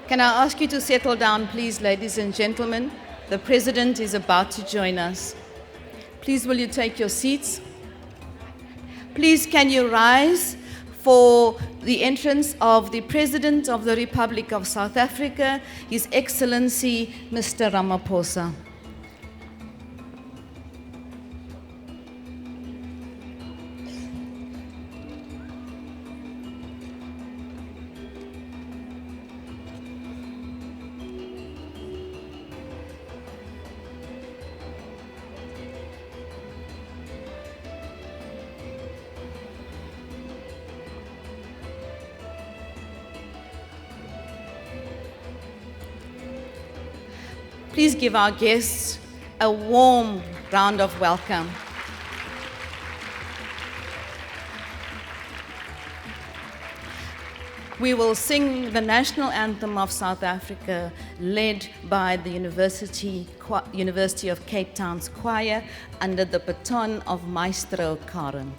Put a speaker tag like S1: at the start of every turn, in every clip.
S1: Can I ask you to settle down, please, ladies and gentlemen? The President is about to join us. Please, will you take your seats? Please, can you rise for the entrance of the President of the Republic of South Africa, His Excellency, Mr. Ramaphosa. Please give our guests a warm round of welcome. We will sing the national anthem of South Africa, led by the University of Cape Town's choir under the baton of Maestro Karen.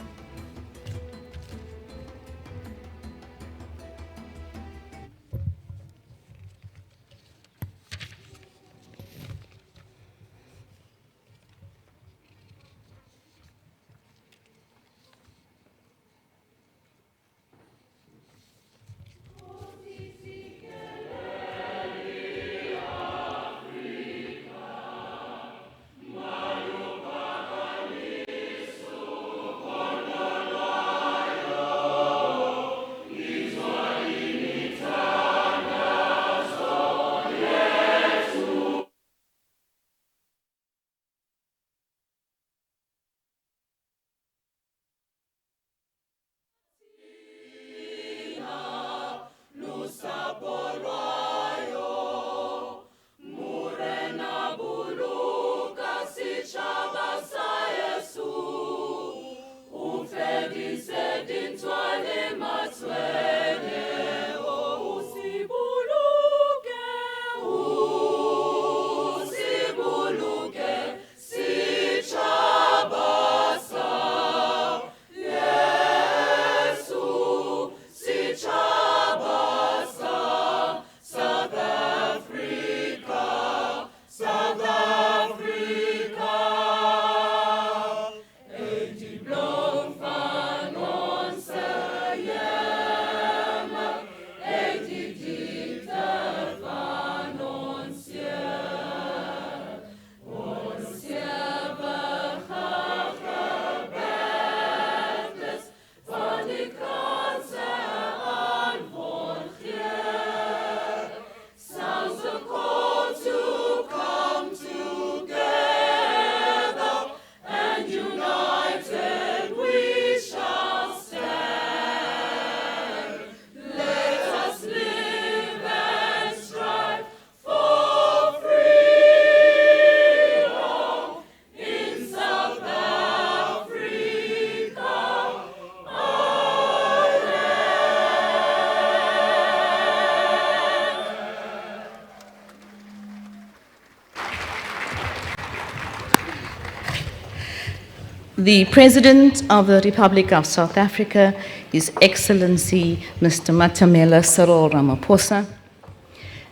S1: The President of the Republic of South Africa, His Excellency Mr. Matamela Cyril Ramaphosa,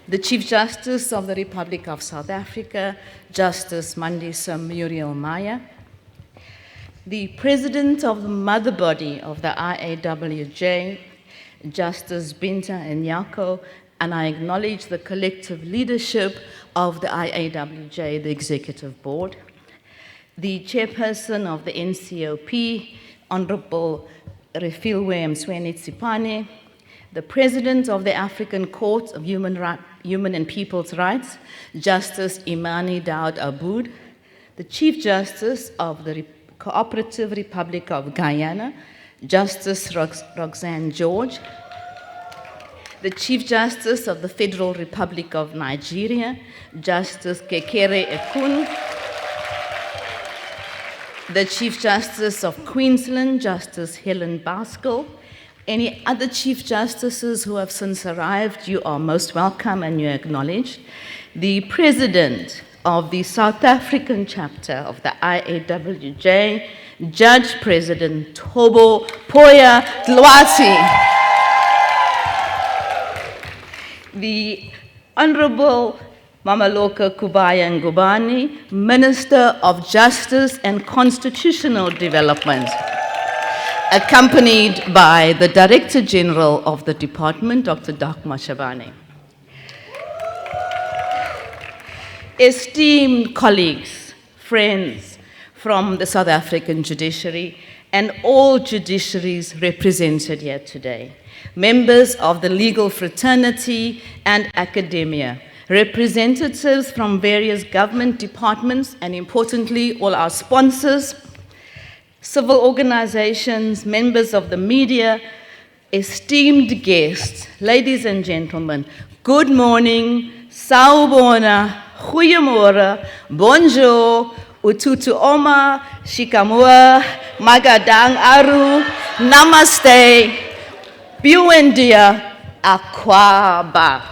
S1: the Chief Justice of the Republic of South Africa, Justice Mandisa Muriel Maya, the President of the Mother Body of the IAWJ, Justice Binta Nyako, and I acknowledge the collective leadership of the IAWJ, the Executive Board, the Chairperson of the NCOP, Honorable Refilwe Msweni-Tsipane, the President of the African Court of Human and People's Rights, Justice Imani Daud Aboud, the Chief Justice of the Cooperative Republic of Guyana, Justice Roxanne George, the Chief Justice of the Federal Republic of Nigeria, Justice Kekere Ekun, the Chief Justice of Queensland, Justice Helen Baskell. Any other Chief Justices who have since arrived, you are most welcome and you're acknowledged. The President of the South African chapter of the IAWJ, Judge President Thobo Poya Dlwati. The Honorable Mamaloka Kubaya Ngubane, Minister of Justice and Constitutional Development, accompanied by the Director General of the Department, Dr. Dagmar Shabane. Esteemed colleagues, friends from the South African judiciary and all judiciaries represented here today, members of the legal fraternity and academia, representatives from various government departments, and importantly, all our sponsors, civil organizations, members of the media, esteemed guests, ladies and gentlemen, good morning, sawubona, goeiemorgen, bonjour, ututu oma, shikamua, magadang aru, namaste, biwendia, akwaba.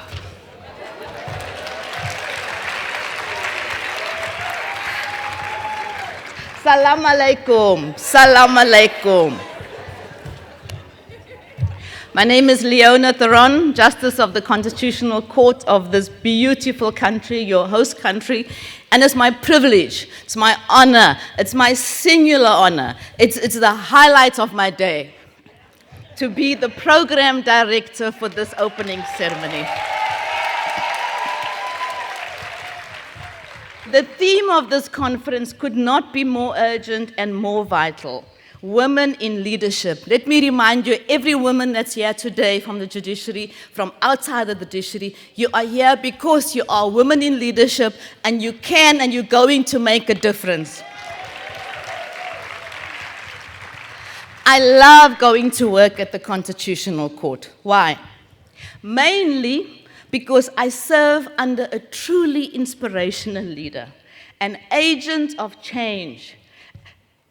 S1: Salam alaikum, salam alaikum. My name is Leona Theron, Justice of the Constitutional Court of this beautiful country, your host country, and it's my privilege, it's my honor, it's my singular honor, it's the highlight of my day to be the program director for this opening ceremony. The theme of this conference could not be more urgent and more vital. Women in leadership. Let me remind you, every woman that's here today from the judiciary, from outside of the judiciary, you are here because you are women in leadership and you can and you're going to make a difference. I love going to work at the Constitutional Court. Why? Mainly because I serve under a truly inspirational leader, an agent of change,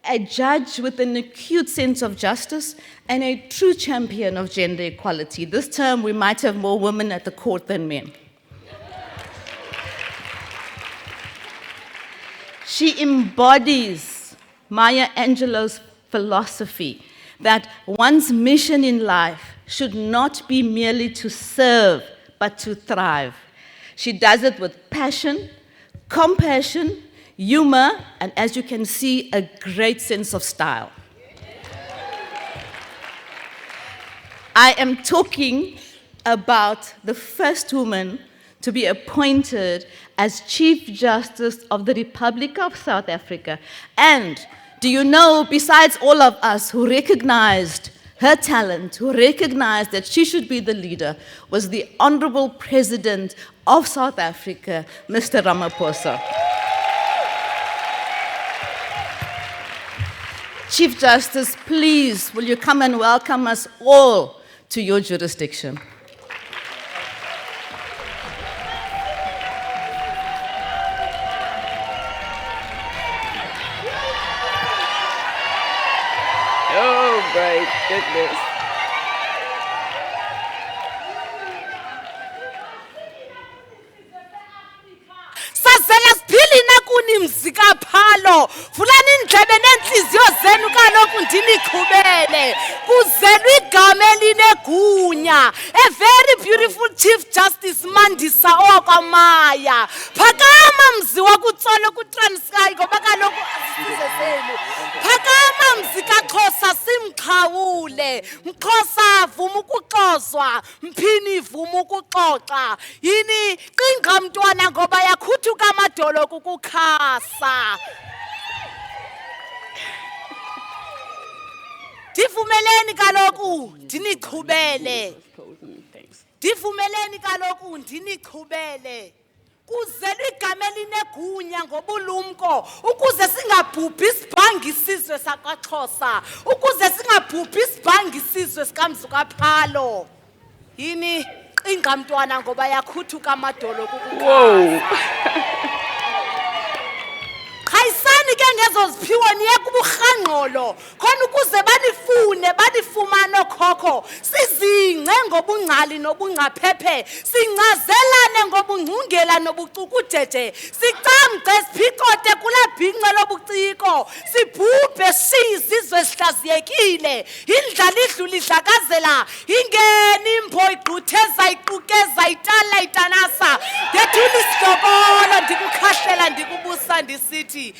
S1: a judge with an acute sense of justice, and a true champion of gender equality. This term, we might have more women at the court than men. She embodies Maya Angelou's philosophy that one's mission in life should not be merely to serve, but to thrive. She does it with passion, compassion, humor, and as you can see, a great sense of style. I am talking about the first woman to be appointed as Chief Justice of the Republic of South Africa. And do you know, besides all of us who recognized her talent, who recognized that she should be the leader, was the Honorable President of South Africa, Mr. Ramaphosa. Chief Justice, please, will you come and welcome us all to your jurisdiction? Oh, my goodness.
S2: Sazela siphili nakuni mzika phalo fulani indlebe nenhliziyo zenu kaloku ndiniqhubele kuzelwe igama elinegunya a very beautiful Chief Justice Mandisa okwamaya phakama mzi wakutsolo kuTranskei ngoba kaloku asisize senu phakama mzi kaXhosa simqhawule mXhosa vuma ukuxozwa mphini vuma ukuxoxa yini qinqa mntwana ngoba yakhuthuka amadolo kukukhasa Divumeleni kaloku ndiniqhubele Divumeleni kaloku ndiniqhubele kuzelwe igama elinegunya ngobulumko ukuze singabhubhi isibhangi isizwe sakwaXhosa ukuze singabhubhi isibhangi isizwe sikamzukaphalo yini qinqa mntwana ngoba yakhuthuka amadolo kukukhasa Khayisani ke ngezoziphiwo niye kuburhangqolo khona ukuze banifumane okhokho sizingce ngobungcali nobungcaphephe sincazelane ngobungcungela nobucukujeje sicamgce siphicote kula bhinqa lobuciko sibhubhe sizizwe sihlaziyekile indlala idlula idlakazela ingeni impho igqutheza iqukeza itala itanasa ndikuthula isidokolo ndikukhahlela ndikubusa ndisithi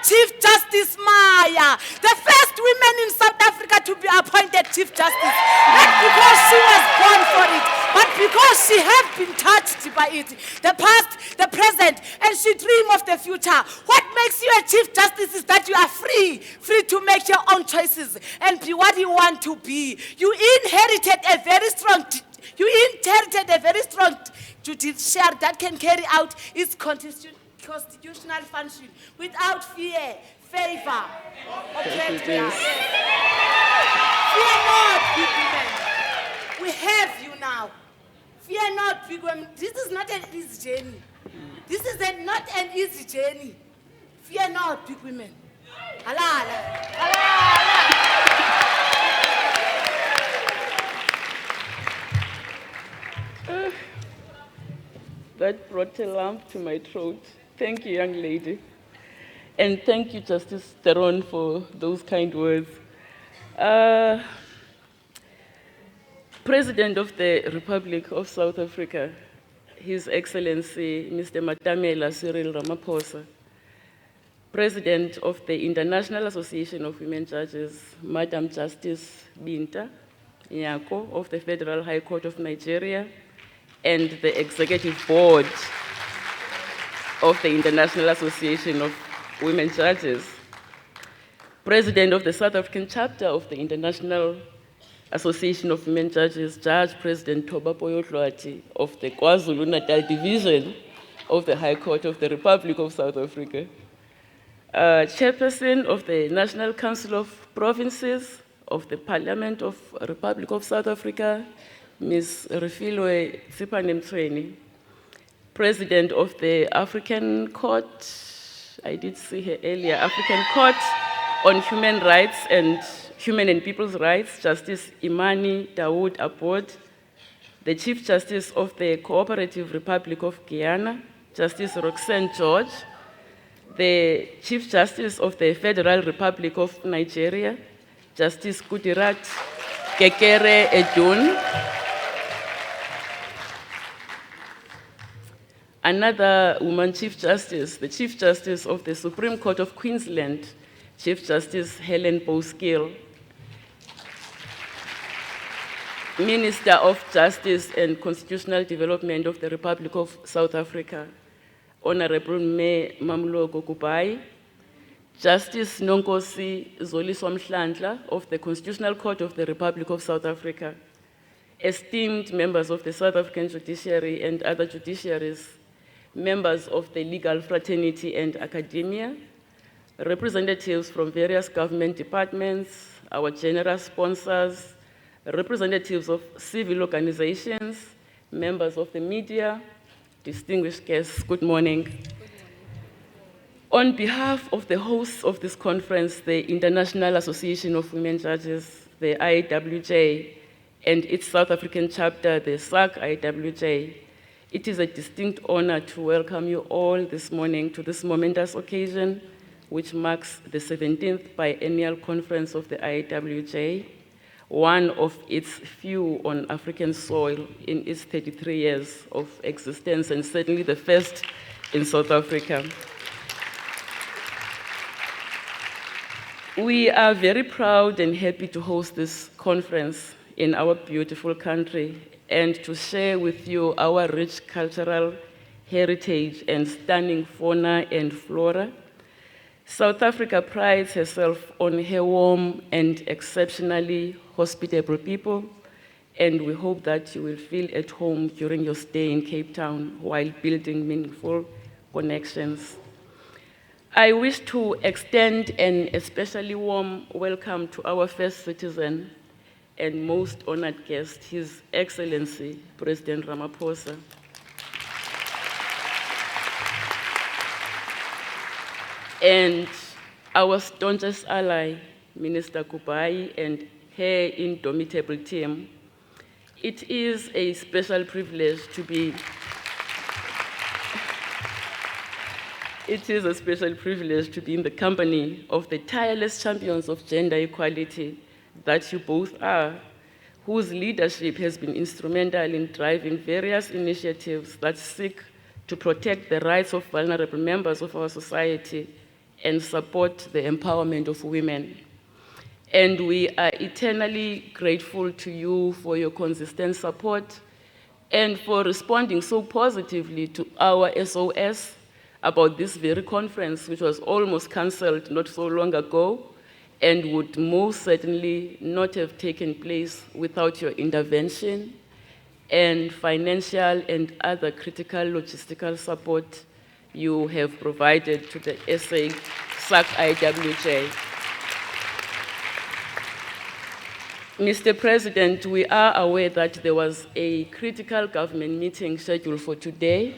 S2: Chief Justice Maya, the first woman in South Africa to be appointed Chief Justice, not because she was born for it, but because she has been touched by it, the past, the present, and she dreams of the future. What makes you a Chief Justice is that you are free to make your own choices and be what you want to be. You inherited a very strong judiciary that can carry out its constitutional function without fear, favor, or prejudice. Fear not, big women. We have you now. Fear not, big women. This is not an easy journey. This is not an easy journey. Fear not, big women. Halala.
S3: That brought a lump to my throat. Thank you, young lady. And thank you, Justice Theron, for those kind words. President of the Republic of South Africa, His Excellency Mr. Matamela Cyril Ramaphosa, President of the International Association of Women Judges, Madam Justice Binta Nyako of the Federal High Court of Nigeria, and the Executive Board of the International Association of Women Judges, President of the South African chapter of the International Association of Women Judges, Judge President Thoba Poyotlwati of the KwaZulu-Natal Division of the High Court of the Republic of South Africa, Chairperson of the National Council of Provinces of the Parliament of Republic of South Africa, Ms. Refilwe Tsipanemtweni, President of the African Court, I did see her earlier, African Court on Human Rights and Human and People's Rights, Justice Imani Dawood Abod, the Chief Justice of the Cooperative Republic of Guyana, Justice Roxanne George, the Chief Justice of the Federal Republic of Nigeria, Justice Kudirat Kekere Edun, another woman Chief Justice, the Chief Justice of the Supreme Court of Queensland, Chief Justice Helen Bowskill, Minister of Justice and Constitutional Development of the Republic of South Africa, Honorable May Mamloko Kupai, Justice Nonkosi Zoliswa Mhlandla of the Constitutional Court of the Republic of South Africa, esteemed members of the South African judiciary and other judiciaries, members of the legal fraternity and academia, representatives from various government departments, our generous sponsors, representatives of civil organizations, members of the media, distinguished guests, good morning. On behalf of the hosts of this conference, the International Association of Women Judges, the IAWJ, and its South African chapter, the SAG-IAWJ, it is a distinct honor to welcome you all this morning to this momentous occasion, which marks the 17th Biennial Conference of the IAWJ, one of its few on African soil in its 33 years of existence, and certainly the first in South Africa. We are very proud and happy to host this conference in our beautiful country and to share with you our rich cultural heritage and stunning fauna and flora. South Africa prides herself on her warm and exceptionally hospitable people, and we hope that you will feel at home during your stay in Cape Town while building meaningful connections. I wish to extend an especially warm welcome to our first citizen and most honored guest, His Excellency, President Ramaphosa. And our staunchest ally, Minister Kupai, and her indomitable team. It is a special privilege to be in the company of the tireless champions of gender equality that you both are, whose leadership has been instrumental in driving various initiatives that seek to protect the rights of vulnerable members of our society and support the empowerment of women. And we are eternally grateful to you for your consistent support and for responding so positively to our SOS about this very conference, which was almost cancelled not so long ago and would most certainly not have taken place without your intervention and financial and other critical logistical support you have provided to the SAC IAWJ. Mr. President, we are aware that there was a critical government meeting scheduled for today,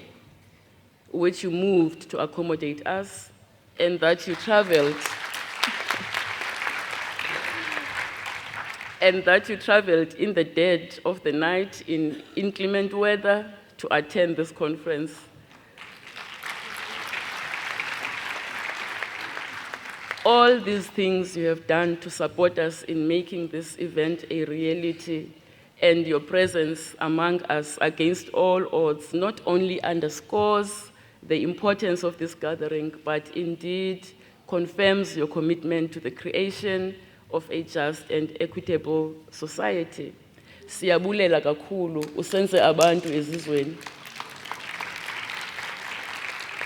S3: which you moved to accommodate us, and that you traveled in the dead of the night in inclement weather to attend this conference. All these things you have done to support us in making this event a reality, and your presence among us against all odds not only underscores the importance of this gathering, but indeed confirms your commitment to the creation of a just and equitable society. Siyabulela kakhulu usenze abantu ezizweni,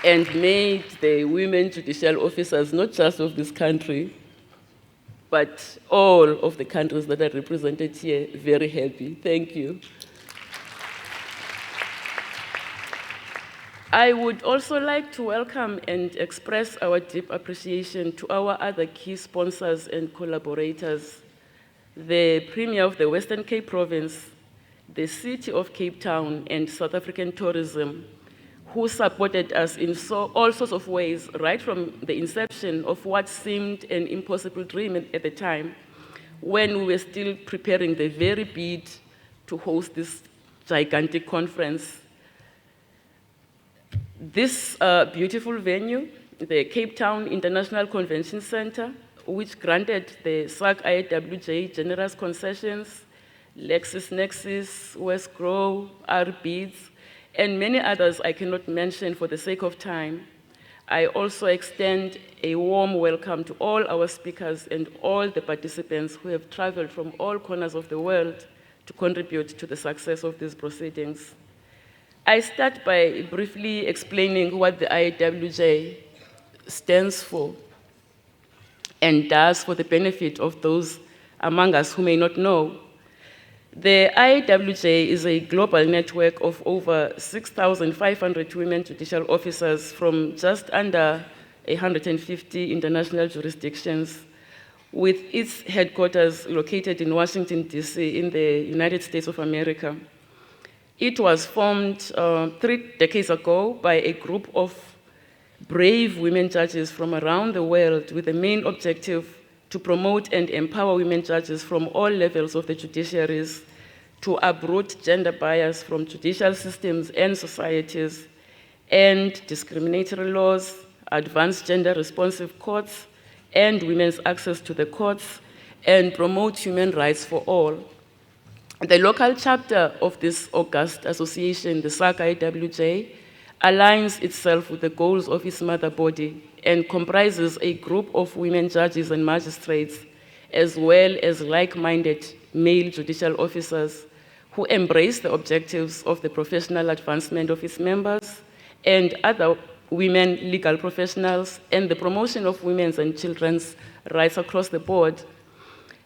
S3: and made the women judicial officers, not just of this country, but all of the countries that are represented here, very happy. Thank you. I would also like to welcome and express our deep appreciation to our other key sponsors and collaborators, the Premier of the Western Cape Province, the City of Cape Town, and South African Tourism, who supported us in all sorts of ways, right from the inception of what seemed an impossible dream at the time, when we were still preparing the very bid to host this gigantic conference. This beautiful venue, the Cape Town International Convention Center, which granted the SAC IAWJ generous concessions, LexisNexis, Westgrow, RBids, and many others I cannot mention for the sake of time. I also extend a warm welcome to all our speakers and all the participants who have traveled from all corners of the world to contribute to the success of these proceedings. I start by briefly explaining what the IAWJ stands for and does for the benefit of those among us who may not know. The IAWJ is a global network of over 6,500 women judicial officers from just under 150 international jurisdictions, with its headquarters located in Washington, D.C. in the United States of America. It was formed 3 decades ago by a group of brave women judges from around the world with the main objective to promote and empower women judges from all levels of the judiciaries to uproot gender bias from judicial systems and societies, end discriminatory laws, advance gender-responsive courts, and women's access to the courts, and promote human rights for all. The local chapter of this august association, the SAC IAWJ, aligns itself with the goals of its mother body and comprises a group of women judges and magistrates, as well as like-minded male judicial officers who embrace the objectives of the professional advancement of its members and other women legal professionals and the promotion of women's and children's rights across the board.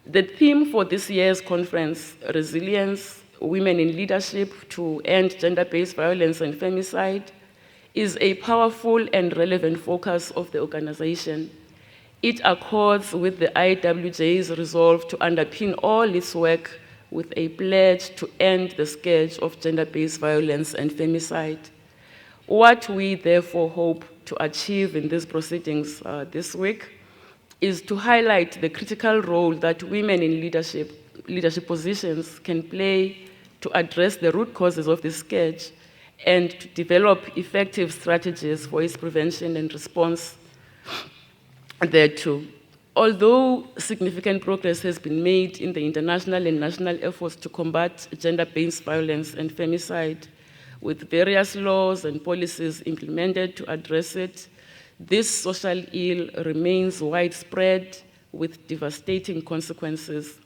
S3: The theme for this year's conference, Resilience, Women in Leadership to End Gender-Based Violence and Femicide, is a powerful and relevant focus of the organization. It accords with the IAWJ's resolve to underpin all its work with a pledge to end the scourge of gender-based violence and femicide. What we therefore hope to achieve in these proceedings this week is to highlight the critical role that women in leadership positions can play to address the root causes of this scourge and to develop effective strategies for its prevention and response thereto. Although significant progress has been made in the international and national efforts to combat gender-based violence and femicide, with various laws and policies implemented to address it, this social ill remains widespread with devastating consequences.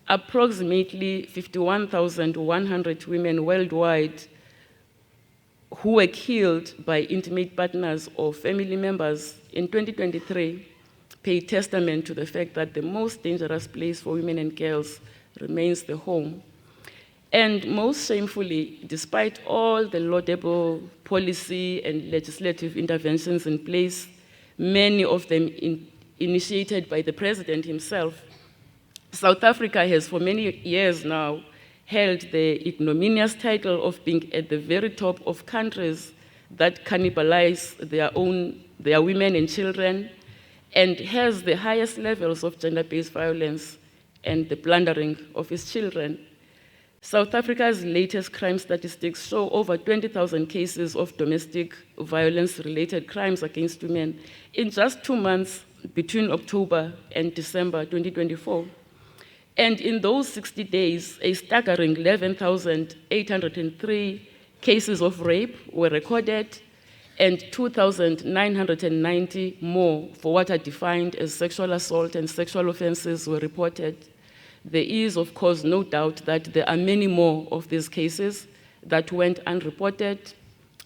S3: Approximately 51,100 women worldwide who were killed by intimate partners or family members in 2023 pay testament to the fact that the most dangerous place for women and girls remains the home. And most shamefully, despite all the laudable policy and legislative interventions in place, many of them initiated by the president himself, South Africa has for many years now held the ignominious title of being at the very top of countries that cannibalize their women and children, and has the highest levels of gender-based violence and the plundering of its children. South Africa's latest crime statistics show over 20,000 cases of domestic violence-related crimes against women in just 2 months between October and December 2024. And in those 60 days, a staggering 11,803 cases of rape were recorded, and 2,990 more for what are defined as sexual assault and sexual offenses were reported. There is, of course, no doubt that there are many more of these cases that went unreported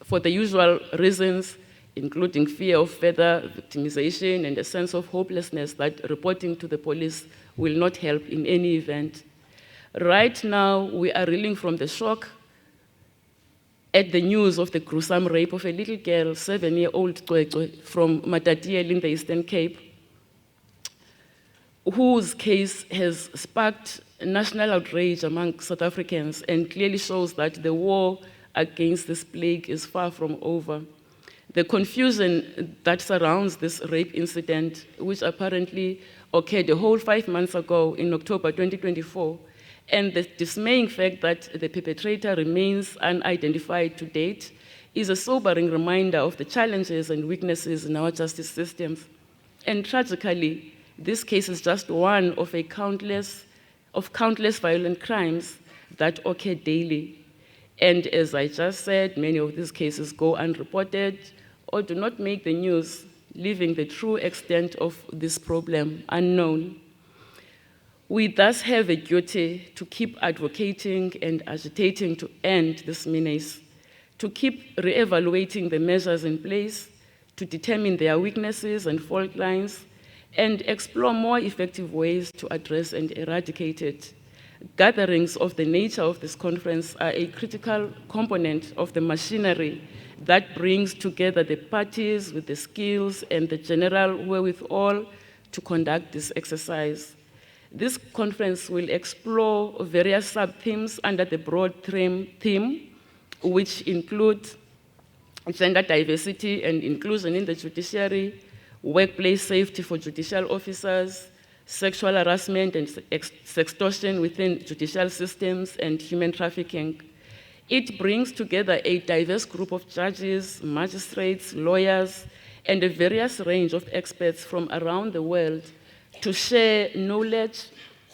S3: for the usual reasons, including fear of further victimization and a sense of hopelessness that reporting to the police will not help in any event. Right now, we are reeling from the shock at the news of the gruesome rape of a little girl, 7-year-old from Matatiele in the Eastern Cape, whose case has sparked national outrage among South Africans and clearly shows that the war against this plague is far from over. The confusion that surrounds this rape incident, which apparently occurred a whole 5 months ago in October 2024, and the dismaying fact that the perpetrator remains unidentified to date, is a sobering reminder of the challenges and weaknesses in our justice systems. And tragically, this case is just one of countless violent crimes that occur daily. And as I just said, many of these cases go unreported or do not make the news, leaving the true extent of this problem unknown. We thus have a duty to keep advocating and agitating to end this menace, to keep re-evaluating the measures in place, to determine their weaknesses and fault lines, and explore more effective ways to address and eradicate it. Gatherings of the nature of this conference are a critical component of the machinery that brings together the parties with the skills and the general wherewithal to conduct this exercise. This conference will explore various sub-themes under the broad theme, which include gender diversity and inclusion in the judiciary, workplace safety for judicial officers, sexual harassment and sextortion within judicial systems, and human trafficking. It brings together a diverse group of judges, magistrates, lawyers, and a various range of experts from around the world to share knowledge,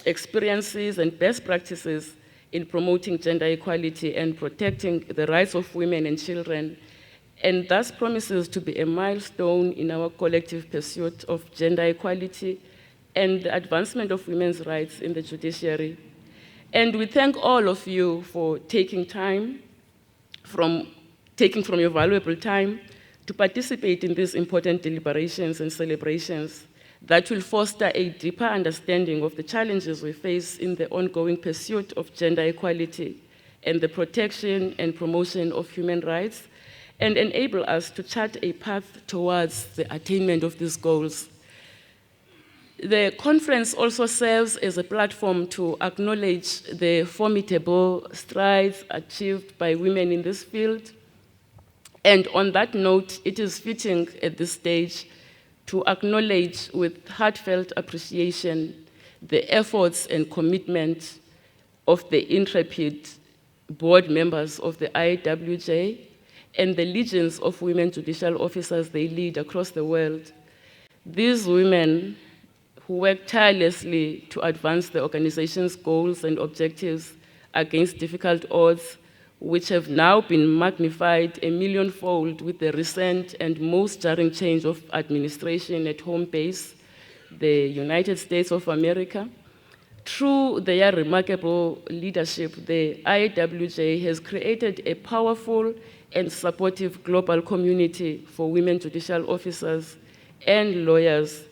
S3: experiences, and best practices in promoting gender equality and protecting the rights of women and children, and thus promises to be a milestone in our collective pursuit of gender equality and the advancement of women's rights in the judiciary. And we thank all of you for taking from your valuable time to participate in these important deliberations and celebrations that will foster a deeper understanding of the challenges we face in the ongoing pursuit of gender equality and the protection and promotion of human rights, and enable us to chart a path towards the attainment of these goals. The conference also serves as a platform to acknowledge the formidable strides achieved by women in this field. And on that note, it is fitting at this stage to acknowledge with heartfelt appreciation the efforts and commitment of the intrepid board members of the IAWJ and the legions of women judicial officers they lead across the world. These women who work tirelessly to advance the organization's goals and objectives against difficult odds, which have now been magnified a millionfold with the recent and most jarring change of administration at home base, the United States of America. Through their remarkable leadership, the IAWJ has created a powerful and supportive global community for women judicial officers and lawyers,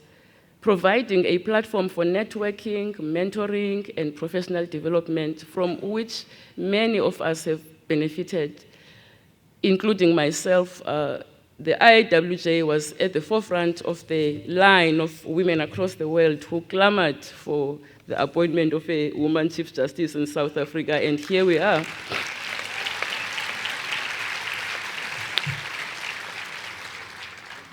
S3: providing a platform for networking, mentoring, and professional development from which many of us have benefited, including myself. The IAWJ was at the forefront of the line of women across the world who clamored for the appointment of a woman Chief Justice in South Africa, and here we are.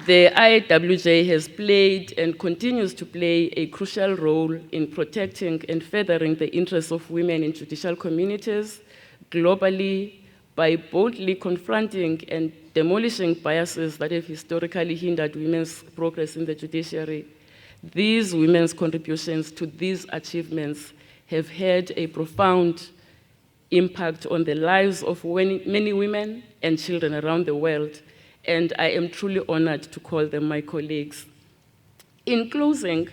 S3: The IAWJ has played and continues to play a crucial role in protecting and furthering the interests of women in judicial communities globally by boldly confronting and demolishing biases that have historically hindered women's progress in the judiciary. These women's contributions to these achievements have had a profound impact on the lives of many women and children around the world, and I am truly honored to call them my colleagues. In closing,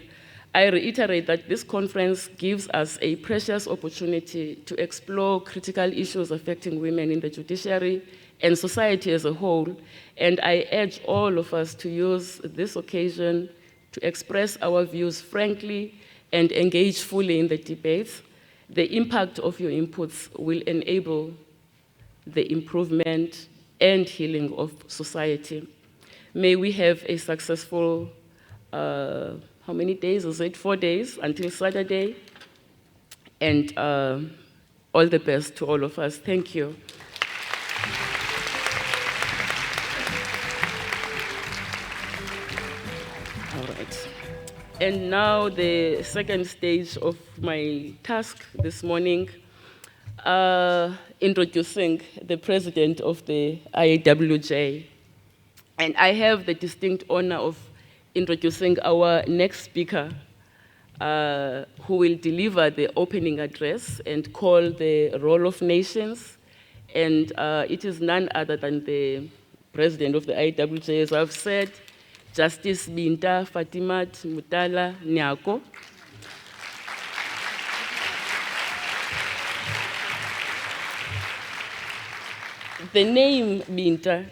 S3: I reiterate that this conference gives us a precious opportunity to explore critical issues affecting women in the judiciary and society as a whole, and I urge all of us to use this occasion to express our views frankly and engage fully in the debates. The impact of your inputs will enable the improvement and healing of society. May we have a successful, how many days is it? 4 days until Saturday. And all the best to all of us. Thank you. All right. And now the second stage of my task this morning, introducing the president of the IAWJ. And I have the distinct honor of introducing our next speaker, who will deliver the opening address and call the Role of Nations. And it is none other than the president of the IAWJ, as I've said, Justice Binta Fatimat Mutala Nyako. The name Binta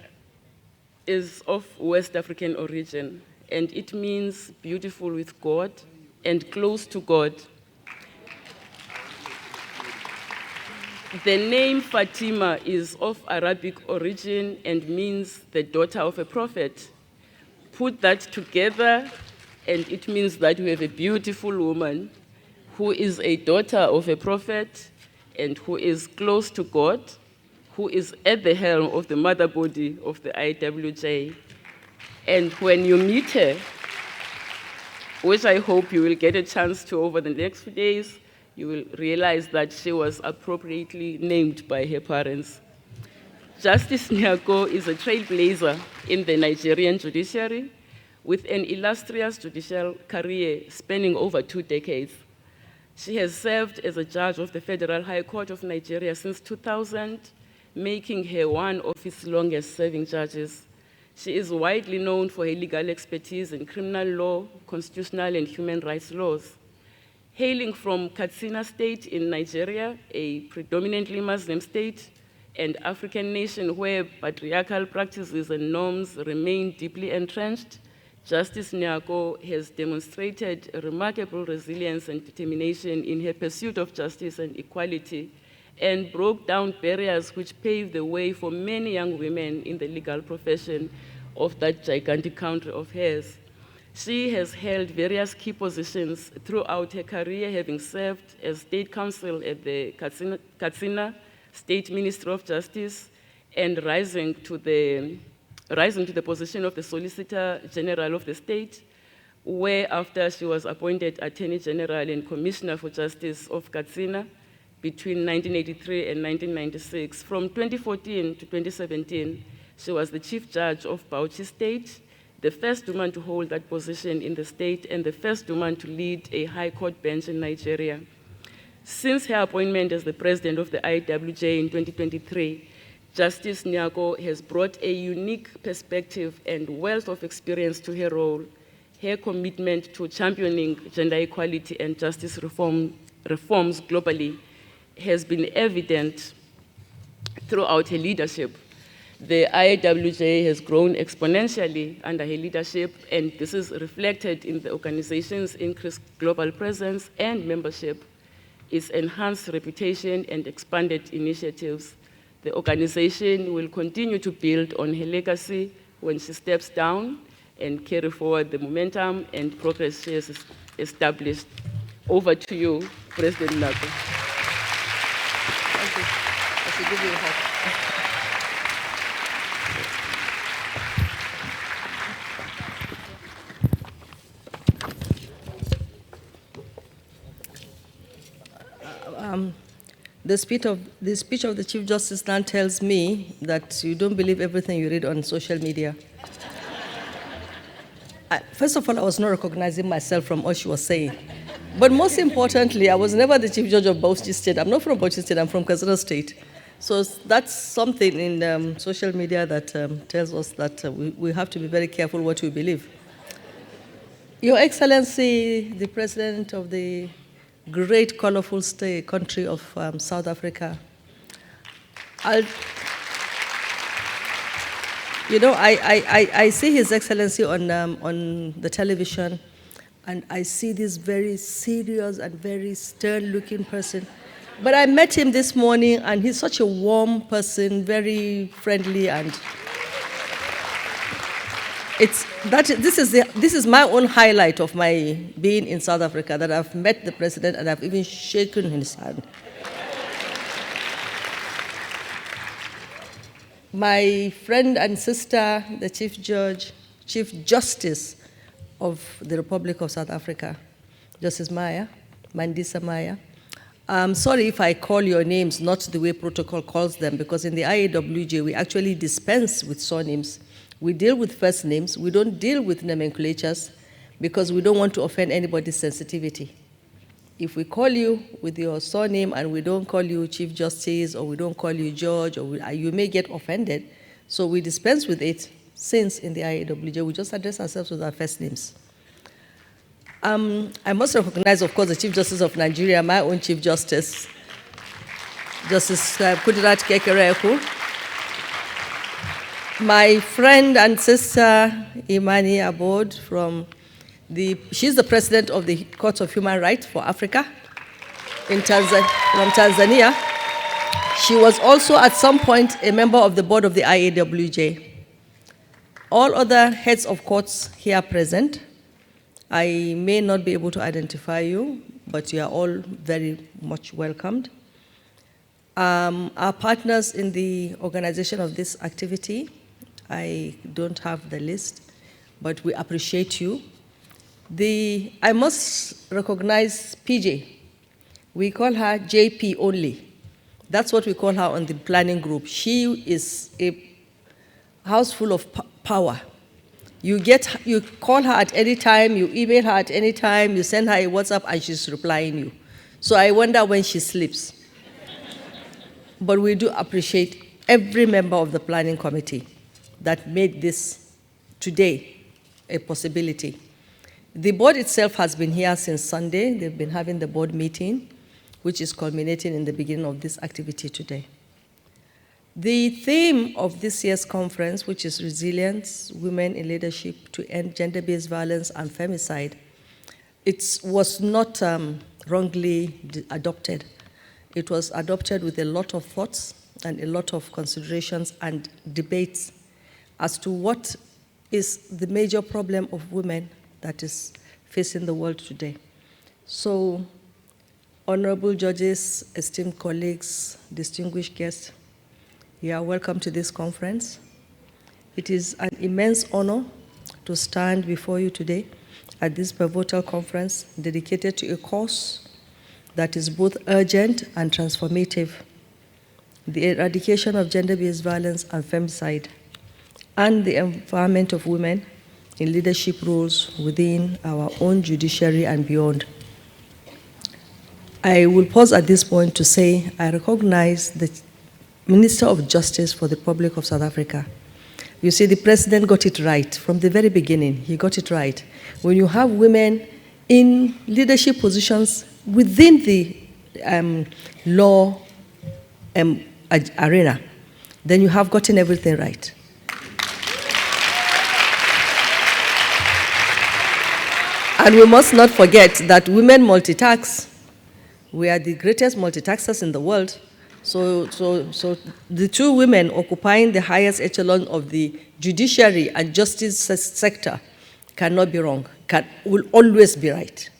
S3: is of West African origin, and it means beautiful with God and close to God. The name Fatima is of Arabic origin and means the daughter of a prophet. Put that together, and it means that we have a beautiful woman who is a daughter of a prophet and who is close to God, who is at the helm of the mother body of the IAWJ. And when you meet her, which I hope you will get a chance to over the next few days, you will realize that she was appropriately named by her parents. Justice Nyako is a trailblazer in the Nigerian judiciary with an illustrious judicial career spanning over 2 decades. She has served as a judge of the Federal High Court of Nigeria since 2000, making her one of its longest-serving judges. She is widely known for her legal expertise in criminal law, constitutional, and human rights laws. Hailing from Katsina State in Nigeria, a predominantly Muslim state, and African nation where patriarchal practices and norms remain deeply entrenched, Justice Nyako has demonstrated a remarkable resilience and determination in her pursuit of justice and equality, and broke down barriers which paved the way for many young women in the legal profession of that gigantic country of hers. She has held various key positions throughout her career, having served as State Counsel at the Katsina State Ministry of Justice and rising to the position of the Solicitor General of the state, where after she was appointed Attorney General and Commissioner for Justice of Katsina between 1983 and 1996. From 2014 to 2017, she was the Chief Judge of Bauchi State, the first woman to hold that position in the state and the first woman to lead a high court bench in Nigeria. Since her appointment as the president of the IAWJ in 2023, Justice Nyako has brought a unique perspective and wealth of experience to her role. Her commitment to championing gender equality and justice reforms globally has been evident throughout her leadership. The IAWJ has grown exponentially under her leadership, and this is reflected in the organization's increased global presence and membership, its enhanced reputation and expanded initiatives. The organization will continue to build on her legacy when she steps down and carry forward the momentum and progress she has established. Over to you, President Nako.
S1: Thank you. I should give you a hug. The speech of the Chief Justice now tells me that you don't believe everything you read on social media. First of all, I was not recognizing myself from what she was saying. But most importantly, I was never the Chief Judge of Bauchi State. I'm not from Bauchi State, I'm from Katsina State. So that's something in social media that tells us that we have to be very careful what we believe. Your Excellency, the President of the great, colorful country of South Africa. I see His Excellency on the television, and I see this very serious and very stern-looking person. But I met him this morning, and he's such a warm person, very friendly, and this is my own highlight of my being in South Africa, that I've met the president and I've even shaken his hand. My friend and sister, the Chief Justice of the Republic of South Africa, Justice Mandisa Maya. I'm sorry if I call your names not the way protocol calls them, because in the IAWJ we actually dispense with surnames. We deal with first names. We don't deal with nomenclatures because we don't want to offend anybody's sensitivity. If we call you with your surname and we don't call you Chief Justice, or we don't call you Judge, or you may get offended. So we dispense with it, since in the IAWJ we just address ourselves with our first names. I must recognize, of course, the Chief Justice of Nigeria, my own Chief Justice, Justice Kudirat Kekereku. My friend and sister, Imani Abod, she's the president of the Court of Human Rights for Africa from Tanzania. She was also at some point a member of the board of the IAWJ. All other heads of courts here present, I may not be able to identify you, but you are all very much welcomed. Our partners in the organization of this activity, I don't have the list, but we appreciate you. I must recognize PJ. We call her JP only. That's what we call her on the planning group. She is a house full of power. You call her at any time, you email her at any time, you send her a WhatsApp, and she's replying you. So I wonder when she sleeps. But we do appreciate every member of the planning committee that made this today a possibility. The board itself has been here since Sunday. They've been having the board meeting, which is culminating in the beginning of this activity today. The theme of this year's conference, which is Resilience, Women in Leadership to End Gender-Based Violence and Femicide, it was not wrongly adopted. It was adopted with a lot of thoughts and a lot of considerations and debates as to what is the major problem of women that is facing the world today. So, honorable judges, esteemed colleagues, distinguished guests, you are welcome to this conference. It is an immense honor to stand before you today at this pivotal conference dedicated to a cause that is both urgent and transformative: the eradication of gender-based violence and femicide, and the empowerment of women
S4: in leadership roles within our own judiciary and beyond. I will pause at this point to say I recognize the Minister of Justice for the Republic of South Africa. You see, the President got it right from the very beginning. He got it right. When you have women in leadership positions within the law arena, then you have gotten everything right. And we must not forget that women multitask. We are the greatest multitaskers in the world. So the two women occupying the highest echelon of the judiciary and justice sector cannot be wrong, will always be right.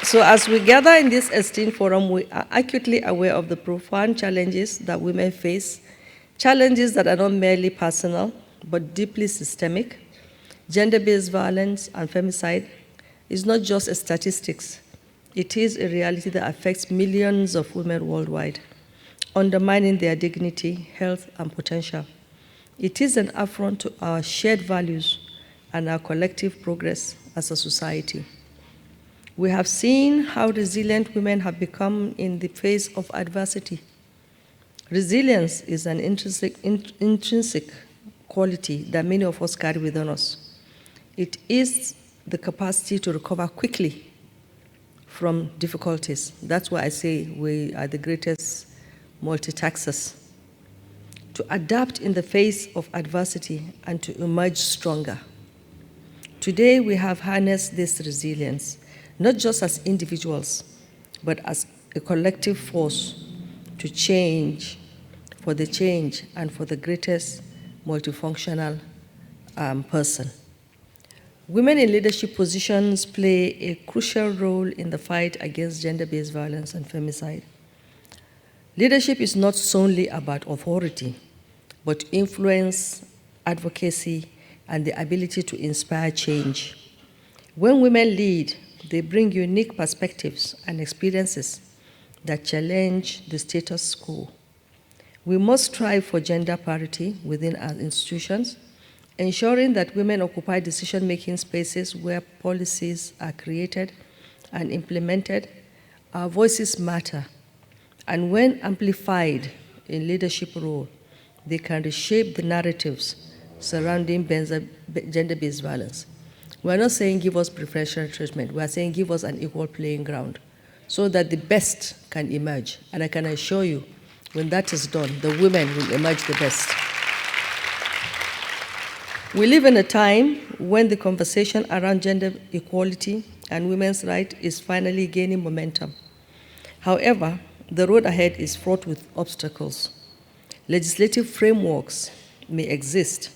S4: So as we gather in this esteemed forum, we are acutely aware of the profound challenges that women face, challenges that are not merely personal, but deeply systemic. Gender-based violence and femicide is not just a statistics. It is a reality that affects millions of women worldwide, undermining their dignity, health, and potential. It is an affront to our shared values and our collective progress as a society. We have seen how resilient women have become in the face of adversity. Resilience is an intrinsic quality that many of us carry within us. It is the capacity to recover quickly from difficulties. That's why I say we are the greatest multitaskers. To adapt in the face of adversity and to emerge stronger. Today we have harnessed this resilience, not just as individuals, but as a collective force to change, for the change and for the greatest multifunctional person. Women in leadership positions play a crucial role in the fight against gender-based violence and femicide. Leadership is not solely about authority, but influence, advocacy, and the ability to inspire change. When women lead, they bring unique perspectives and experiences that challenge the status quo. We must strive for gender parity within our institutions, ensuring that women occupy decision-making spaces where policies are created and implemented. Our voices matter, and when amplified in leadership role, they can reshape the narratives surrounding gender-based violence. We're not saying give us preferential treatment, we're saying give us an equal playing ground so that the best can emerge. And I can assure you, when that is done, the women will emerge the best. We live in a time when the conversation around gender equality and women's rights is finally gaining momentum. However, the road ahead is fraught with obstacles. Legislative frameworks may exist,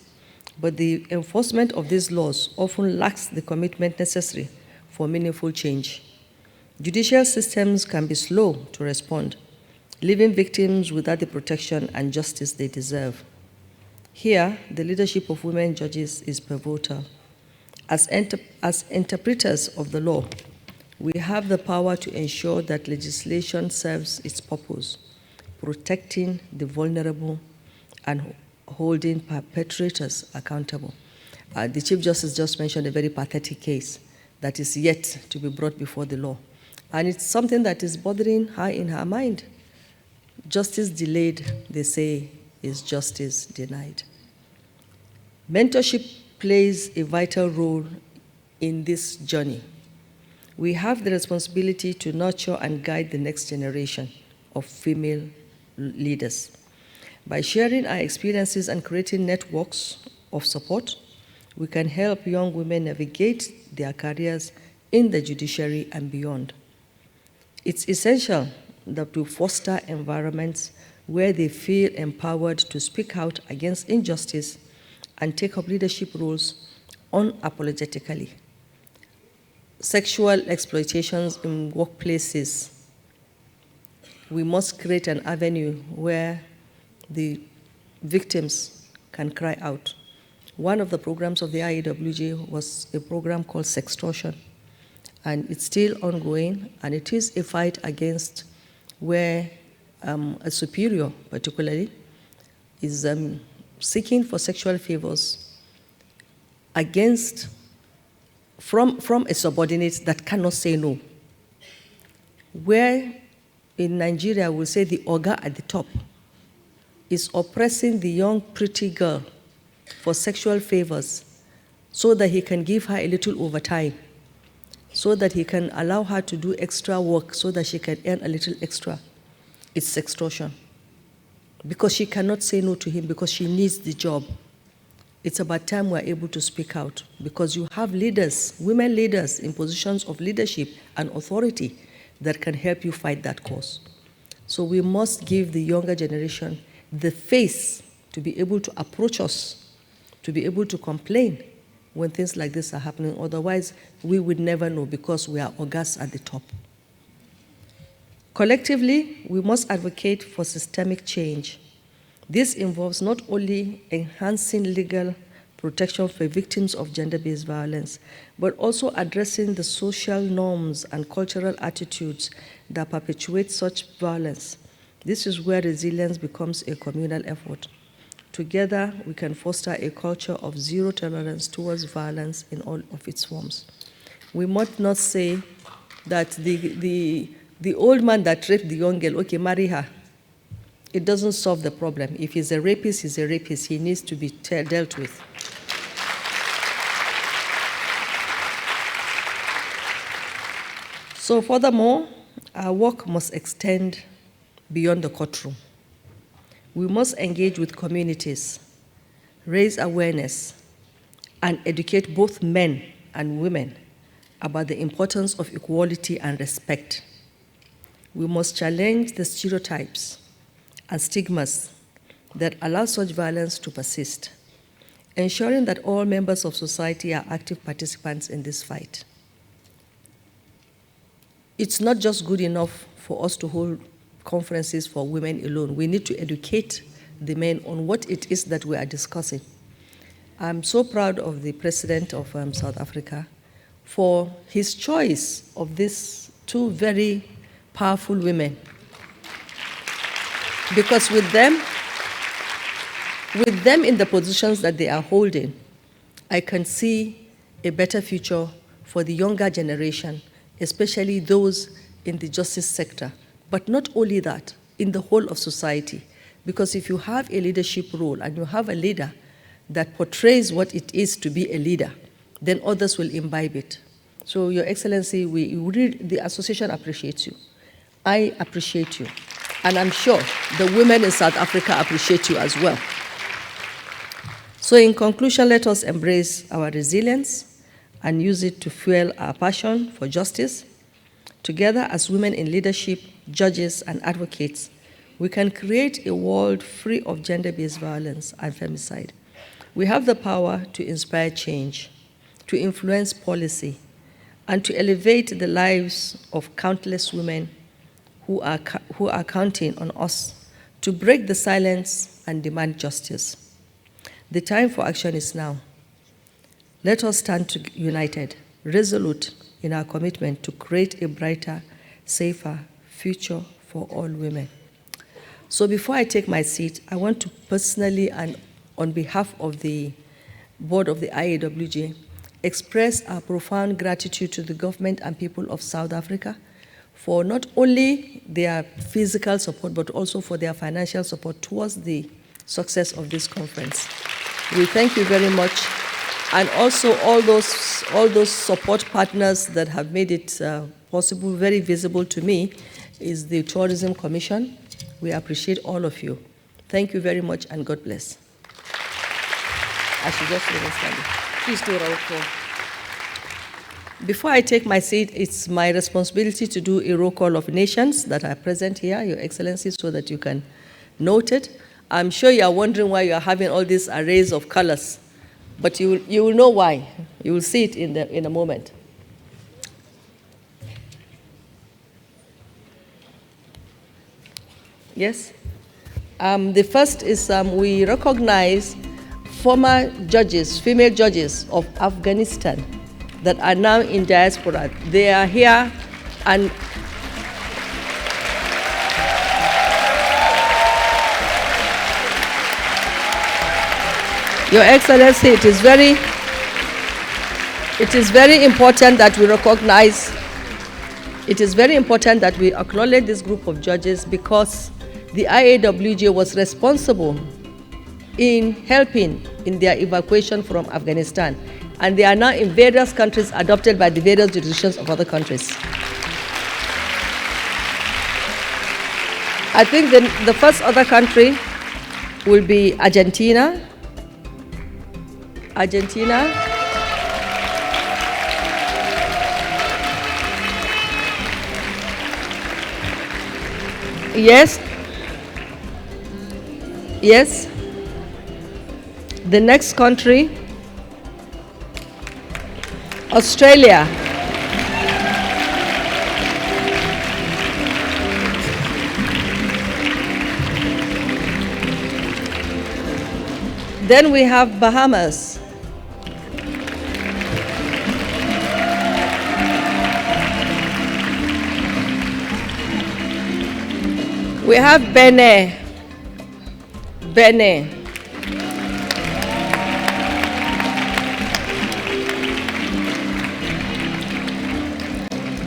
S4: but the enforcement of these laws often lacks the commitment necessary for meaningful change. Judicial systems can be slow to respond, leaving victims without the protection and justice they deserve. Here, the leadership of women judges is pivotal. As interpreters of the law, we have the power to ensure that legislation serves its purpose, protecting the vulnerable and holding perpetrators accountable. The Chief Justice just mentioned a very pathetic case that is yet to be brought before the law. And it's something that is bothering her in her mind. Justice delayed, they say, is justice denied. Mentorship plays a vital role in this journey. We have the responsibility to nurture and guide the next generation of female leaders. By sharing our experiences and creating networks of support, we can help young women navigate their careers in the judiciary and beyond. It's essential that we foster environments where they feel empowered to speak out against injustice and take up leadership roles unapologetically. Sexual exploitations in workplaces. We must create an avenue where the victims can cry out. One of the programs of the IAWJ was a program called Sextortion, and it's still ongoing, and it is a fight against where a superior, particularly, is seeking for sexual favors from a subordinate that cannot say no. Where in Nigeria we'll say the oga at the top is oppressing the young pretty girl for sexual favors so that he can give her a little overtime, so that he can allow her to do extra work so that she can earn a little extra. It's extortion. Because she cannot say no to him because she needs the job. It's about time we're able to speak out, because you have leaders, women leaders in positions of leadership and authority that can help you fight that cause. So we must give the younger generation the face to be able to approach us, to be able to complain when things like this are happening. Otherwise, we would never know because we are ogas at the top. Collectively, we must advocate for systemic change. This involves not only enhancing legal protection for victims of gender-based violence, but also addressing the social norms and cultural attitudes that perpetuate such violence. This is where resilience becomes a communal effort. Together, we can foster a culture of zero tolerance towards violence in all of its forms. We must not say that the old man that raped the young girl, okay, marry her. It doesn't solve the problem. If he's a rapist, he's a rapist. He needs to be dealt with. So furthermore, our work must extend beyond the courtroom. We must engage with communities, raise awareness, and educate both men and women about the importance of equality and respect. We must challenge the stereotypes and stigmas that allow such violence to persist, ensuring that all members of society are active participants in this fight. It's not just good enough for us to hold conferences for women alone. We need to educate the men on what it is that we are discussing. I'm so proud of the President of South Africa for his choice of these two very powerful women. Because with them in the positions that they are holding, I can see a better future for the younger generation, especially those in the justice sector. But not only that, in the whole of society. Because if you have a leadership role and you have a leader that portrays what it is to be a leader, then others will imbibe it. So, Your Excellency, the association appreciates you. I appreciate you. And I'm sure the women in South Africa appreciate you as well. So in conclusion, let us embrace our resilience and use it to fuel our passion for justice. Together as women in leadership, judges, and advocates, we can create a world free of gender-based violence and femicide. We have the power to inspire change, to influence policy, and to elevate the lives of countless women who are counting on us to break the silence and demand justice. The time for action is now. Let us stand united, resolute in our commitment to create a brighter, safer future for all women. So before I take my seat, I want to personally and on behalf of the board of the IAWJ express our profound gratitude to the government and people of South Africa for not only their physical support, but also for their financial support towards the success of this conference. We thank you very much. And also all those support partners that have made it possible, very visible to me, is the Tourism Commission. We appreciate all of you. Thank you very much, and God bless. I should just leave it standing. Please do roll call. Before I take my seat, it's my responsibility to do a roll call of nations that are present here, Your Excellency, so that you can note it. I'm sure you are wondering why you are having all these arrays of colors, but you will know why. You will see it in a moment. Yes? The first is we recognize former judges, female judges of Afghanistan that are now in diaspora. They are here and Your Excellency, it is very important that we recognize, it is very important that we acknowledge this group of judges because the IAWJ was responsible in helping in their evacuation from Afghanistan. And they are now in various countries adopted by the various jurisdictions of other countries. I think the first other country will be Argentina. Yes. Yes. The next country, Australia. Then we have Bahamas. We have Benin.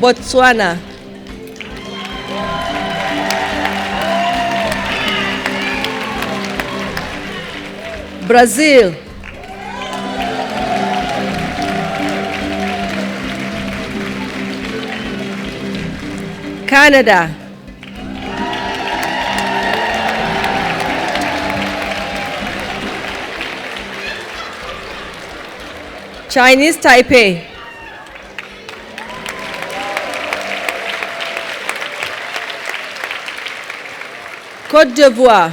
S4: Botswana. Brazil. Canada. Chinese Taipei. Côte d'Ivoire.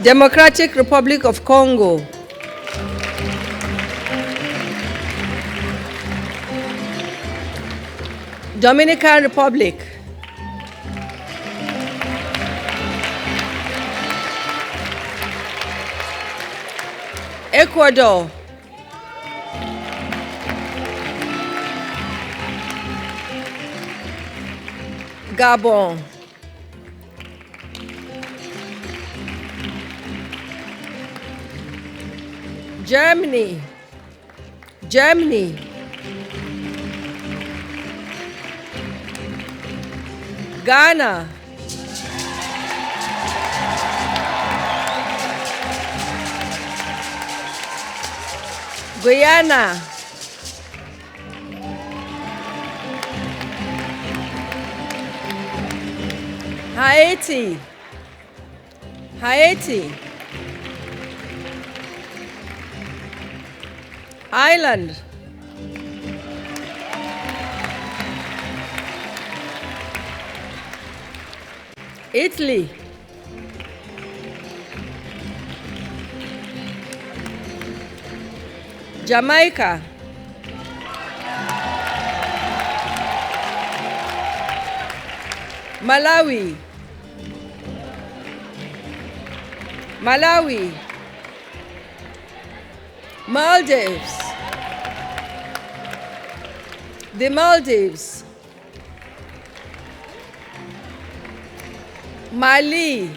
S4: Democratic Republic of Congo. Dominican Republic. Ecuador. Gabon. Germany. Ghana. Guyana. Haiti. Ireland. Italy. Jamaica. Malawi. Maldives. The Maldives. Mali.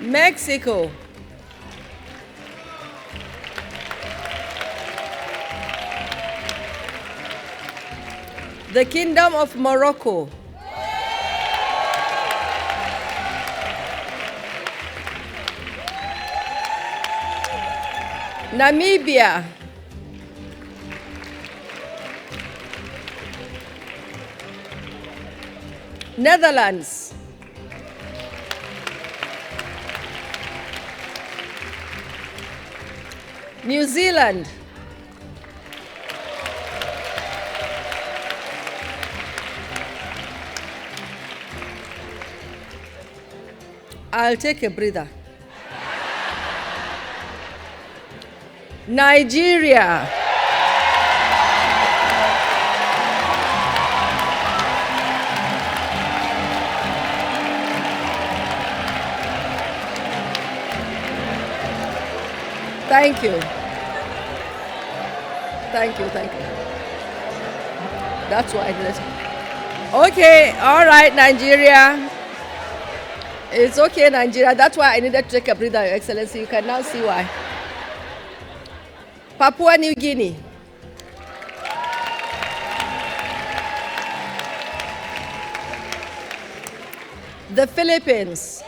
S4: Mexico. The Kingdom of Morocco. Namibia. Netherlands. New Zealand. I'll take a breather. Nigeria. Thank you. That's why I did it. Okay, all right, Nigeria. It's okay, Nigeria. That's why I needed to take a breather, Your Excellency. You can now see why. Papua New Guinea. The Philippines.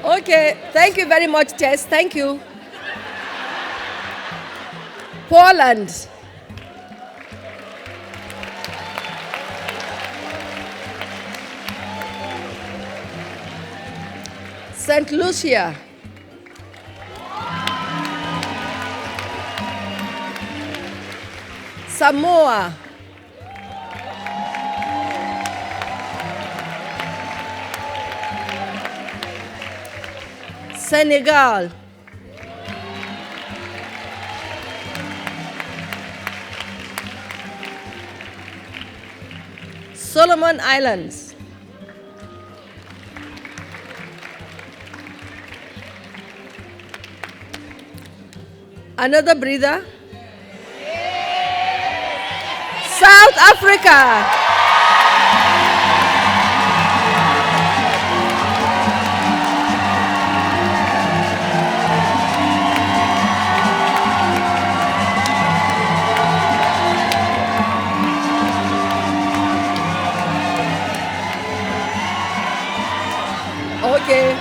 S4: Okay, thank you very much, Tess. Thank you. Poland. St. Lucia. Samoa. Senegal. Solomon Islands. Another breather. South Africa. Okay,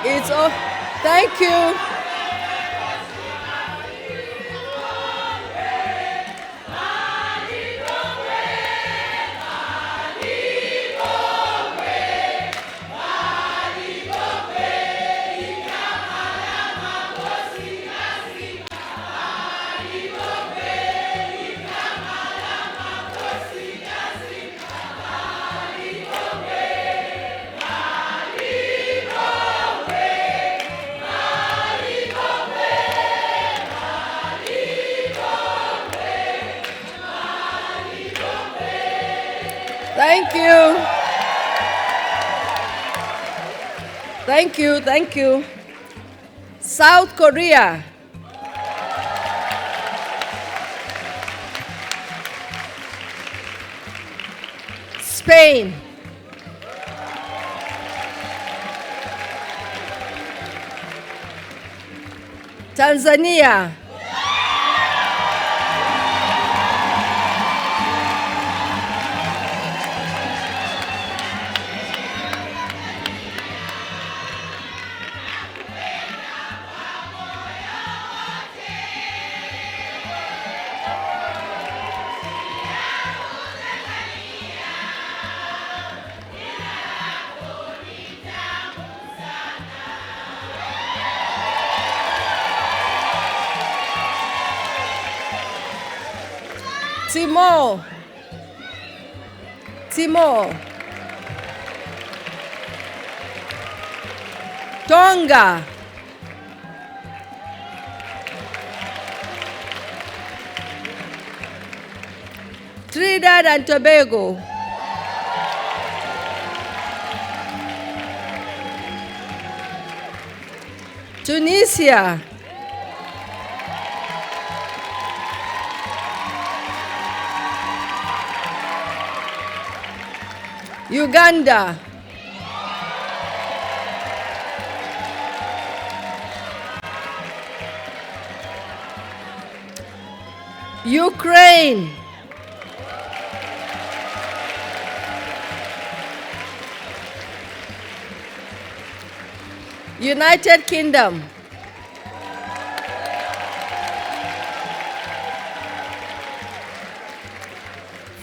S4: it's all. Thank you. Thank you. Thank you, thank you. South Korea. Spain. Tanzania. Timor. Timor. Tonga. Trinidad and Tobago. Tunisia. Uganda. Ukraine. United Kingdom.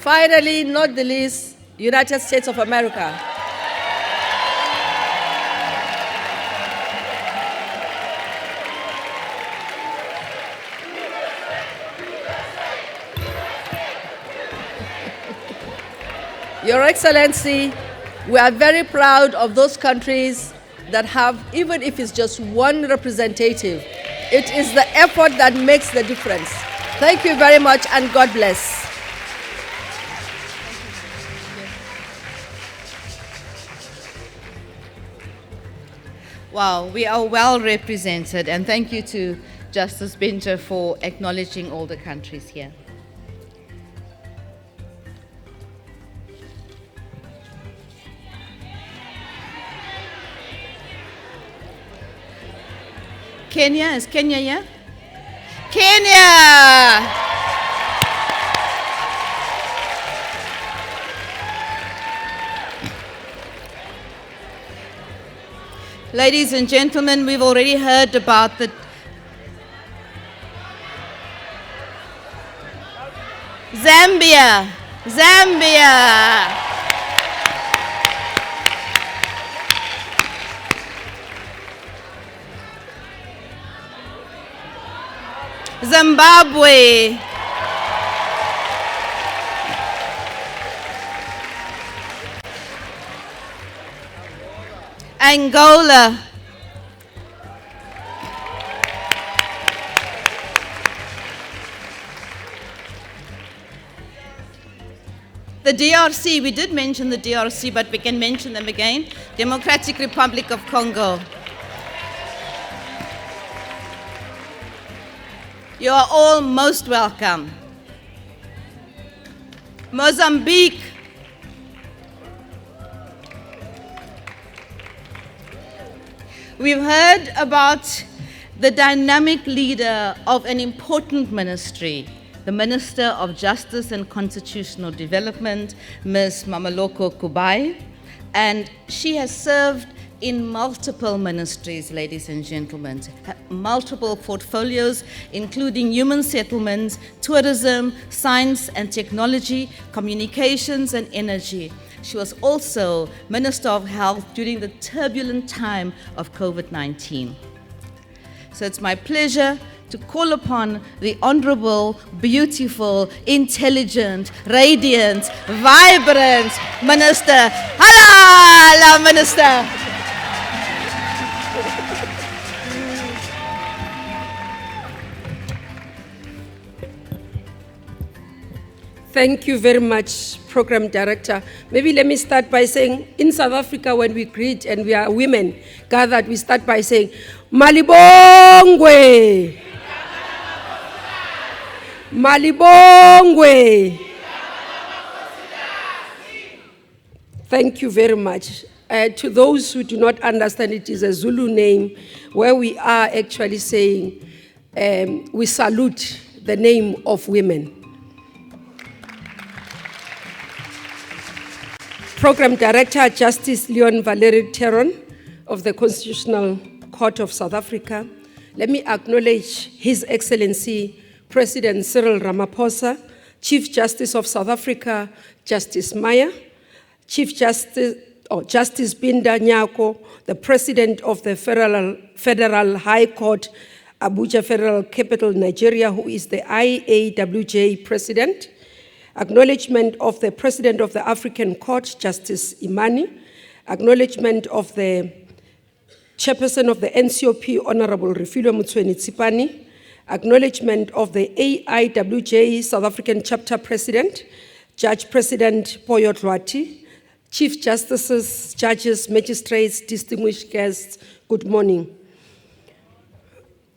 S4: Finally, not the least, United States of America. Your Excellency, we are very proud of those countries that have, even if it's just one representative, it is the effort that makes the difference. Thank you very much, and God bless.
S1: Wow, we are well represented, and thank you to Justice Benja for acknowledging all the countries here. Kenya, is Kenya here? Kenya! Ladies and gentlemen, we've already heard about the Zambia. Zimbabwe. Angola. The DRC, we did mention the DRC, but we can mention them again. Democratic Republic of Congo. You are all most welcome. Mozambique. We've heard about the dynamic leader of an important ministry, the Minister of Justice and Constitutional Development, Ms. Mameloko Kubai, and she has served in multiple ministries, ladies and gentlemen, multiple portfolios, including human settlements, tourism, science and technology, communications and energy. She was also Minister of Health during the turbulent time of COVID-19. So it's my pleasure to call upon the honorable, beautiful, intelligent, radiant, vibrant Minister. Hello, Minister.
S5: Thank you very much, Program Director. Maybe let me start by saying, in South Africa, when we greet and we are women gathered, we start by saying, Malibongwe. Malibongwe. Thank you very much. To those who do not understand, it is a Zulu name where we are actually saying, we salute the name of women. Program Director, Justice Leon Valerie Teron of the Constitutional Court of South Africa. Let me acknowledge His Excellency President Cyril Ramaphosa, Chief Justice of South Africa, Justice Maya, Chief Justice Binda Nyako, the President of the Federal High Court, Abuja Federal Capital, Nigeria, who is the IAWJ President. Acknowledgement of the President of the African Court, Justice Imani. Acknowledgement of the Chairperson of the NCOP, Honorable Refilwe Mutsweni-Tsipane. Acknowledgement of the AIWJ South African Chapter President, Judge President Poyo Tlwati. Chief Justices, Judges, Magistrates, distinguished guests, good morning.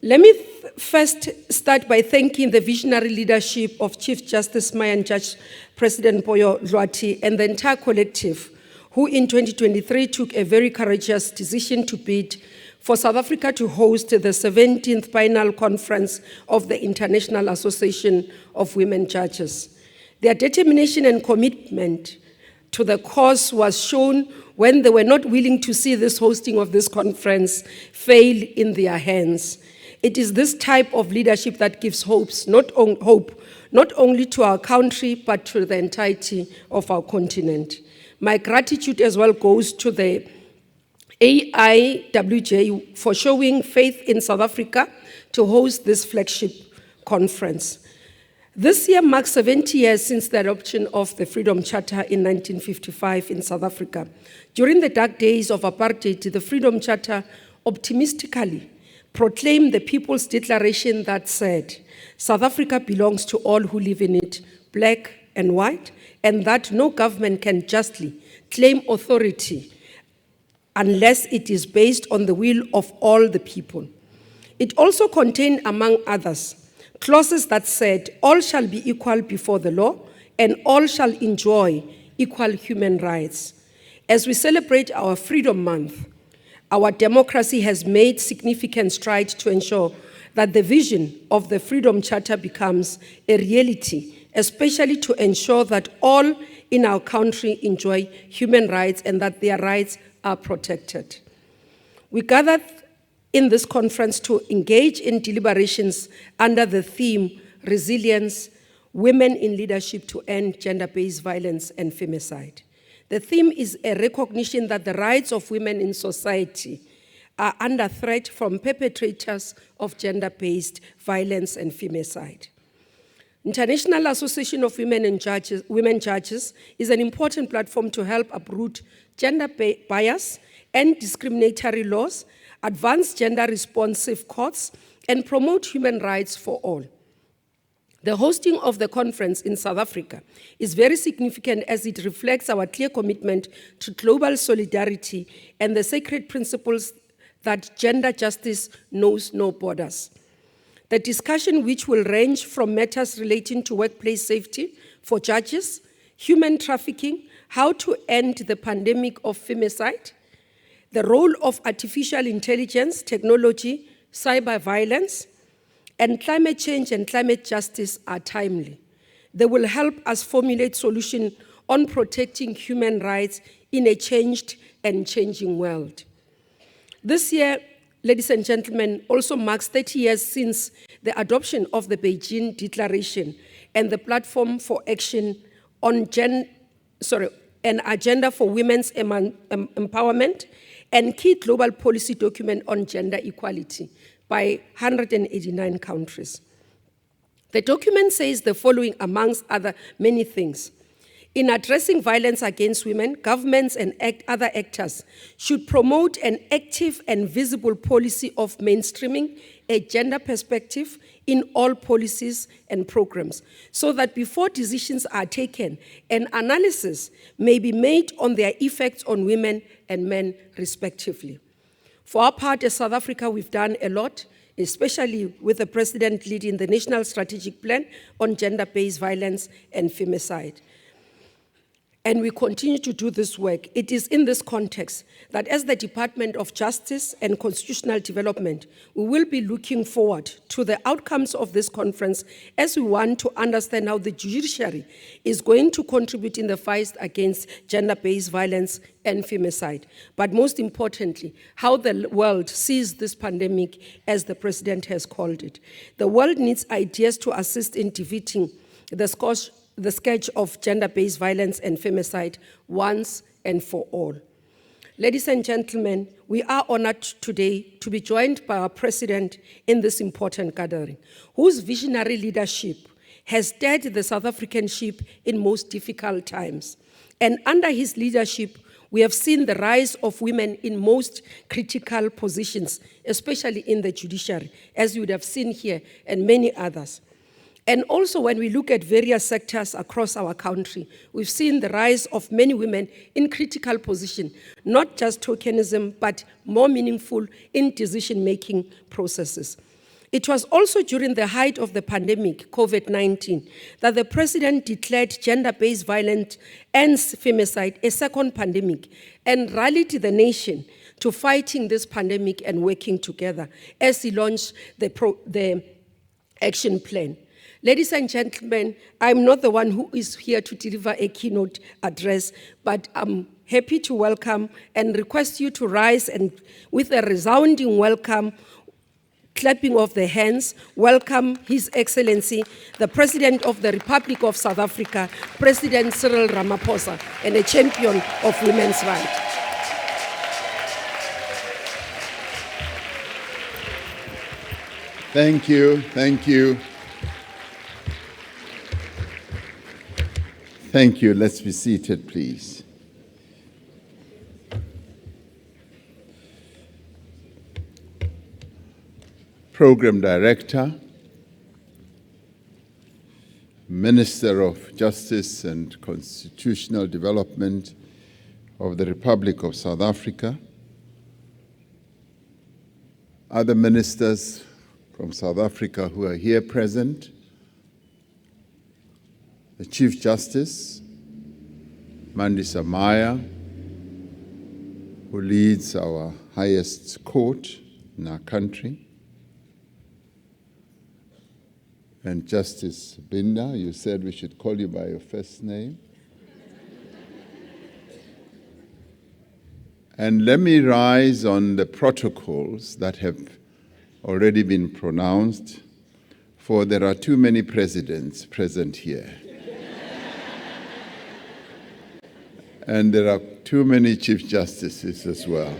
S5: Let me first start by thanking the visionary leadership of Chief Justice Maya and Judge President Poyo Tlwati and the entire collective who in 2023 took a very courageous decision to bid for South Africa to host the 17th Biennial Conference of the International Association of Women Judges. Their determination and commitment to the cause was shown when they were not willing to see this hosting of this conference fail in their hands. It is this type of leadership that gives hope not only to our country, but to the entirety of our continent. My gratitude as well goes to the AIWJ for showing faith in South Africa to host this flagship conference. This year marks 70 years since the adoption of the Freedom Charter in 1955 in South Africa. During the dark days of apartheid, the Freedom Charter optimistically proclaimed the People's Declaration that said, South Africa belongs to all who live in it, black and white, and that no government can justly claim authority unless it is based on the will of all the people. It also contained, among others, clauses that said all shall be equal before the law and all shall enjoy equal human rights. As we celebrate our Freedom Month, our democracy has made significant strides to ensure that the vision of the Freedom Charter becomes a reality, especially to ensure that all in our country enjoy human rights and that their rights are protected. We gathered in this conference to engage in deliberations under the theme, Resilience, Women in Leadership to End Gender-Based Violence and Femicide. The theme is a recognition that the rights of women in society are under threat from perpetrators of gender-based violence and femicide. International Association of Women Judges is an important platform to help uproot gender bias and discriminatory laws, advance gender-responsive courts, and promote human rights for all. The hosting of the conference in South Africa is very significant as it reflects our clear commitment to global solidarity and the sacred principles that gender justice knows no borders. The discussion, which will range from matters relating to workplace safety for judges, human trafficking, how to end the pandemic of femicide, the role of artificial intelligence, technology, cyber violence, and climate change and climate justice are timely. They will help us formulate solutions on protecting human rights in a changed and changing world. This year, ladies and gentlemen, also marks 30 years since the adoption of the Beijing Declaration and the Platform for Action on an Agenda for Women's Empowerment and key global policy document on gender equality by 189 countries. The document says the following, amongst other many things. In addressing violence against women, governments and other actors should promote an active and visible policy of mainstreaming a gender perspective in all policies and programs, so that before decisions are taken, an analysis may be made on their effects on women and men respectively. For our part, as South Africa, we've done a lot, especially with the President leading the National Strategic Plan on Gender-Based Violence and Femicide. And we continue to do this work. It is in this context that as the Department of Justice and Constitutional Development, we will be looking forward to the outcomes of this conference as we want to understand how the judiciary is going to contribute in the fight against gender-based violence and femicide. But most importantly, how the world sees this pandemic as the President has called it. The world needs ideas to assist in defeating the scourge of gender-based violence and femicide once and for all. Ladies and gentlemen, we are honored today to be joined by our President in this important gathering, whose visionary leadership has steered the South African ship in most difficult times. And under his leadership, we have seen the rise of women in most critical positions, especially in the judiciary, as you would have seen here, and many others. And also when we look at various sectors across our country, we've seen the rise of many women in critical position, not just tokenism, but more meaningful in decision-making processes. It was also during the height of the pandemic, COVID-19, that the President declared gender-based violence and femicide a second pandemic and rallied the nation to fighting this pandemic and working together as he launched the action plan. Ladies and gentlemen, I'm not the one who is here to deliver a keynote address, but I'm happy to welcome and request you to rise and with a resounding welcome, clapping of the hands, welcome His Excellency, the President of the Republic of South Africa, President Cyril Ramaphosa, and a champion of women's rights.
S6: Thank you, thank you. Thank you. Let's be seated, please. Program Director, Minister of Justice and Constitutional Development of the Republic of South Africa, other ministers from South Africa who are here present, the Chief Justice, Mandisa Maya, who leads our highest court in our country, and Justice Binda, you said we should call you by your first name. And let me rise on the protocols that have already been pronounced, for there are too many presidents present here. And there are too many Chief Justices as well.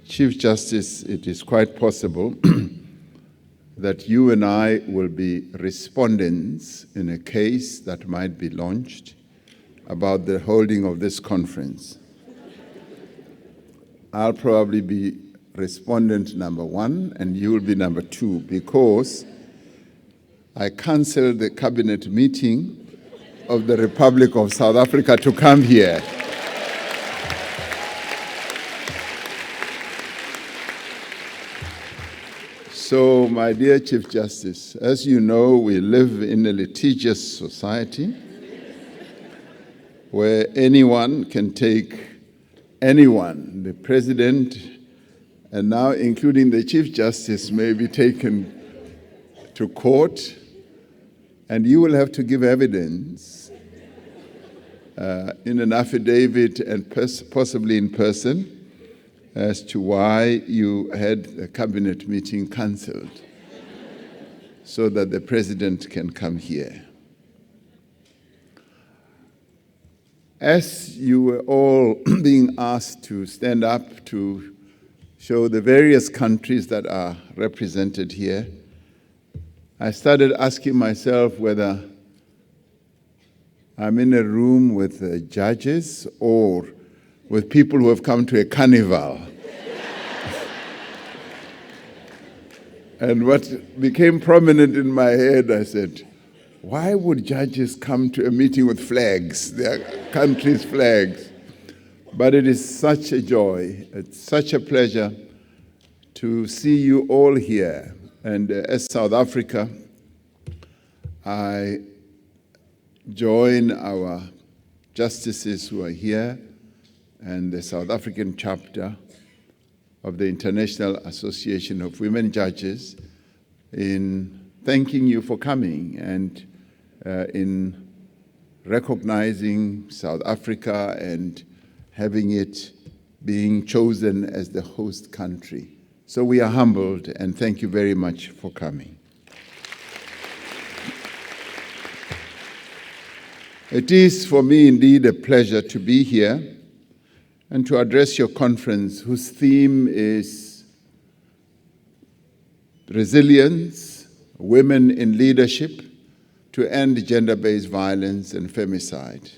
S6: Chief Justice, it is quite possible that you and I will be respondents in a case that might be launched about the holding of this conference. I'll probably be respondent number 1 and you will be number 2, because I canceled the cabinet meeting of the Republic of South Africa to come here. So, my dear Chief Justice, as you know, we live in a litigious society where anyone can take anyone. The President, and now including the Chief Justice, may be taken to court, and you will have to give evidence in an affidavit and possibly in person as to why you had the cabinet meeting cancelled so that the President can come here. As you were all being asked to stand up to show the various countries that are represented here, I started asking myself whether I'm in a room with judges or with people who have come to a carnival. And what became prominent in my head, I said, why would judges come to a meeting with flags, their country's flags? But it is such a joy, it's such a pleasure to see you all here. And as South Africa, I join our justices who are here and the South African chapter of the International Association of Women Judges in thanking you for coming and in recognizing South Africa and having it being chosen as the host country. So we are humbled and thank you very much for coming. It is for me indeed a pleasure to be here and to address your conference, whose theme is Resilience, Women in Leadership to End Gender-Based Violence and Femicide.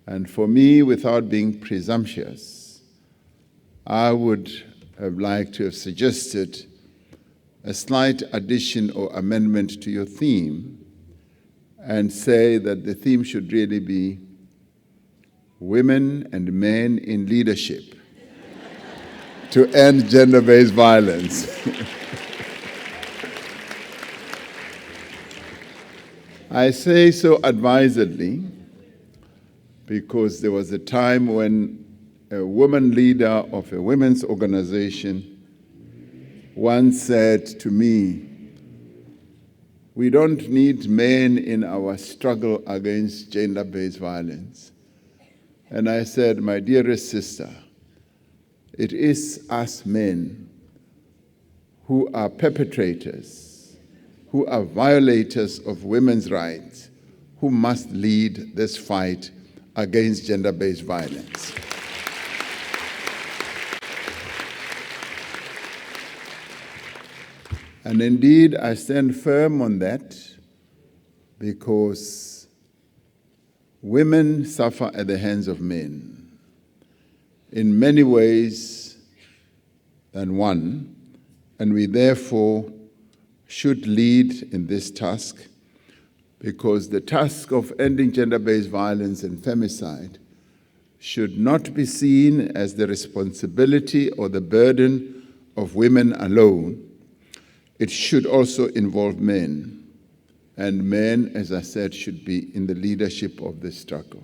S6: And for me, without being presumptuous, I would have liked to have suggested a slight addition or amendment to your theme and say that the theme should really be Women and Men in Leadership to End Gender-Based Violence. I say so advisedly because there was a time when a woman leader of a women's organization once said to me, we don't need men in our struggle against gender-based violence. And I said, my dearest sister, it is us men who are perpetrators, who are violators of women's rights, who must lead this fight against gender-based violence. And indeed, I stand firm on that because women suffer at the hands of men in many ways than one, and we therefore should lead in this task because the task of ending gender-based violence and femicide should not be seen as the responsibility or the burden of women alone. It should also involve men, and men, as I said, should be in the leadership of this struggle.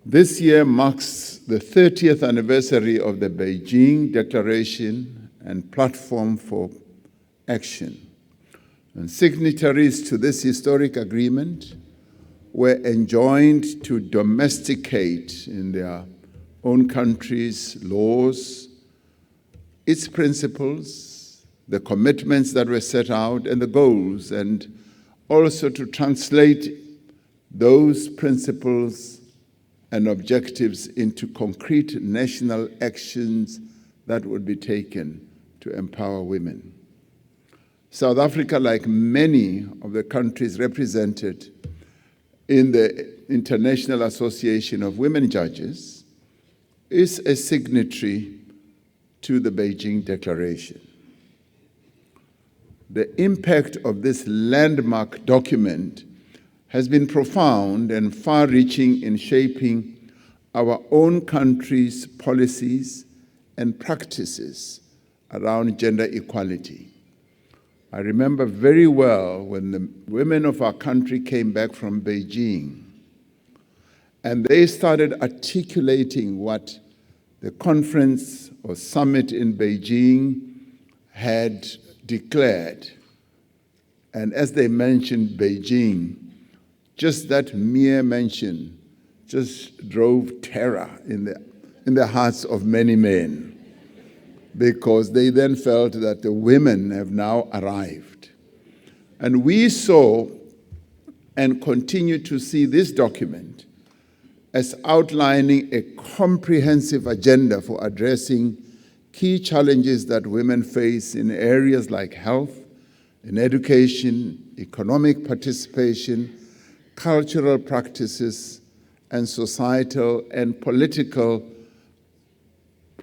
S6: This year marks the 30th anniversary of the Beijing Declaration and Platform for Action. And signatories to this historic agreement were enjoined to domesticate in their own countries' laws, its principles, the commitments that were set out, and the goals, and also to translate those principles and objectives into concrete national actions that would be taken to empower women. South Africa, like many of the countries represented in the International Association of Women Judges, is a signatory to the Beijing Declaration. The impact of this landmark document has been profound and far-reaching in shaping our own country's policies and practices around gender equality. I remember very well when the women of our country came back from Beijing, and they started articulating what the conference or summit in Beijing had declared. And as they mentioned Beijing, just that mere mention just drove terror in the hearts of many men, because they then felt that the women have now arrived. And we saw and continue to see this document as outlining a comprehensive agenda for addressing key challenges that women face in areas like health, in education, economic participation, cultural practices, and societal and political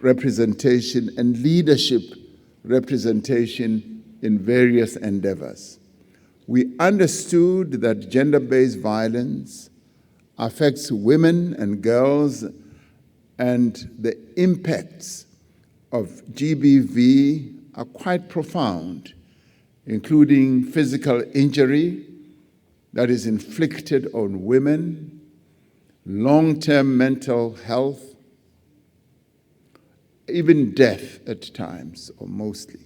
S6: representation and leadership representation in various endeavors. We understood that gender-based violence affects women and girls, and the impacts of GBV are quite profound, including physical injury that is inflicted on women, long-term mental health, even death at times, or mostly.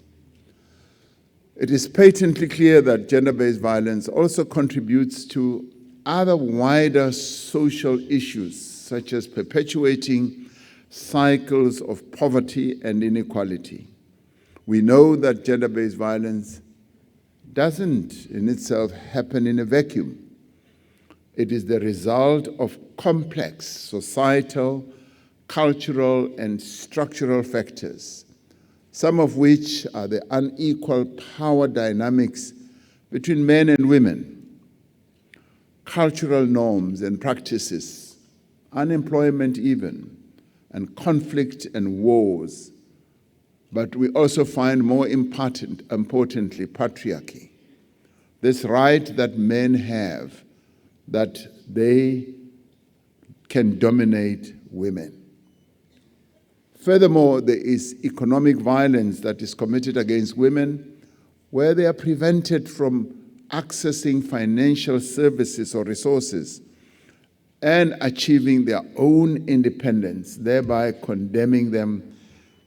S6: It is patently clear that gender-based violence also contributes to other wider social issues, such as perpetuating cycles of poverty and inequality. We know that gender-based violence doesn't in itself happen in a vacuum. It is the result of complex societal, cultural, and structural factors, some of which are the unequal power dynamics between men and women, cultural norms and practices, unemployment even, and conflict and wars. But we also find more importantly, patriarchy, this right that men have that they can dominate women. Furthermore, there is economic violence that is committed against women where they are prevented from accessing financial services or resources and achieving their own independence, thereby condemning them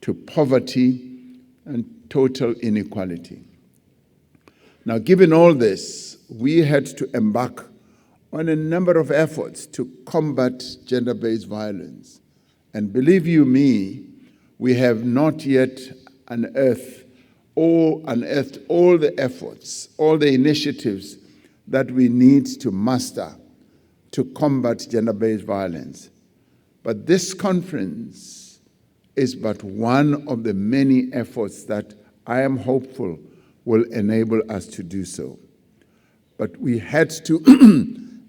S6: to poverty and total inequality. Now, given all this, we had to embark on a number of efforts to combat gender-based violence. And believe you me, we have not yet unearthed all the efforts, all the initiatives that we need to master to combat gender-based violence. But this conference is but one of the many efforts that I am hopeful will enable us to do so. But we had to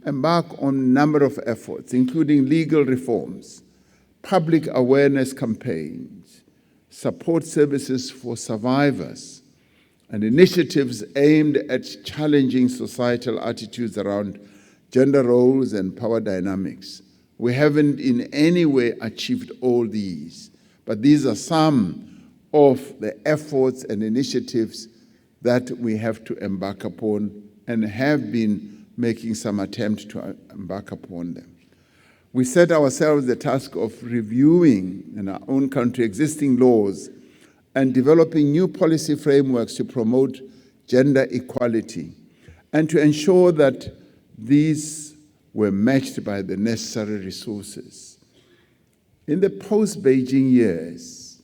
S6: embark on a number of efforts, including legal reforms, public awareness campaigns, support services for survivors, and initiatives aimed at challenging societal attitudes around gender roles and power dynamics, We haven't in any way achieved all these, but these are some of the efforts and initiatives that we have to embark upon and have been making some attempt to embark upon them. We set ourselves the task of reviewing in our own country existing laws and developing new policy frameworks to promote gender equality and to ensure that these were matched by the necessary resources. In the post-Beijing years,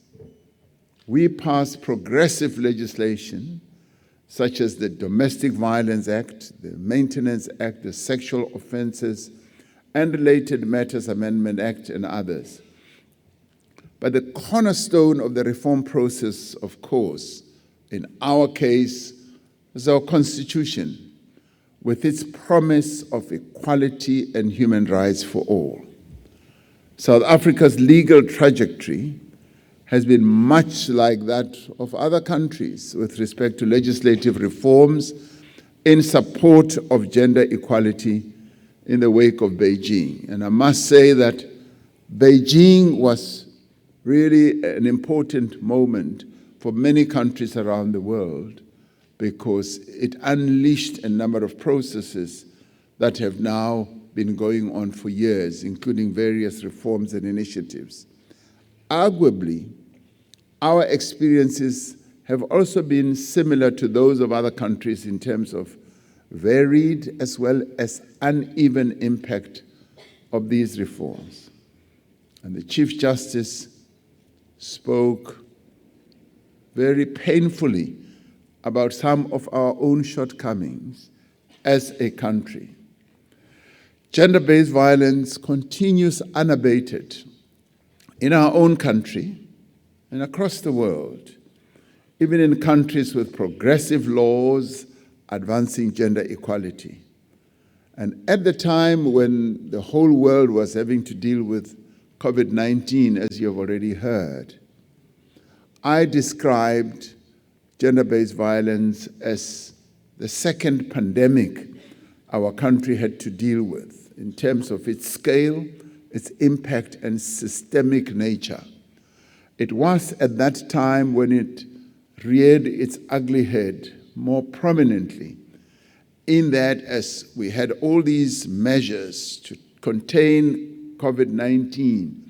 S6: we passed progressive legislation such as the Domestic Violence Act, the Maintenance Act, the Sexual Offences and Related Matters Amendment Act, and others. But the cornerstone of the reform process, of course, in our case, is our Constitution, with its promise of equality and human rights for all. South Africa's legal trajectory has been much like that of other countries with respect to legislative reforms in support of gender equality in the wake of Beijing. And I must say that Beijing was really an important moment for many countries around the world because it unleashed a number of processes that have now been going on for years, including various reforms and initiatives. Arguably, our experiences have also been similar to those of other countries in terms of varied as well as uneven impact of these reforms. And the Chief Justice spoke very painfully about some of our own shortcomings as a country. Gender-based violence continues unabated in our own country and across the world, even in countries with progressive laws advancing gender equality. And at the time when the whole world was having to deal with COVID-19, as you have already heard, I described gender-based violence as the second pandemic our country had to deal with in terms of its scale, its impact, and systemic nature. It was at that time when it reared its ugly head more prominently, in that as we had all these measures to contain COVID-19,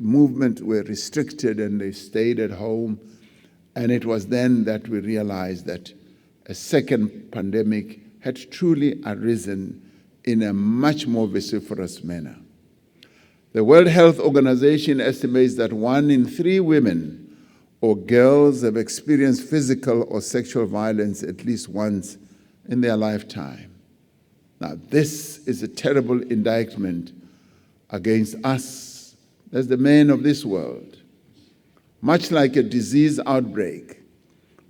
S6: movement were restricted and they stayed at home. And it was then that we realized that a second pandemic had truly arisen in a much more vociferous manner. The World Health Organization estimates that 1 in 3 women or girls have experienced physical or sexual violence at least once in their lifetime. Now, this is a terrible indictment against us as the men of this world. Much like a disease outbreak,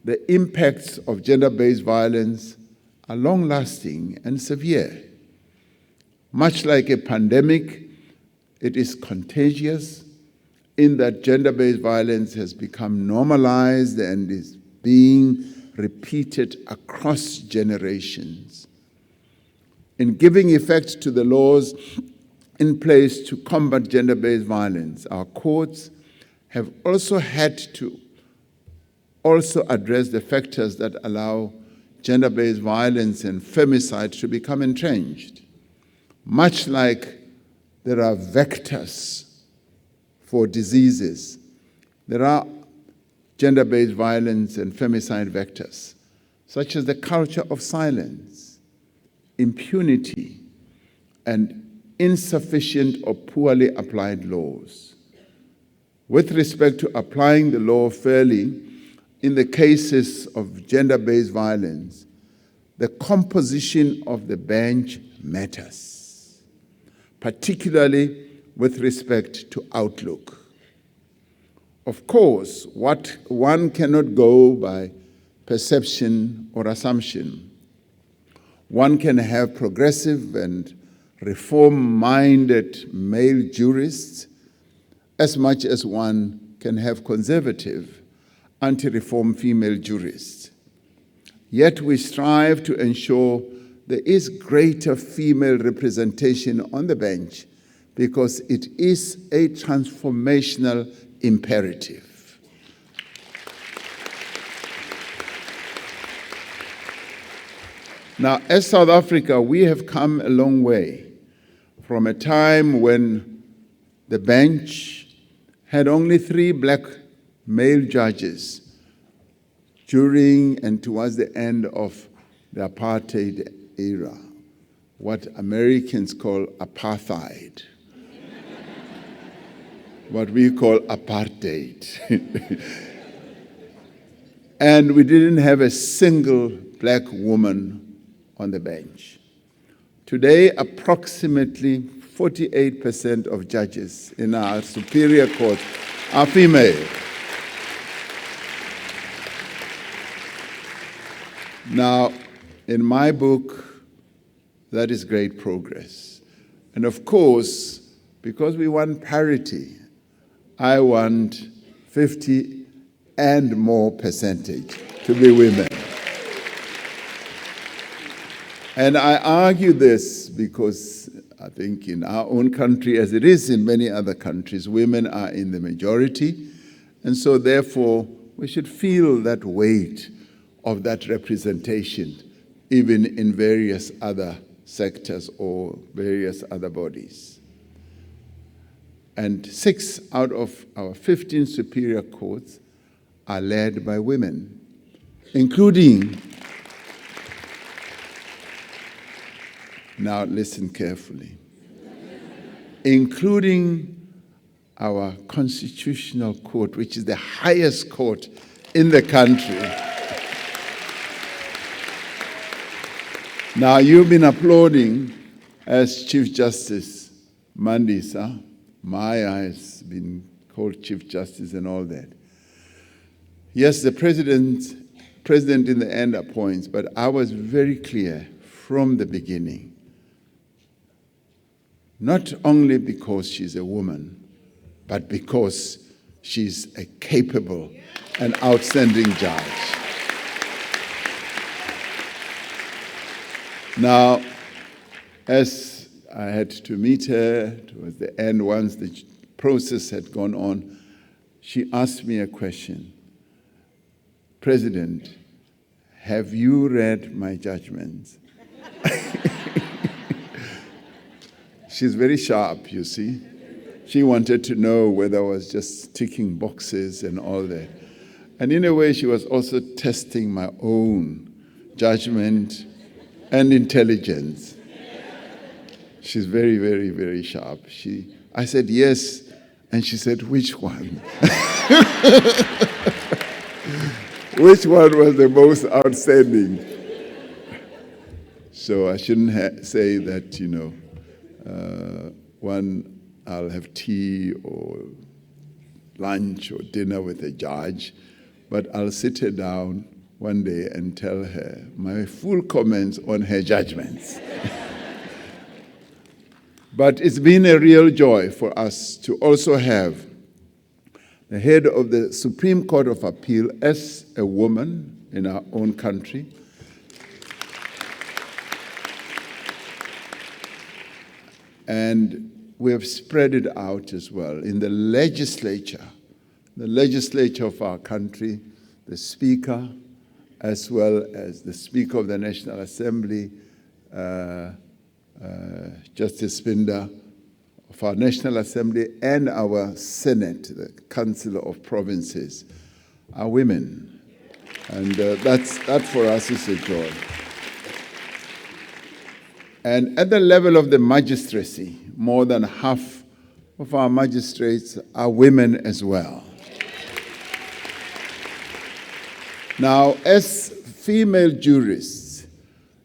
S6: the impacts of gender-based violence are long-lasting and severe. Much like a pandemic, it is contagious in that gender-based violence has become normalized and is being repeated across generations. In giving effect to the laws in place to combat gender-based violence, our courts have also had to address the factors that allow gender-based violence and femicide to become entrenched. Much like there are vectors for diseases, there are gender-based violence and femicide vectors, such as the culture of silence, impunity, and insufficient or poorly applied laws. With respect to applying the law fairly, in the cases of gender-based violence, the composition of the bench matters, particularly with respect to outlook. Of course, what one cannot go by perception or assumption. One can have progressive and reform-minded male jurists as much as one can have conservative, anti-reform female jurists. Yet we strive to ensure there is greater female representation on the bench because it is a transformational imperative. Now, as South Africa, we have come a long way from a time when the bench had only 3 black male judges during and towards the end of the apartheid era, what Americans call apartheid, what we call apartheid. And we didn't have a single black woman on the bench. Today, approximately 48% of judges in our superior court are female. Now, in my book, that is great progress. And of course, because we want parity, I want 50 and more percentage to be women. And I argue this because I think in our own country, as it is in many other countries, women are in the majority. And so therefore, we should feel that weight of that representation, even in various other sectors or various other bodies. And 6 out of our 15 superior courts are led by women, including, now listen carefully, including our constitutional court, which is the highest court in the country. Now, you've been applauding as Chief Justice Mandisa. Maya has been called Chief Justice and all that. Yes, the president in the end appoints, but I was very clear from the beginning, not only because she's a woman, but because she's a capable and outstanding judge. Now, as I had to meet her towards the end, once the process had gone on, she asked me a question. President, have you read my judgments? She's very sharp, you see. She wanted to know whether I was just ticking boxes and all that. And in a way, she was also testing my own judgment and intelligence. She's very, very, very sharp. I said, yes, and she said, which one? Which one was the most outstanding? So I shouldn't say that, one, I'll have tea or lunch or dinner with a judge, but I'll sit her down one day and tell her my full comments on her judgments. But it's been a real joy for us to also have the head of the Supreme Court of Appeal as a woman in our own country. And we have spread it out as well. In the legislature of our country, the Speaker, as well as the Speaker of the National Assembly, Justice Spinda of our National Assembly, and our Senate, the Council of Provinces, are women. And that for us is a joy. And at the level of the magistracy, more than half of our magistrates are women as well. Now, as female jurists,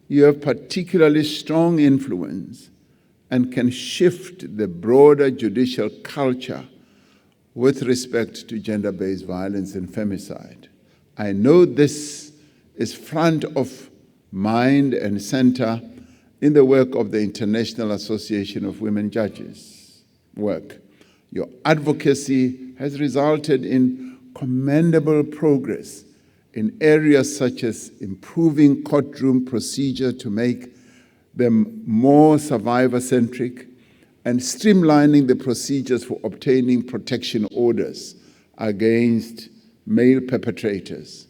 S6: you have particularly strong influence and can shift the broader judicial culture with respect to gender-based violence and femicide. I know this is front of mind and center in the work of the International Association of Women Judges work. Your advocacy has resulted in commendable progress in areas such as improving courtroom procedure to make them more survivor-centric, and streamlining the procedures for obtaining protection orders against male perpetrators.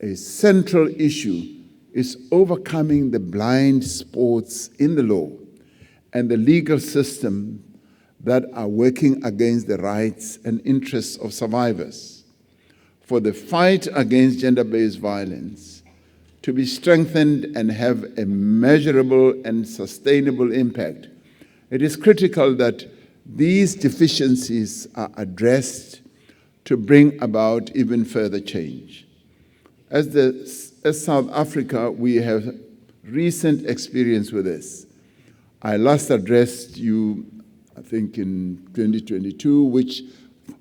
S6: A central issue is overcoming the blind spots in the law and the legal system that are working against the rights and interests of survivors. For the fight against gender-based violence to be strengthened and have a measurable and sustainable impact, it is critical that these deficiencies are addressed to bring about even further change. As South Africa, we have recent experience with this. I last addressed you, I think, in 2022, which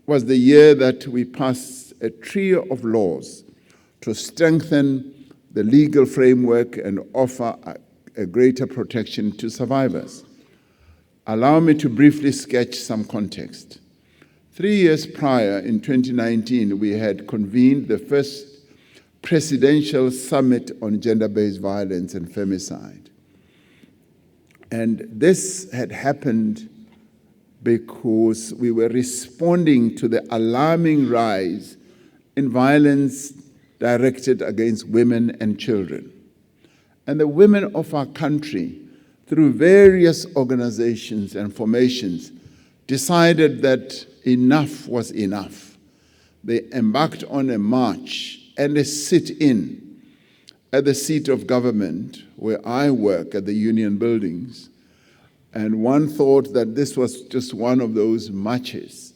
S6: was the year that we passed a trio of laws to strengthen the legal framework and offer a greater protection to survivors. Allow me to briefly sketch some context. 3 years prior, in 2019, we had convened the first Presidential Summit on Gender-Based Violence and Femicide. And this had happened because we were responding to the alarming rise in violence directed against women and children. And the women of our country, through various organizations and formations, decided that enough was enough. They embarked on a march and a sit-in at the seat of government where I work at the union buildings. And one thought that this was just one of those marches,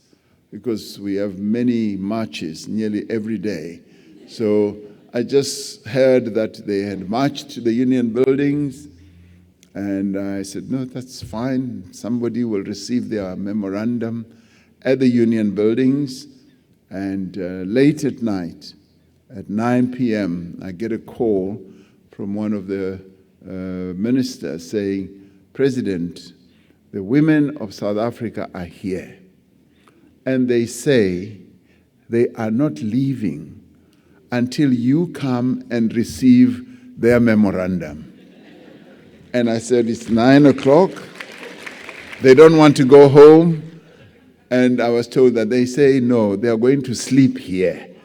S6: because we have many marches nearly every day. So I just heard that they had marched to the union buildings, and I said, no, that's fine. Somebody will receive their memorandum at the union buildings. And late at night, at 9 p.m., I get a call from one of the ministers saying, President, the women of South Africa are here. And they say they are not leaving until you come and receive their memorandum. And I said, it's 9 o'clock. They don't want to go home. And I was told that they say, no, they are going to sleep here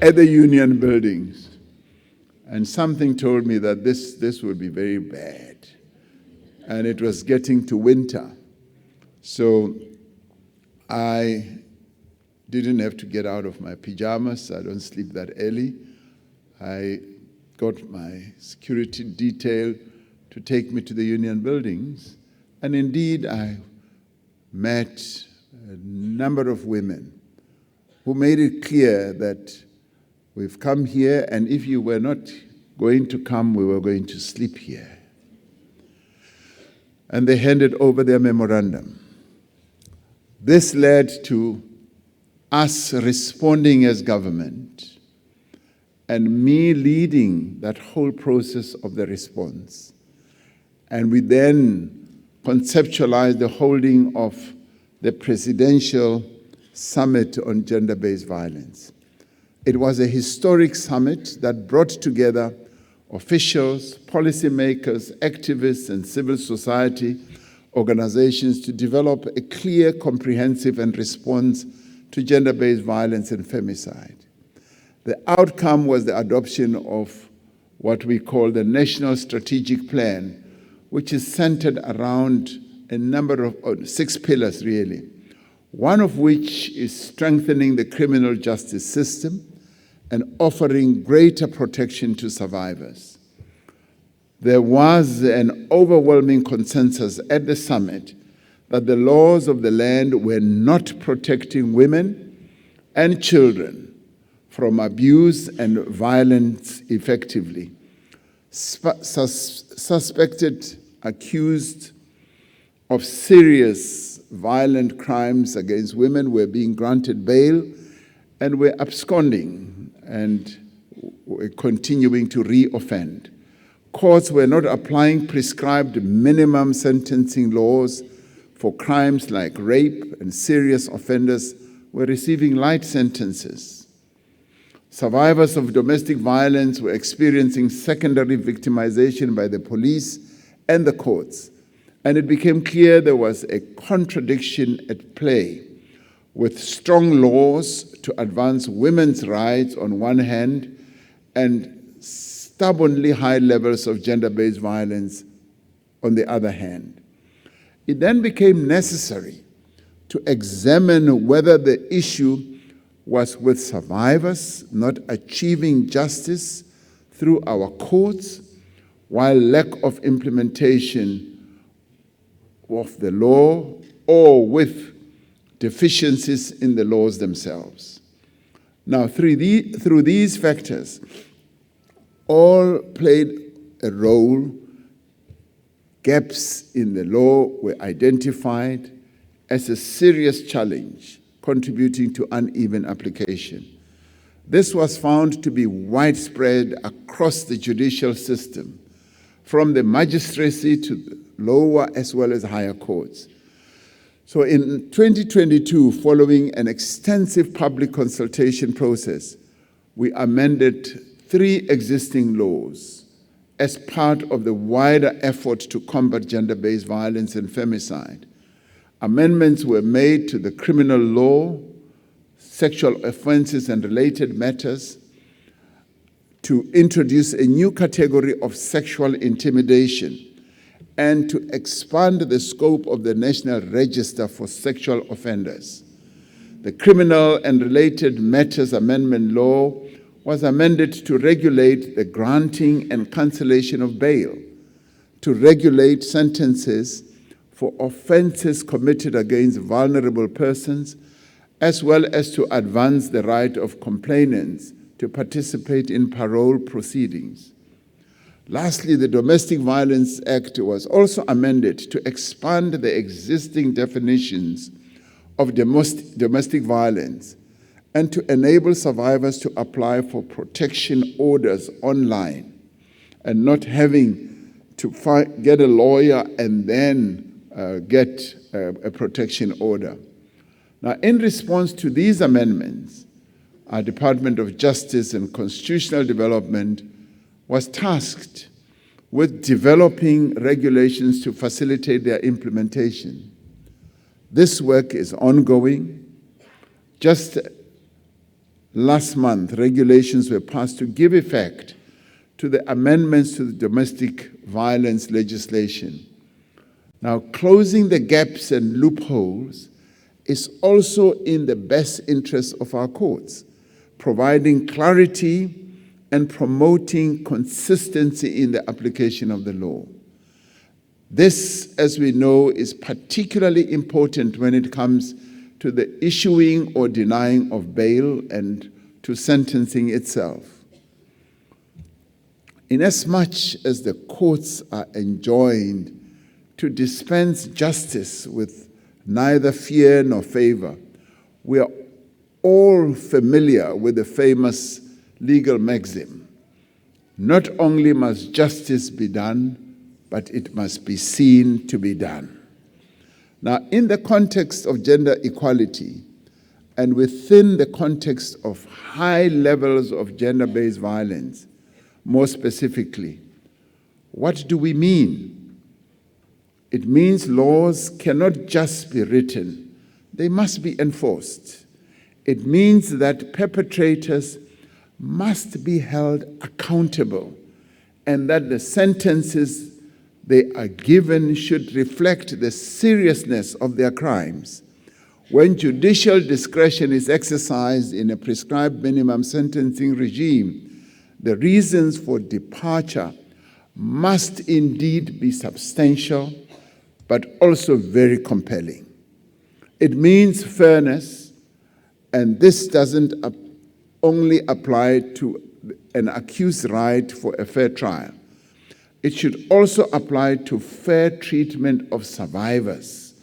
S6: at the union buildings. And something told me that this would be very bad. And it was getting to winter. So I didn't have to get out of my pajamas. I don't sleep that early. I got my security detail to take me to the union buildings. And indeed, I met a number of women who made it clear that we've come here, and if you were not going to come, we were going to sleep here. And they handed over their memorandum. This led to us responding as government and me leading that whole process of the response. And we then conceptualized the holding of the Presidential Summit on Gender-Based Violence. It was a historic summit that brought together officials, policymakers, activists, and civil society organizations to develop a clear, comprehensive, and response to gender-based violence and femicide. The outcome was the adoption of what we call the National Strategic Plan, which is centered around a number of 6 pillars, really, one of which is strengthening the criminal justice system and offering greater protection to survivors. There was an overwhelming consensus at the summit that the laws of the land were not protecting women and children from abuse and violence effectively. Suspected, accused of serious violent crimes against women were being granted bail and were absconding and were continuing to re-offend. Courts were not applying prescribed minimum sentencing laws for crimes like rape, and serious offenders were receiving light sentences. Survivors of domestic violence were experiencing secondary victimization by the police and the courts. And it became clear there was a contradiction at play, with strong laws to advance women's rights on one hand and stubbornly high levels of gender-based violence on the other hand. It then became necessary to examine whether the issue was with survivors not achieving justice through our courts, while lack of implementation of the law, or with deficiencies in the laws themselves. Now, through these factors, all played a role. Gaps in the law were identified as a serious challenge, contributing to uneven application. This was found to be widespread across the judicial system, from the magistracy to the lower as well as higher courts. So in 2022, following an extensive public consultation process, we amended 3 existing laws as part of the wider effort to combat gender-based violence and femicide. Amendments were made to the criminal law, sexual offenses and related matters, to introduce a new category of sexual intimidation, and to expand the scope of the National Register for Sexual Offenders. The Criminal and Related Matters Amendment Law was amended to regulate the granting and cancellation of bail, to regulate sentences for offenses committed against vulnerable persons, as well as to advance the right of complainants to participate in parole proceedings. Lastly, the Domestic Violence Act was also amended to expand the existing definitions of domestic violence and to enable survivors to apply for protection orders online and not having to get a lawyer and then get a protection order. Now, in response to these amendments, our Department of Justice and Constitutional Development was tasked with developing regulations to facilitate their implementation. This work is ongoing. Just last month, regulations were passed to give effect to the amendments to the domestic violence legislation. Now, closing the gaps and loopholes is also in the best interest of our courts, providing clarity and promoting consistency in the application of the law. This, as we know, is particularly important when it comes to the issuing or denying of bail and to sentencing itself. Inasmuch as the courts are enjoined to dispense justice with neither fear nor favor, we are all familiar with the famous legal maxim: not only must justice be done, but it must be seen to be done. Now, in the context of gender equality, and within the context of high levels of gender-based violence, more specifically, what do we mean? It means laws cannot just be written, they must be enforced. It means that perpetrators must be held accountable, and that the sentences they are given should reflect the seriousness of their crimes. When judicial discretion is exercised in a prescribed minimum sentencing regime, the reasons for departure must indeed be substantial, but also very compelling. It means fairness, and this doesn't only apply to an accused's right for a fair trial. It should also apply to fair treatment of survivors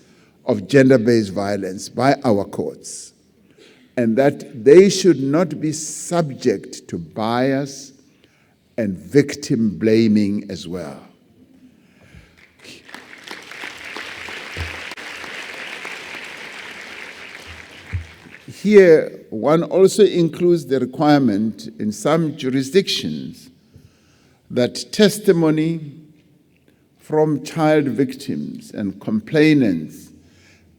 S6: of gender-based violence by our courts, and that they should not be subject to bias and victim blaming as well. Here, one also includes the requirement in some jurisdictions that testimony from child victims and complainants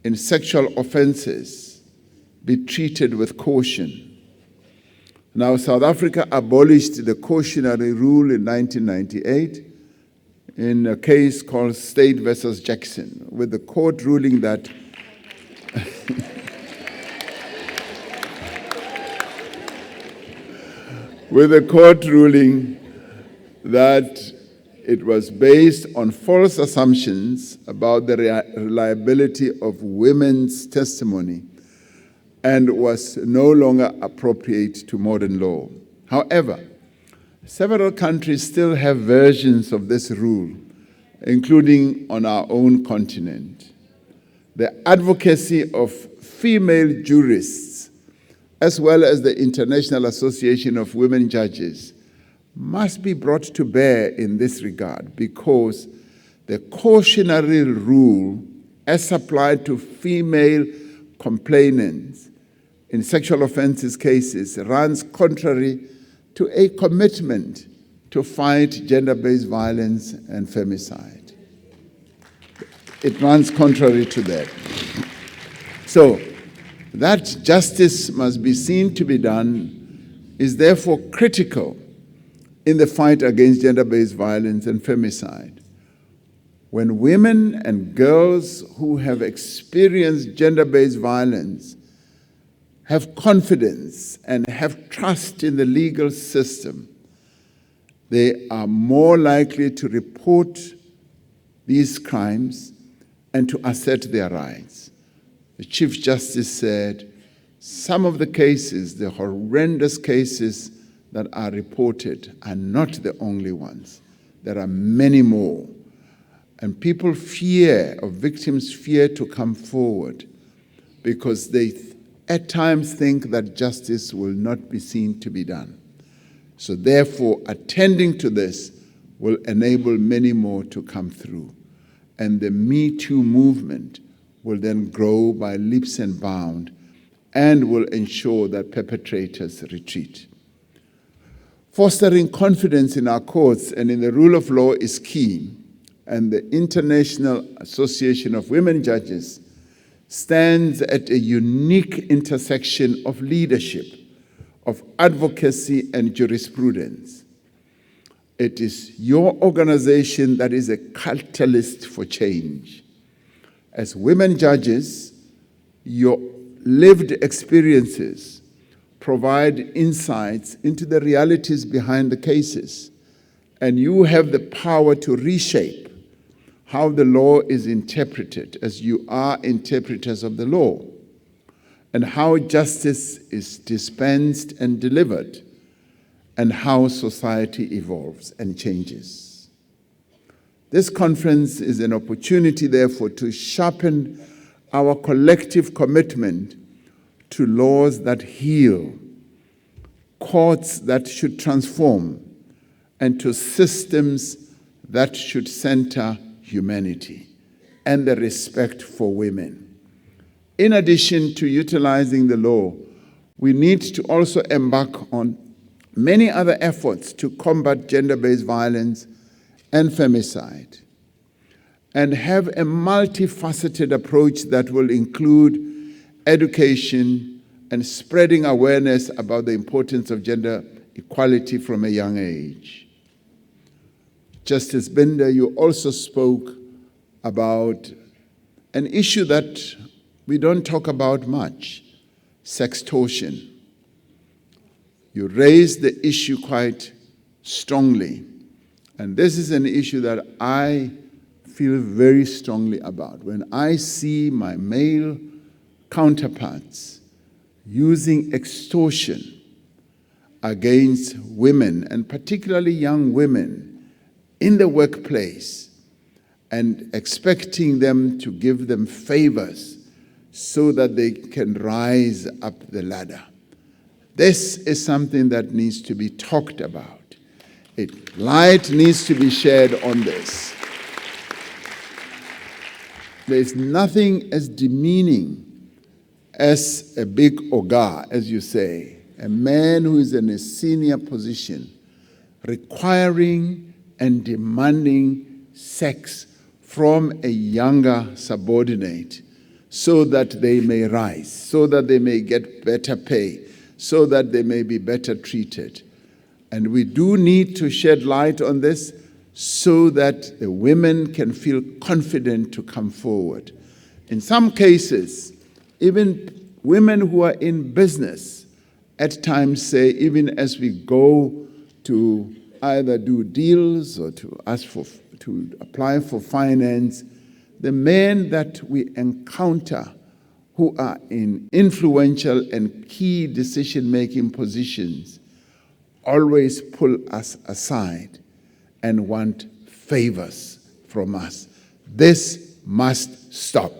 S6: in sexual offenses be treated with caution. Now, South Africa abolished the cautionary rule in 1998 in a case called State versus Jackson, with the court ruling that it was based on false assumptions about the reliability of women's testimony and was no longer appropriate to modern law. However, several countries still have versions of this rule, including on our own continent. The advocacy of female jurists, as well as the International Association of Women Judges, must be brought to bear in this regard, because the cautionary rule, as applied to female complainants in sexual offenses cases, runs contrary to a commitment to fight gender-based violence and femicide. It runs contrary to that. So, that justice must be seen to be done is therefore critical in the fight against gender-based violence and femicide. When women and girls who have experienced gender-based violence have confidence and have trust in the legal system, they are more likely to report these crimes and to assert their rights. The Chief Justice said, some of the cases, the horrendous cases that are reported, are not the only ones. There are many more. And people fear, or victims fear, to come forward because they at times think that justice will not be seen to be done. So therefore, attending to this will enable many more to come through. And the Me Too movement will then grow by leaps and bounds and will ensure that perpetrators retreat. Fostering confidence in our courts and in the rule of law is key, and the International Association of Women Judges stands at a unique intersection of leadership, of advocacy, and jurisprudence. It is your organization that is a catalyst for change. As women judges, your lived experiences provide insights into the realities behind the cases, and you have the power to reshape how the law is interpreted, as you are interpreters of the law, and how justice is dispensed and delivered, and how society evolves and changes. This conference is an opportunity, therefore, to sharpen our collective commitment to laws that heal, courts that should transform, and to systems that should center humanity and the respect for women. In addition to utilizing the law, we need to also embark on many other efforts to combat gender-based violence and femicide, and have a multifaceted approach that will include education and spreading awareness about the importance of gender equality from a young age. Justice Binder, you also spoke about an issue that we don't talk about much, sextortion. You raised the issue quite strongly, and this is an issue that I feel very strongly about. When I see my male counterparts using extortion against women, and particularly young women, in the workplace, and expecting them to give them favors so that they can rise up the ladder. This is something that needs to be talked about. Light needs to be shed on this. There is nothing as demeaning as a big oga, as you say, a man who is in a senior position, requiring and demanding sex from a younger subordinate so that they may rise, so that they may get better pay, so that they may be better treated. And we do need to shed light on this so that the women can feel confident to come forward. In some cases, even women who are in business at times say, even as we go to either do deals or to apply for finance, the men that we encounter who are in influential and key decision-making positions always pull us aside and want favors from us. This must stop.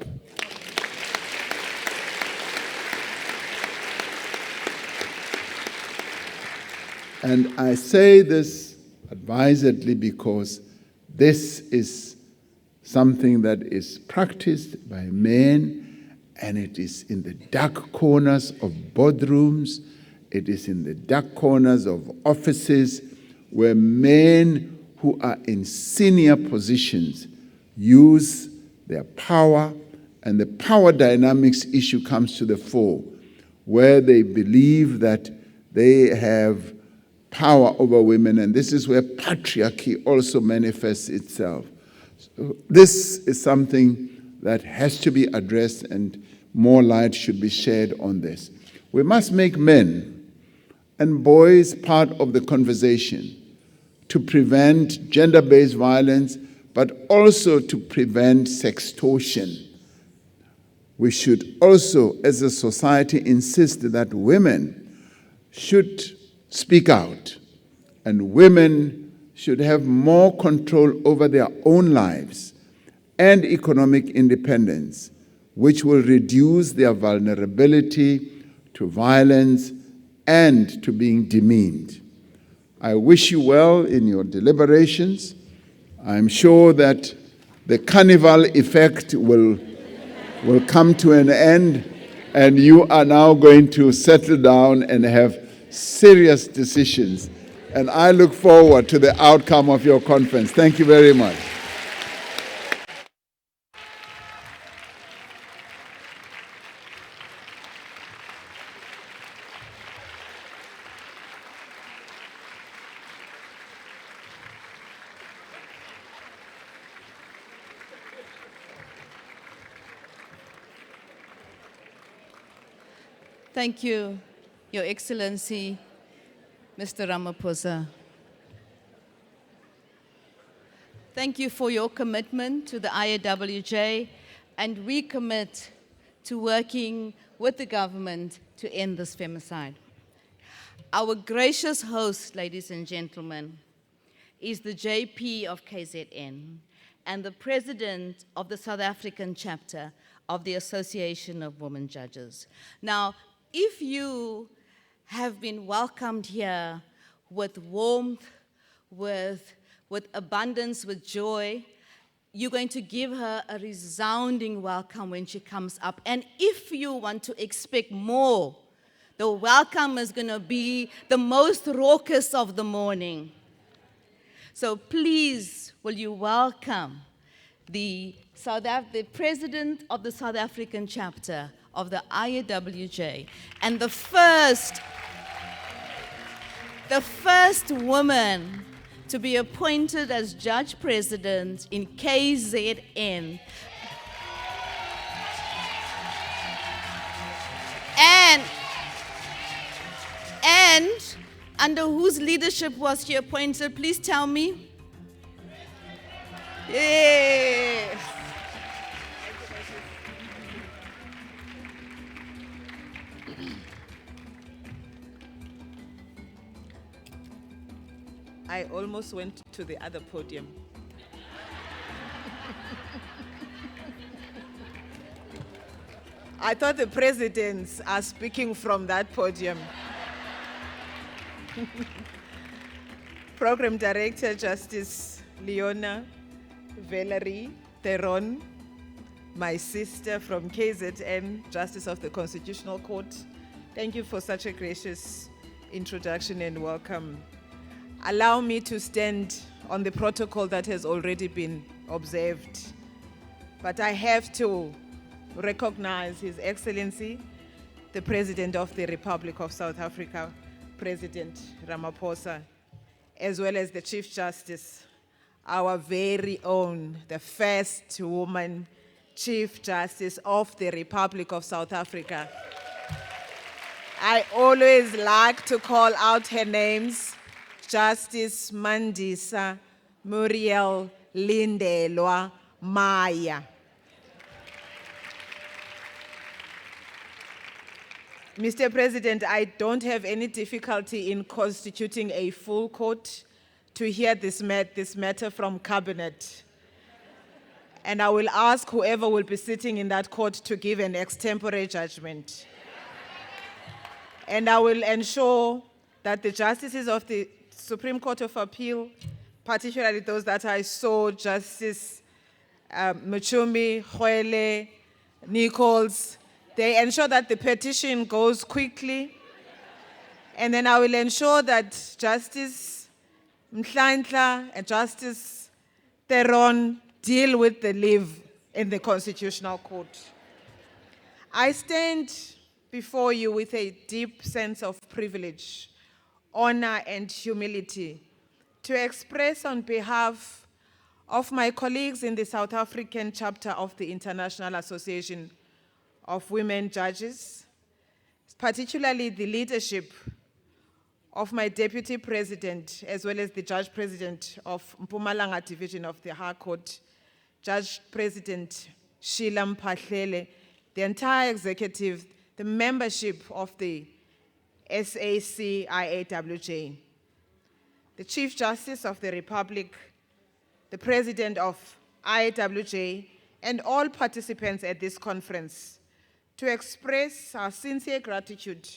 S6: And I say this advisedly because this is something that is practiced by men, and it is in the dark corners of boardrooms, it is in the dark corners of offices where men who are in senior positions use their power, and the power dynamics issue comes to the fore, where they believe that they have power over women, and this is where patriarchy also manifests itself. So this is something that has to be addressed, and more light should be shed on this. We must make men and boys part of the conversation to prevent gender-based violence, but also to prevent sextortion. We should also, as a society, insist that women should speak out, and women should have more control over their own lives and economic independence, which will reduce their vulnerability to violence and to being demeaned. I wish you well in your deliberations. I'm sure that the carnival effect will come to an end, and you are now going to settle down and have serious decisions. And I look forward to the outcome of your conference. Thank you very much.
S1: Thank you, Your Excellency, Mr. Ramaphosa. Thank you for your commitment to the IAWJ, and we commit to working with the government to end this femicide. Our gracious host, ladies and gentlemen, is the JP of KZN and the president of the South African chapter of the Association of Women Judges. Now, if you have been welcomed here with warmth, with abundance, with joy, you're going to give her a resounding welcome when she comes up. And if you want to expect more, the welcome is going to be the most raucous of the morning. So please, will you welcome the president of the South African chapter of the IAWJ, and the first woman to be appointed as judge president in KZN. And under whose leadership was she appointed? Please tell me. Yes.
S7: I almost went to the other podium. I thought the presidents are speaking from that podium. Program Director, Justice Leona Valerie Theron, my sister from KZN, Justice of the Constitutional Court. Thank you for such a gracious introduction and welcome. Allow me to stand on the protocol that has already been observed. But I have to recognize His Excellency, the President of the Republic of South Africa, President Ramaphosa, as well as the Chief Justice, our very own, the first woman Chief Justice of the Republic of South Africa. I always like to call out her names: Justice Mandisa Muriel Lindelwa Maya. Mr. President, I don't have any difficulty in constituting a full court to hear this matter from Cabinet. And I will ask whoever will be sitting in that court to give an extempore judgment. And I will ensure that the justices of the Supreme Court of Appeal, particularly those that I saw, Justice Muchumi, Hwele, Nichols, they ensure that the petition goes quickly. And then I will ensure that Justice Mhlantla and Justice Theron deal with the leave in the Constitutional Court. I stand before you with a deep sense of privilege, honor, and humility to express on behalf of my colleagues in the South African chapter of the International Association of Women Judges, particularly the leadership of my Deputy President, as well as the Judge President of Mpumalanga Division of the High Court, Judge President Sheila Mphahlele, the entire executive, the membership of the SAC IAWJ, the Chief Justice of the Republic, the President of IAWJ, and all participants at this conference, to express our sincere gratitude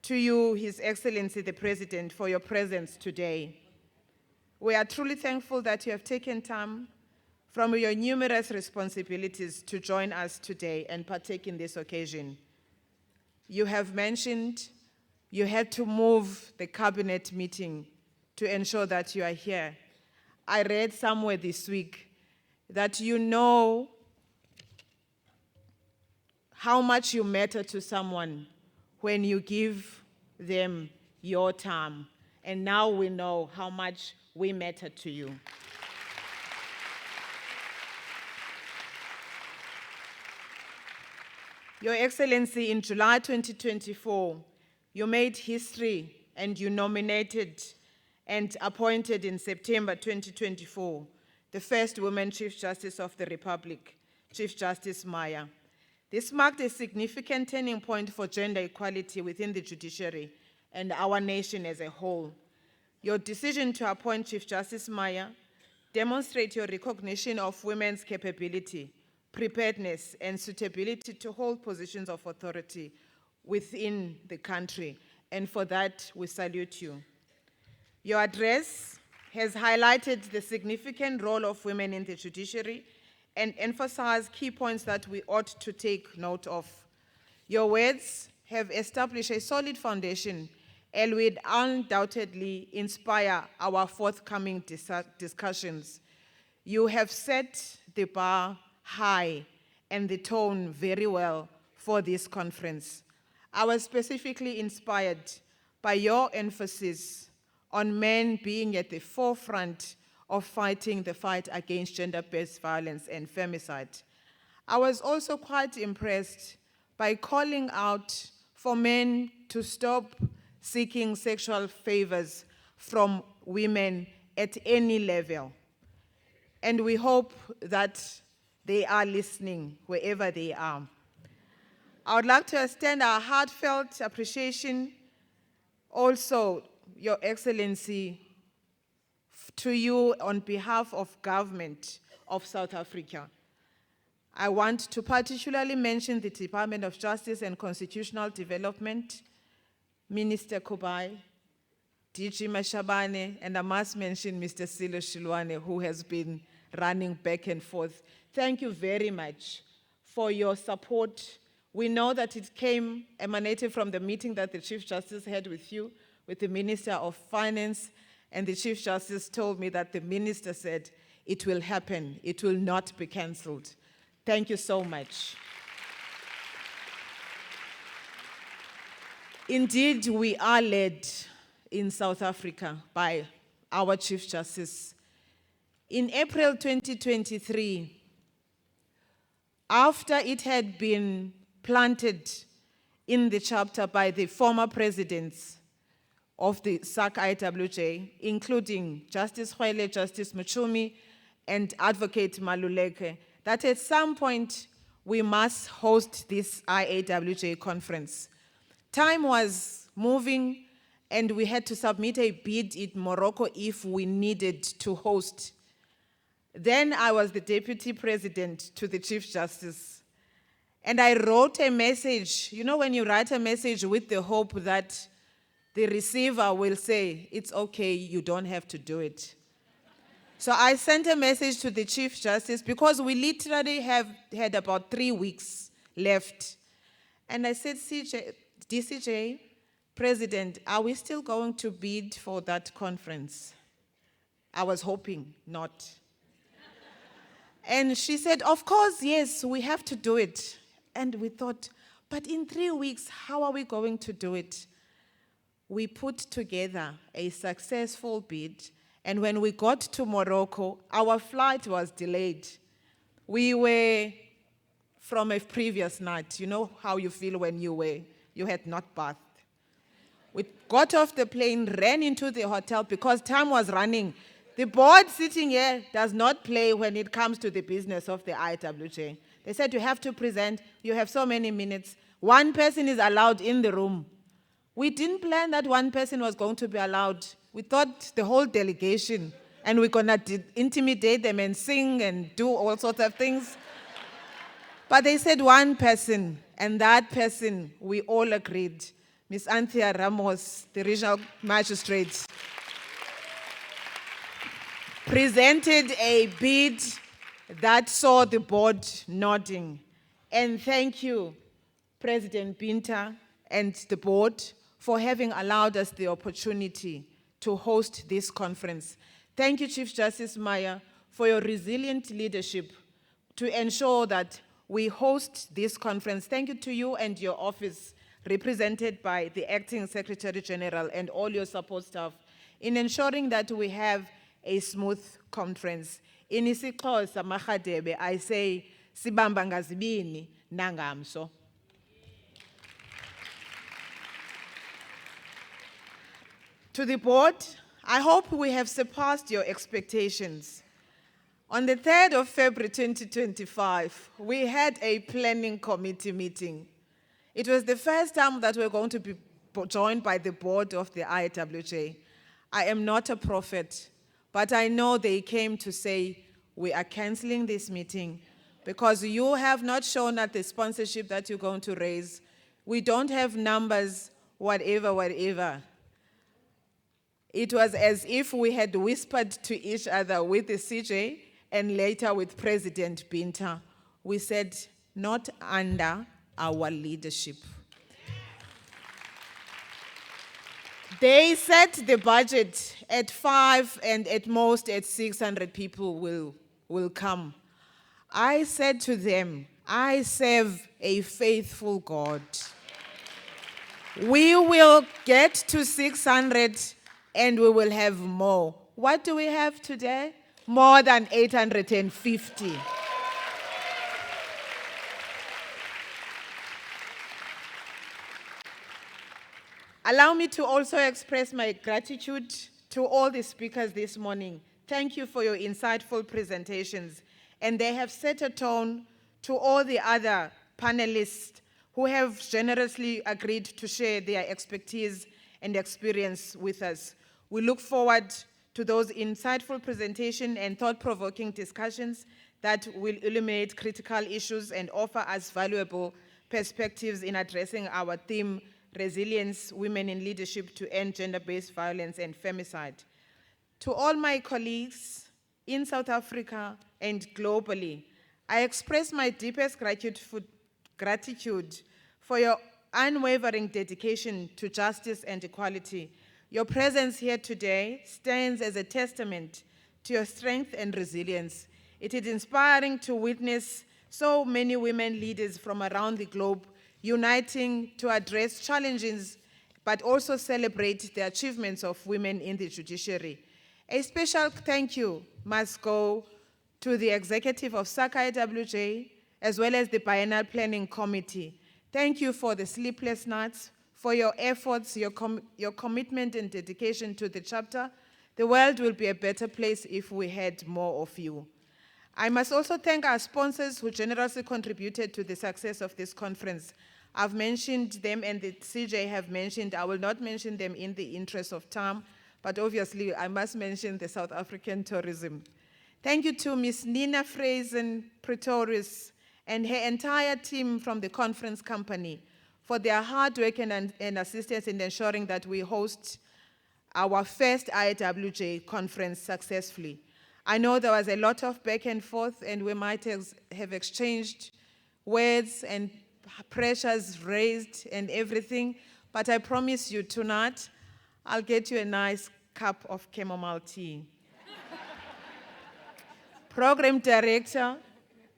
S7: to you, His Excellency the President, for your presence today. We are truly thankful that you have taken time from your numerous responsibilities to join us today and partake in this occasion. You have mentioned you had to move the cabinet meeting to ensure that you are here. I read somewhere this week that you know how much you matter to someone when you give them your time. And now we know how much we matter to you. Your Excellency, in July 2024, you made history and you nominated and appointed in September 2024 the first woman Chief Justice of the Republic, Chief Justice Maya. This marked a significant turning point for gender equality within the judiciary and our nation as a whole. Your decision to appoint Chief Justice Maya demonstrates your recognition of women's capability, preparedness, and suitability to hold positions of authority within the country, and for that, we salute you. Your address has highlighted the significant role of women in the judiciary and emphasized key points that we ought to take note of. Your words have established a solid foundation and will undoubtedly inspire our forthcoming discussions. You have set the bar high and the tone very well for this conference. I was specifically inspired by your emphasis on men being at the forefront of fighting the fight against gender-based violence and femicide. I was also quite impressed by calling out for men to stop seeking sexual favors from women at any level. And we hope that they are listening wherever they are. I would like to extend our heartfelt appreciation also, Your Excellency, to you on behalf of government of South Africa. I want to particularly mention the Department of Justice and Constitutional Development, Minister Kubai, DG Mashabane, and I must mention Mr. Silo Shilwane, who has been running back and forth. Thank you very much for your support. We know that it emanated from the meeting that the Chief Justice had with you, with the Minister of Finance, And the Chief Justice told me that the minister said, it will happen, it will not be cancelled. Thank you so much. Indeed, we are led in South Africa by our Chief Justice. In April 2023, after it had been planted in the chapter by the former presidents of the SAC IAWJ, including Justice Khwele, Justice Muchumi, and Advocate Maluleke, that at some point we must host this IAWJ conference. Time was moving, and we had to submit a bid in Morocco if we needed to host. Then I was the deputy president to the Chief Justice, and I wrote a message. You know, when you write a message with the hope that the receiver will say, it's okay, you don't have to do it. So I sent a message to the Chief Justice because we literally had about 3 weeks left. And I said, DCJ, President, are we still going to bid for that conference? I was hoping not. And she said, of course, yes, we have to do it. And we thought, but in 3 weeks, how are we going to do it? We put together a successful bid, and when we got to Morocco, our flight was delayed. We were from a previous night. You know how you feel when you had not bathed. We got off the plane, ran into the hotel because time was running. The board sitting here does not play when it comes to the business of the IAWJ. They said you have to present, you have so many minutes. One person is allowed in the room. We didn't plan that one person was going to be allowed. We thought the whole delegation, and we're going to intimidate them and sing and do all sorts of things. But they said one person, and that person, we all agreed, Ms. Anthea Ramos, the regional magistrate, presented a bid that saw the board nodding. And thank you, President Binta and the board, for having allowed us the opportunity to host this conference. Thank you, Chief Justice Maya, for your resilient leadership to ensure that we host this conference. Thank you to you and your office, represented by the Acting Secretary General and all your support staff, in ensuring that we have a smooth conference. In isiXhosa Mahadebe, I say, sibamba ngazibini nangamso. To the board, I hope we have surpassed your expectations. On the 3rd of February 2025, we had a planning committee meeting. It was the first time that we're going to be joined by the board of the IAWJ. I am not a prophet, but I know they came to say, we are canceling this meeting because you have not shown us the sponsorship that you're going to raise. We don't have numbers, whatever. It was as if we had whispered to each other with the CJ and later with President Binta. We said, not under our leadership. They set the budget at 5 and at most at 600 people will come. I said to them, I serve a faithful God. We will get to 600 and we will have more. What do we have today? More than 850. Allow me to also express my gratitude to all the speakers this morning. Thank you for your insightful presentations. And they have set a tone to all the other panelists who have generously agreed to share their expertise and experience with us. We look forward to those insightful presentations and thought-provoking discussions that will illuminate critical issues and offer us valuable perspectives in addressing our theme, Resilience, Women in Leadership to End Gender-Based Violence and Femicide. To all my colleagues in South Africa and globally, I express my deepest gratitude for your unwavering dedication to justice and equality. Your presence here today stands as a testament to your strength and resilience. It is inspiring to witness so many women leaders from around the globe uniting to address challenges, but also celebrate the achievements of women in the judiciary. A special thank you must go to the executive of SAC IAWJ, as well as the Biennial Planning Committee. Thank you for the sleepless nights, for your efforts, your commitment and dedication to the chapter. The world will be a better place if we had more of you. I must also thank our sponsors who generously contributed to the success of this conference. I've mentioned them and the CJ have mentioned. I will not mention them in the interest of time, but obviously I must mention the South African tourism. Thank you to Ms. Nina Frazen Pretorius and her entire team from the conference company for their hard work and assistance in ensuring that we host our first IAWJ conference successfully. I know there was a lot of back and forth, and we might have exchanged words and pressures raised and everything, but I promise you tonight, I'll get you a nice cup of chamomile tea. Program Director,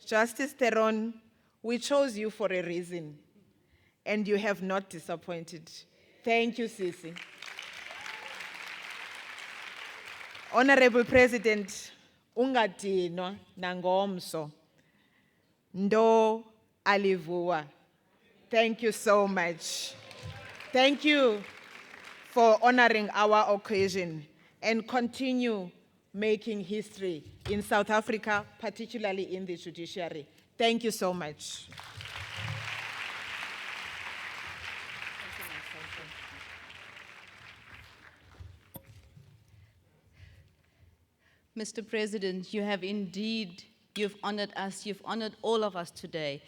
S7: Justice Theron, we chose you for a reason, and you have not disappointed. Thank you, Sisi. Honorable President, ungadinwa nangomso, ndo alivua. Thank you so much. Thank you for honoring our occasion and continue making history in South Africa, particularly in the judiciary. Thank you so much.
S1: Mr. President, you've honored us, you've honored all of us today.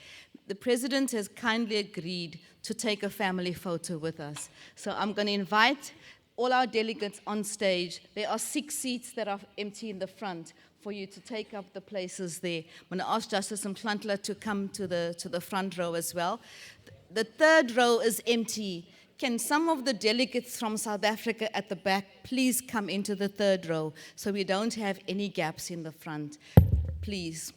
S1: The President has kindly agreed to take a family photo with us. So I'm going to invite all our delegates on stage. There are 6 seats that are empty in the front for you to take up the places there. I'm going to ask Justice Mhlantla to come to the front row as well. The third row is empty. Can some of the delegates from South Africa at the back please come into the third row so we don't have any gaps in the front? Please.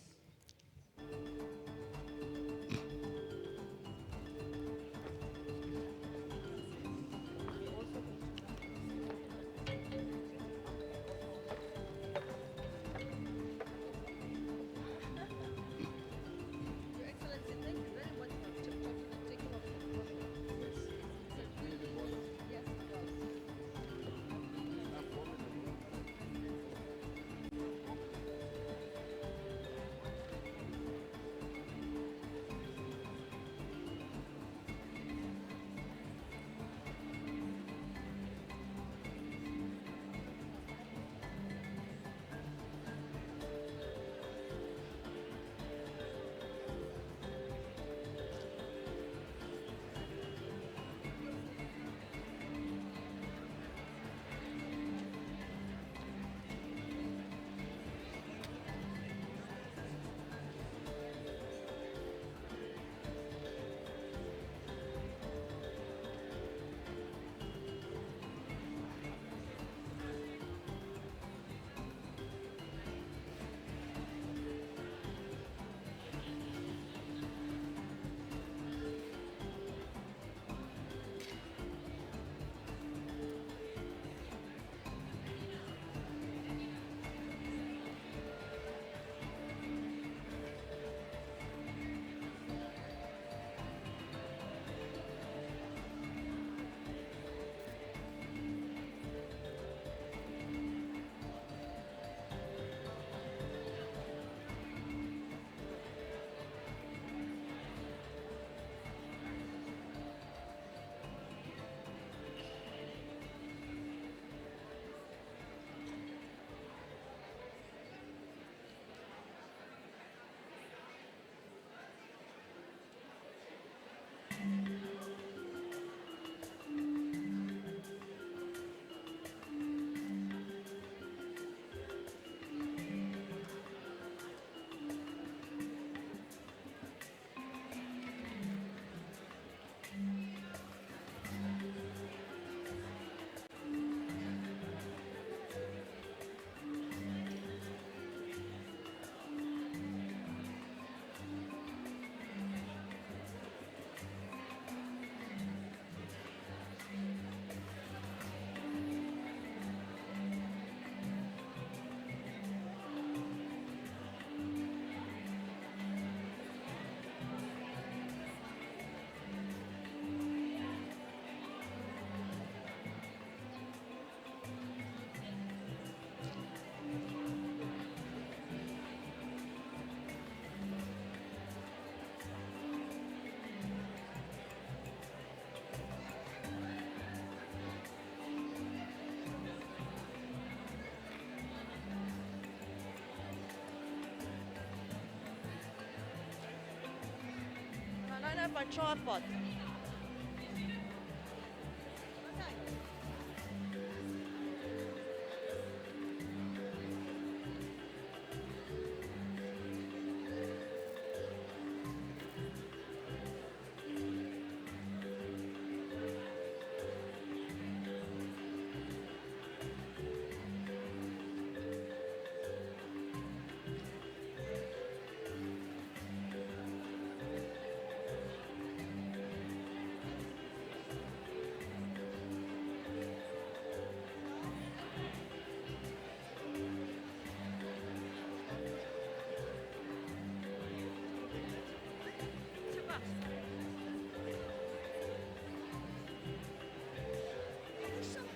S4: my tripod?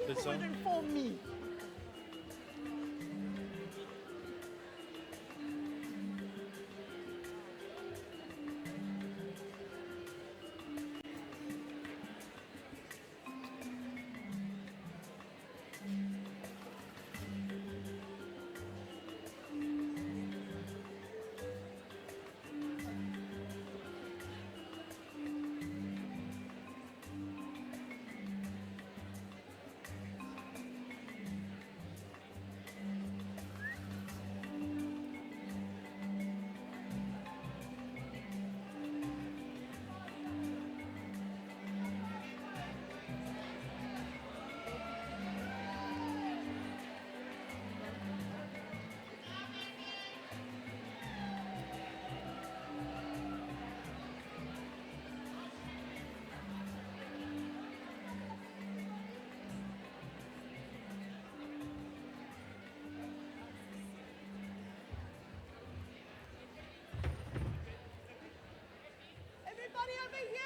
S4: People will inform me. Everybody over here!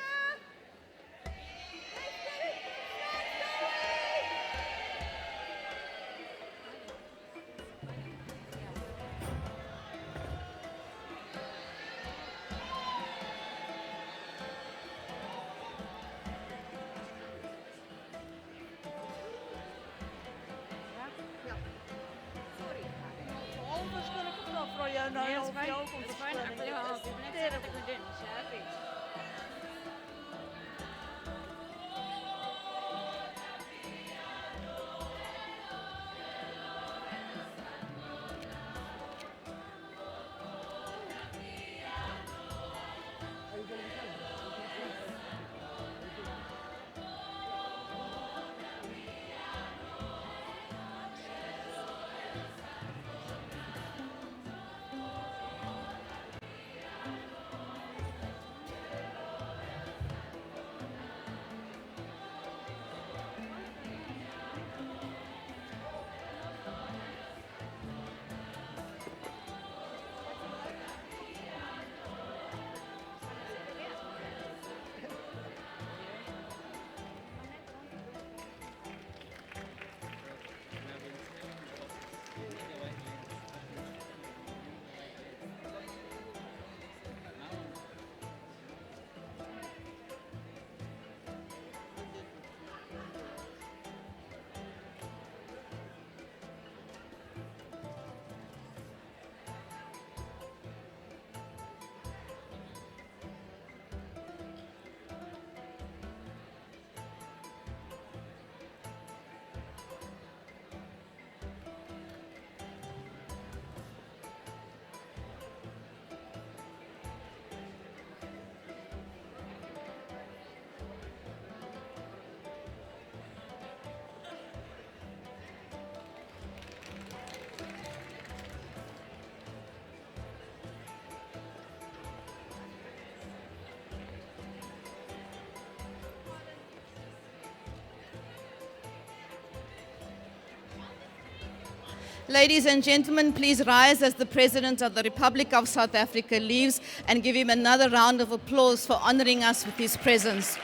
S1: Ladies and gentlemen, please rise as the President of the Republic of South Africa leaves, and give him another round of applause for honoring us with his presence.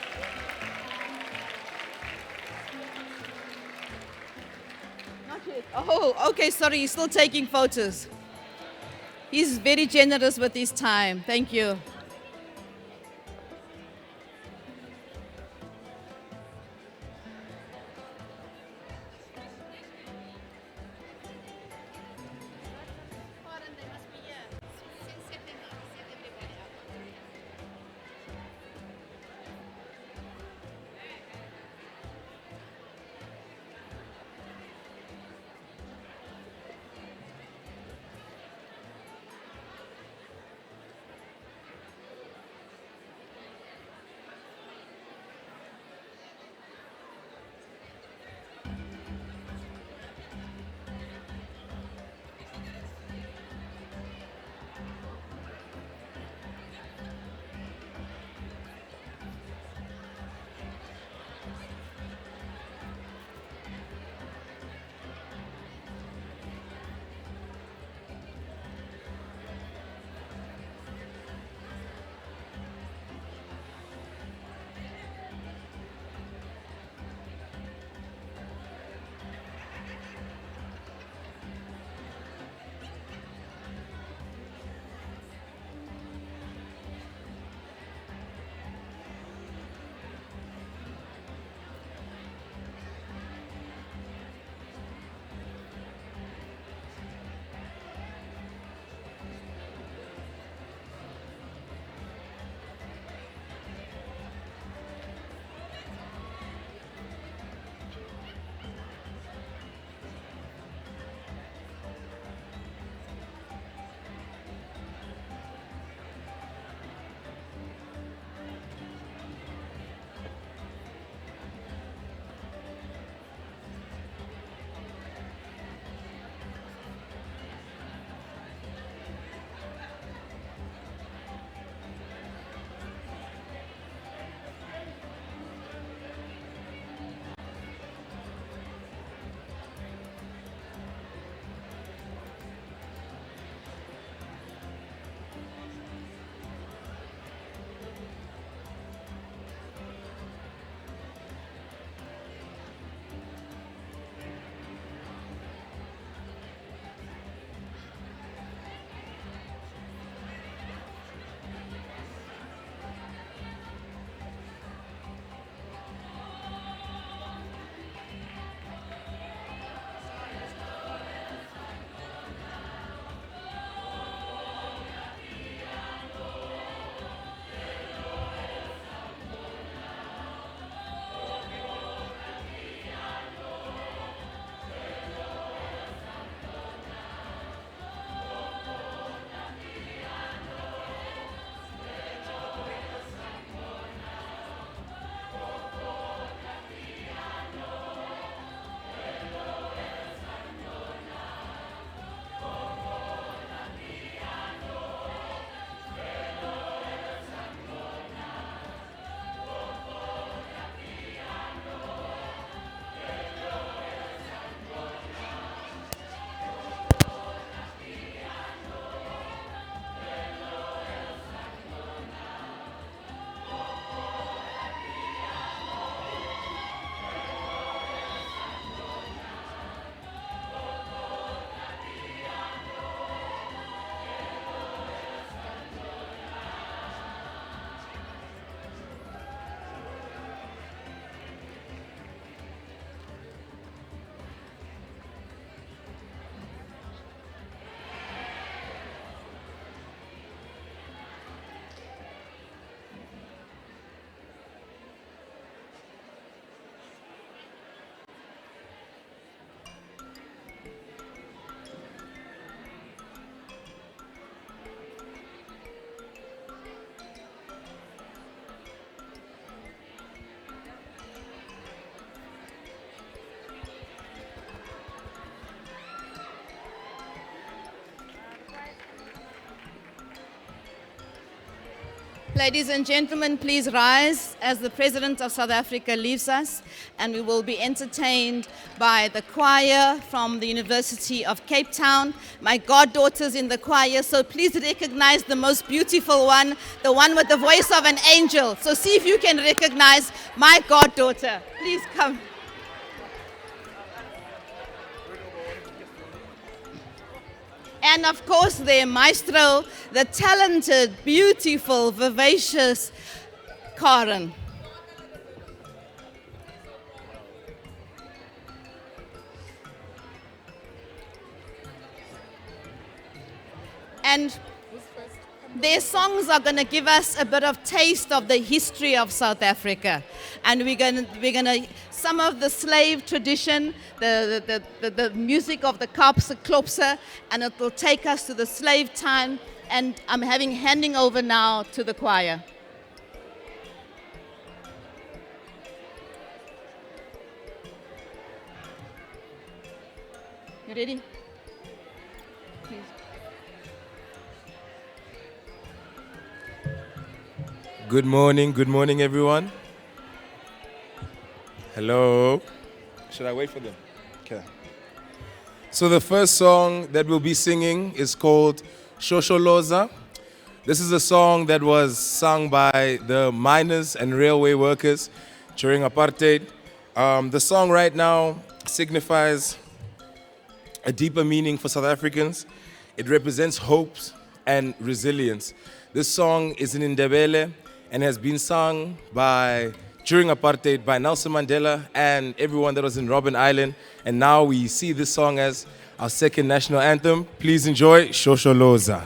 S1: Not yet. Oh, okay, sorry, he's still taking photos. He's very generous with his time. Thank you. Ladies and gentlemen, please rise as the President of South Africa leaves us, and we will be entertained by the choir from the University of Cape Town. My goddaughter's in the choir, so please recognize the most beautiful one, the one with the voice of an angel. So see if you can recognize my goddaughter. Please come. And of course, their maestro, the talented, beautiful, vivacious Karen. And their songs are going to give us a bit of taste of the history of South Africa. And we're going to some of the slave tradition, the music of the Kaapse Klopse, and it will take us to the slave time. And I'm handing over now to the choir. You ready? Please.
S8: Good morning everyone. Hello. Should I wait for them? Okay. So the first song that we'll be singing is called Shosholoza. This is a song that was sung by the miners and railway workers during apartheid. The song right now signifies a deeper meaning for South Africans. It represents hopes and resilience. This song is in Ndebele and has been sung during apartheid by Nelson Mandela and everyone that was in Robben Island. And now we see this song as our second national anthem. Please enjoy Shosholoza.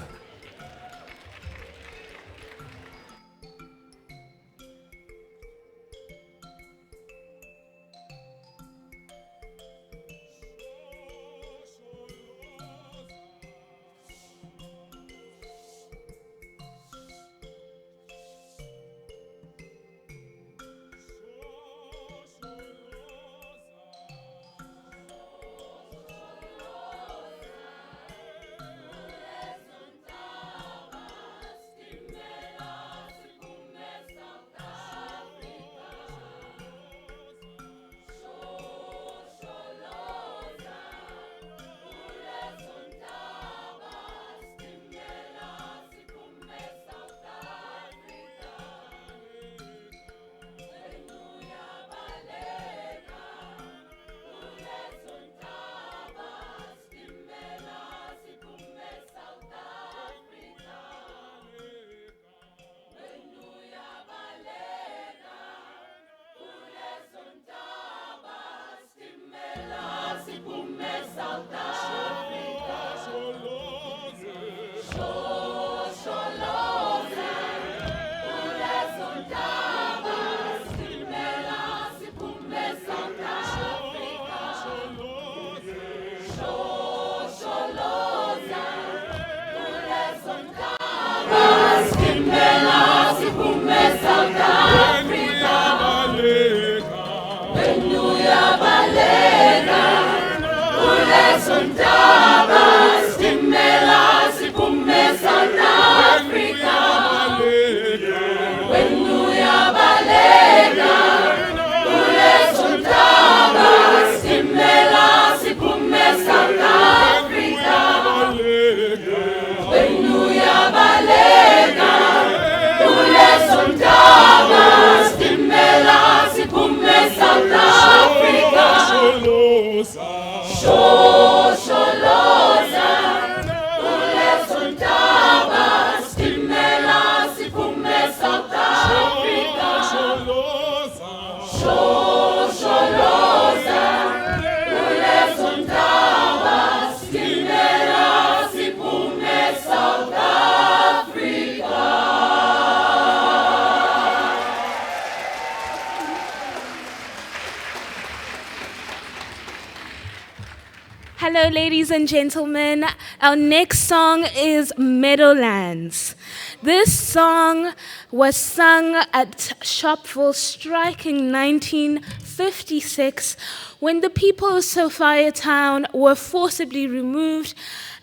S9: Hello, ladies and gentlemen. Our next song is Meadowlands. This song was sung at Sharpeville Strike in 1956 when the people of Sophiatown were forcibly removed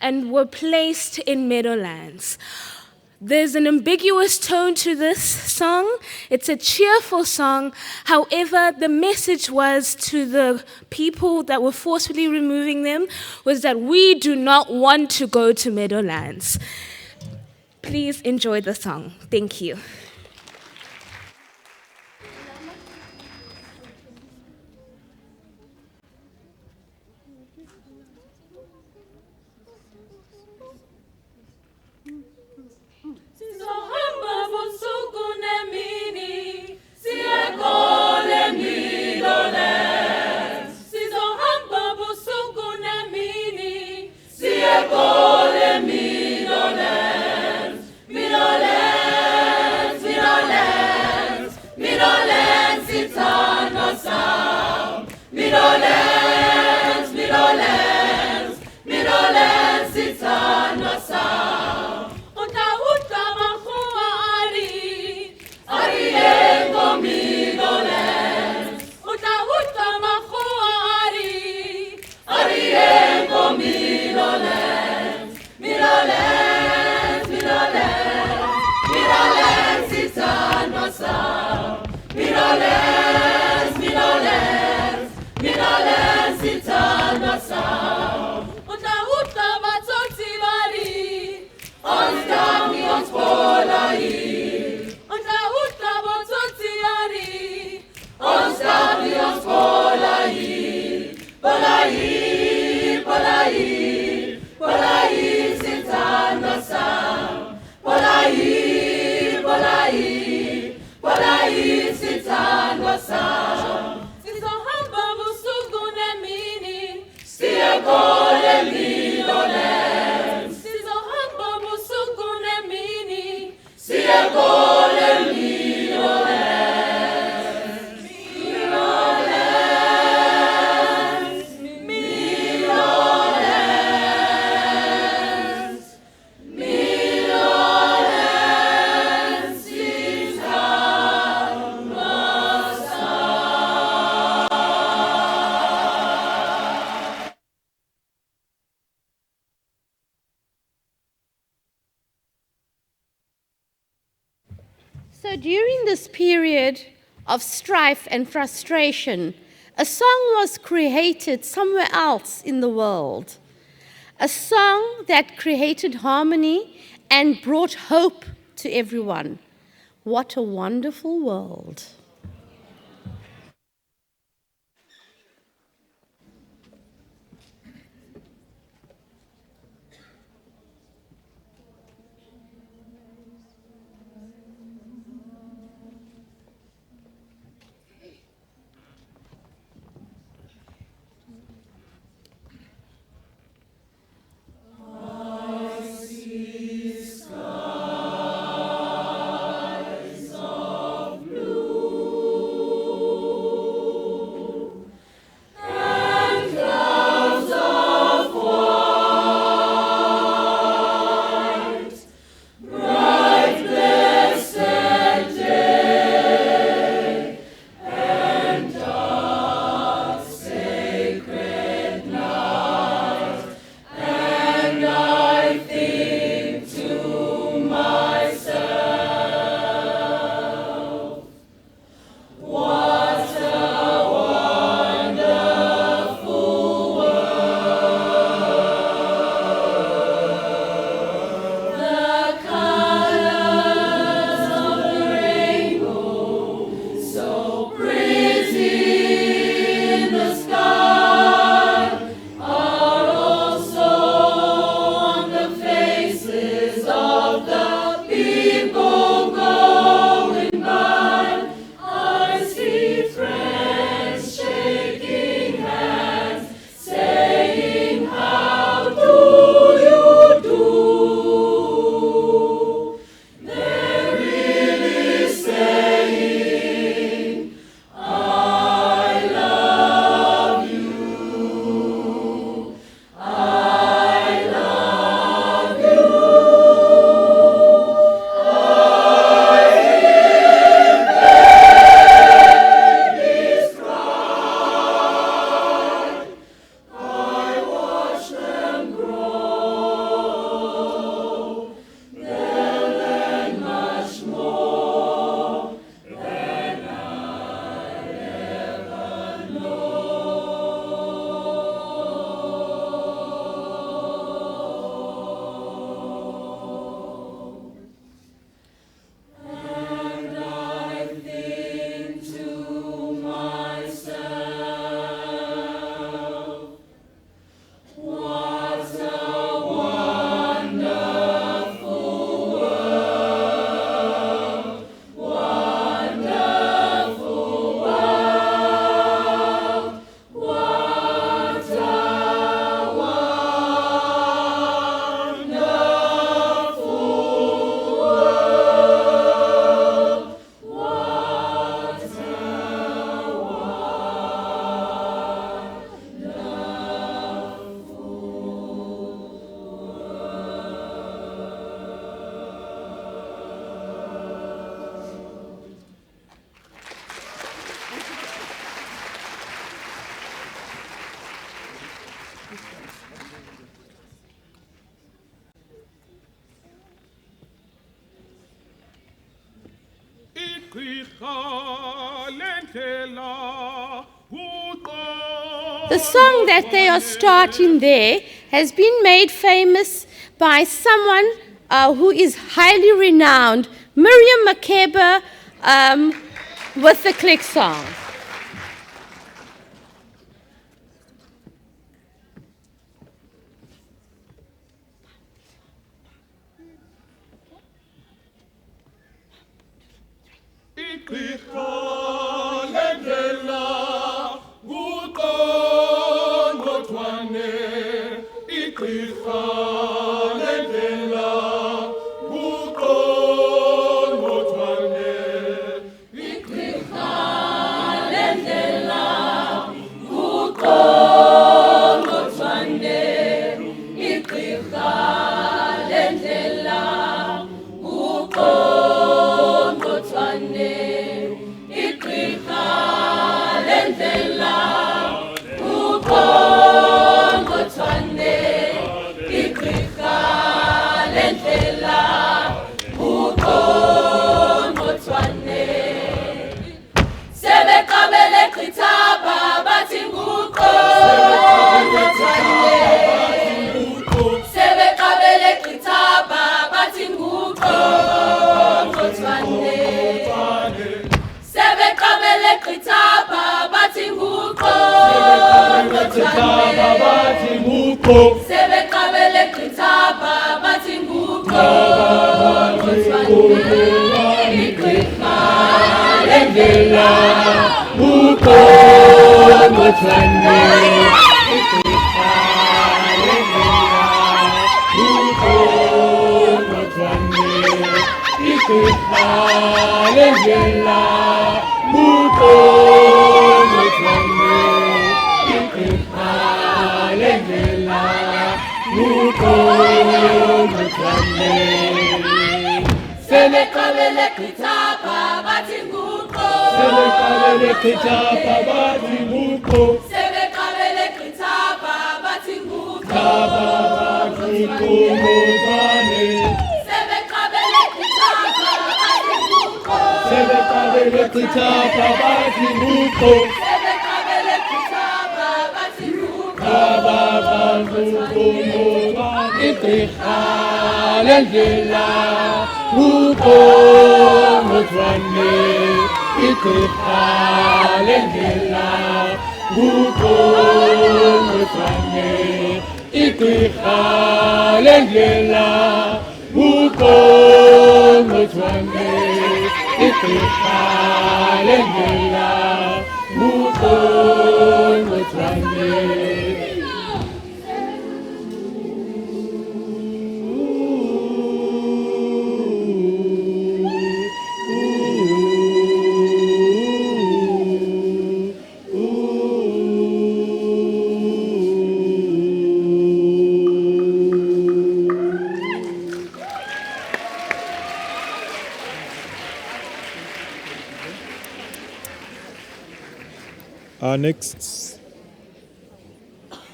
S9: and were placed in Meadowlands. There's an ambiguous tone to this song. It's a cheerful song. However, the message was to the people that were forcefully removing them was that we do not want to go to Meadowlands. Please enjoy the song. Thank you.
S10: So during this period of strife and frustration, a song was created somewhere else in the world. A song that created harmony and brought hope to everyone. What a wonderful world.
S11: Skies of blue.
S10: The song that they are starting there has been made famous by someone who is highly renowned, Miriam Makeba, with the click song.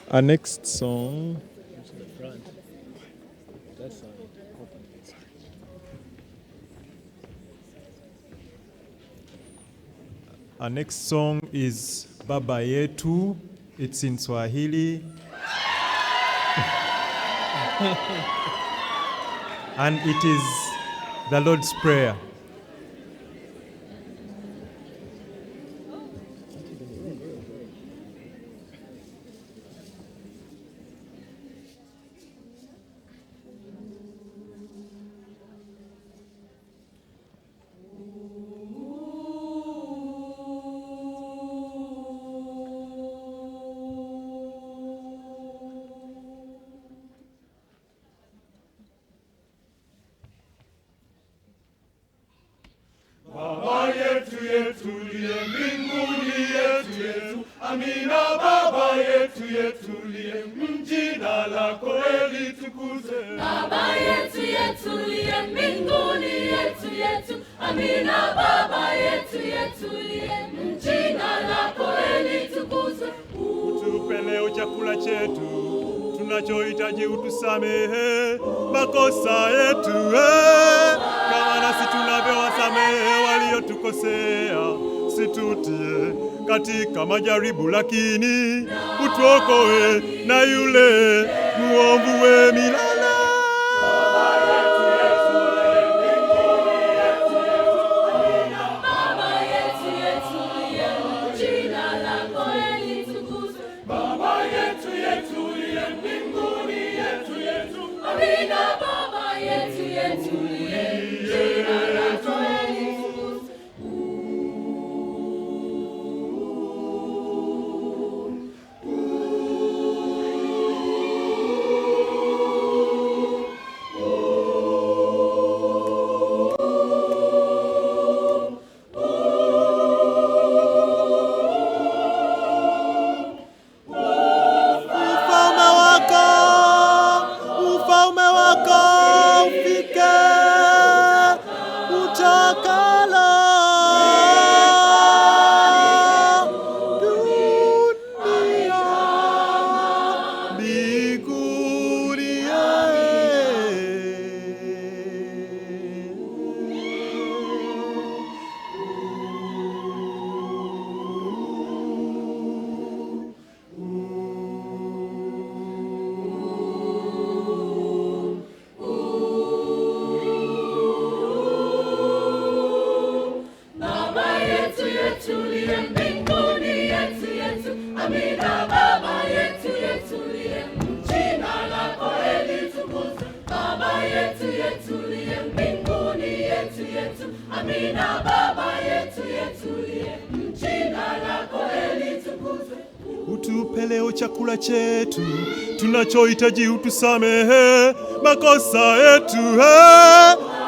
S11: Our next song. Our next song is Baba Yetu. It's in Swahili. And it is the Lord's Prayer.
S12: tunachohitaji utusamehe makosa yetu kama nasi tunavyowasamehe waliotukosea. situtie katika majaribu, lakini utuokoe na yule muovu we milele. Utupe leo chakula chetu tunachohitaji, utusamehe makosa yetu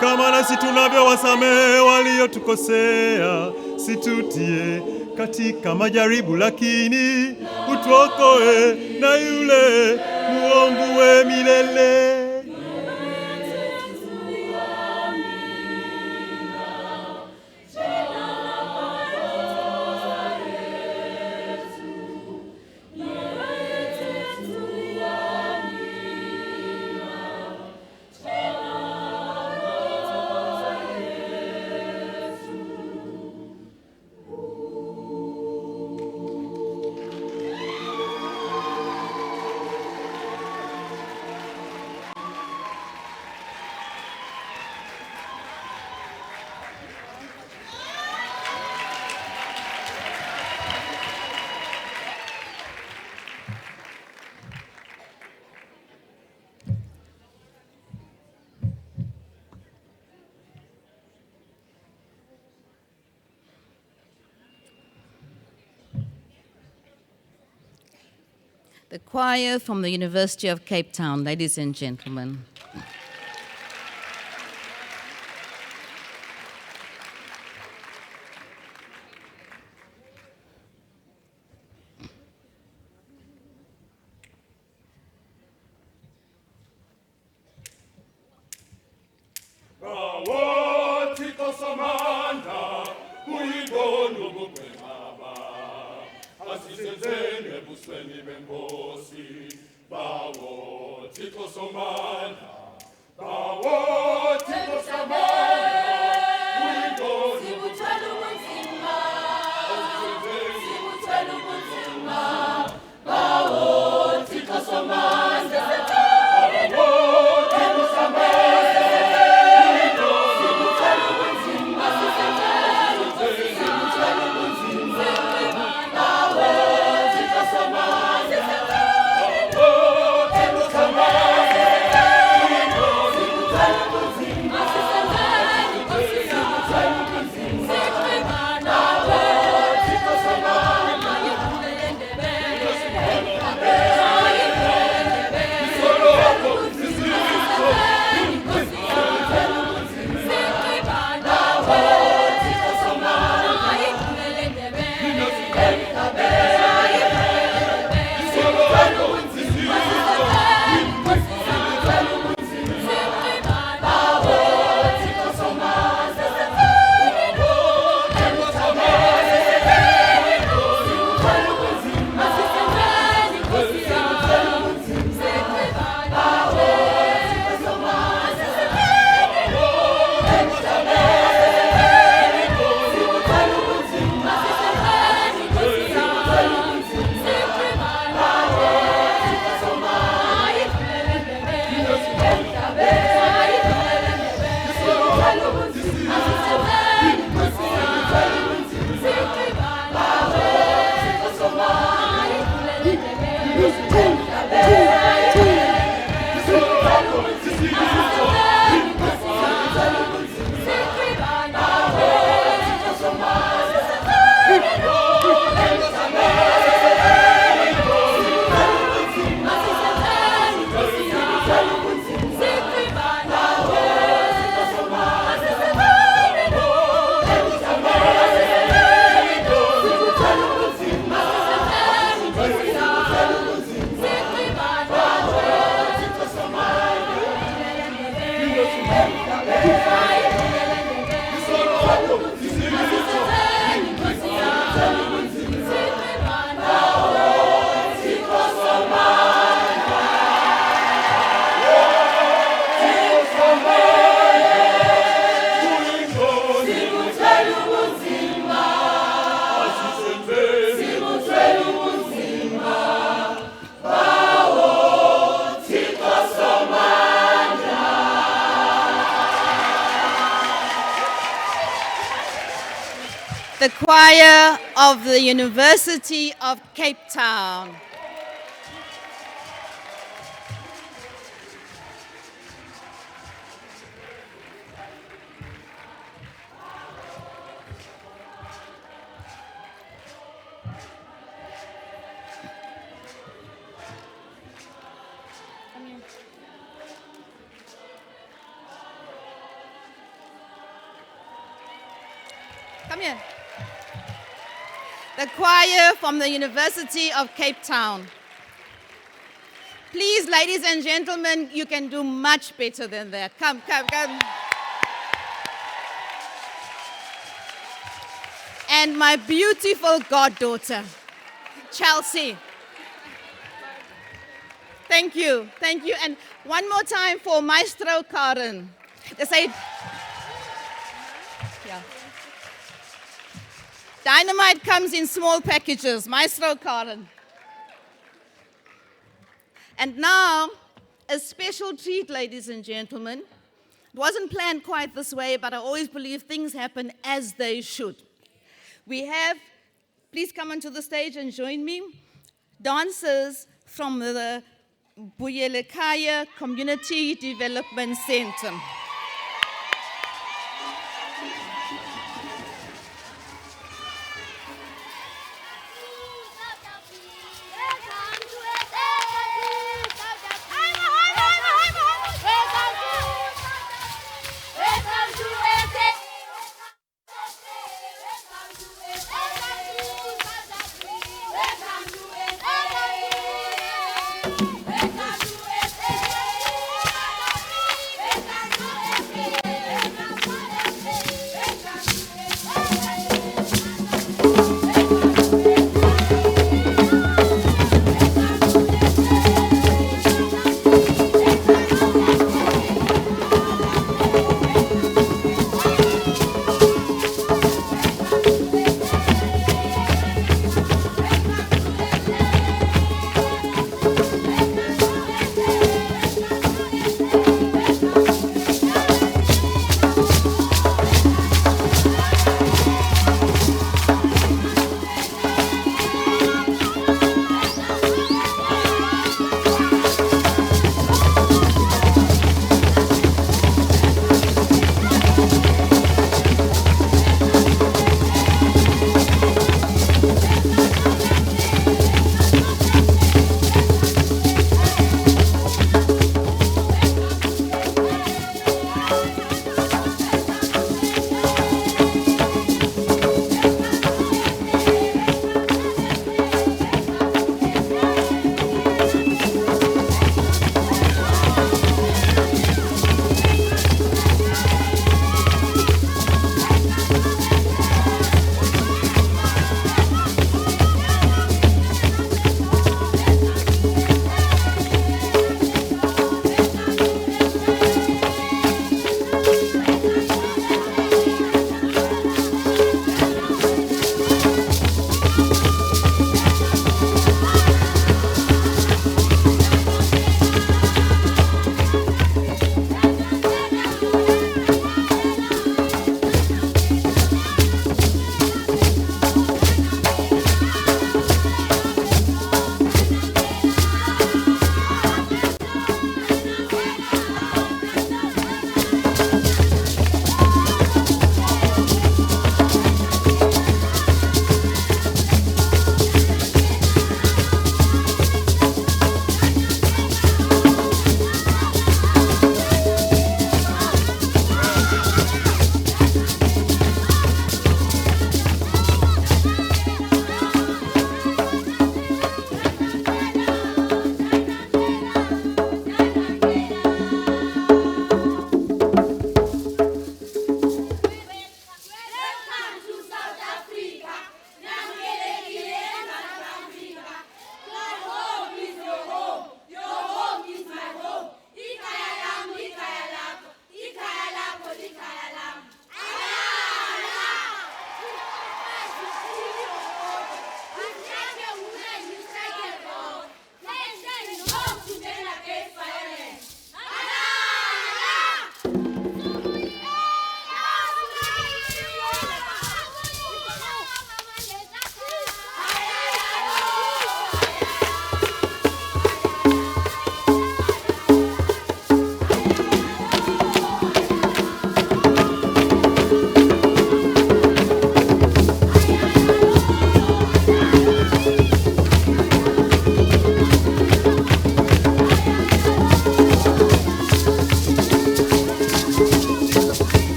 S12: kama nasi tunavyowasamehe waliotukosea, situtie katika majaribu, lakini utuokoe na yule muovu we milele.
S1: The choir from the University of Cape Town, ladies and gentlemen. the choir of the University of Cape Town. Come here. The choir from the University of Cape Town. Please, ladies and gentlemen, you can do much better than that. Come, come, come. And my beautiful goddaughter, Chelsea. Thank you, thank you. And one more time for Maestro Karen. They say, yeah. Dynamite comes in small packages, Maestro Karen. And now, a special treat, ladies and gentlemen. It wasn't planned quite this way, but I always believe things happen as they should. We have, please come onto the stage and join me, dancers from the Buyelekaya Community Development Center.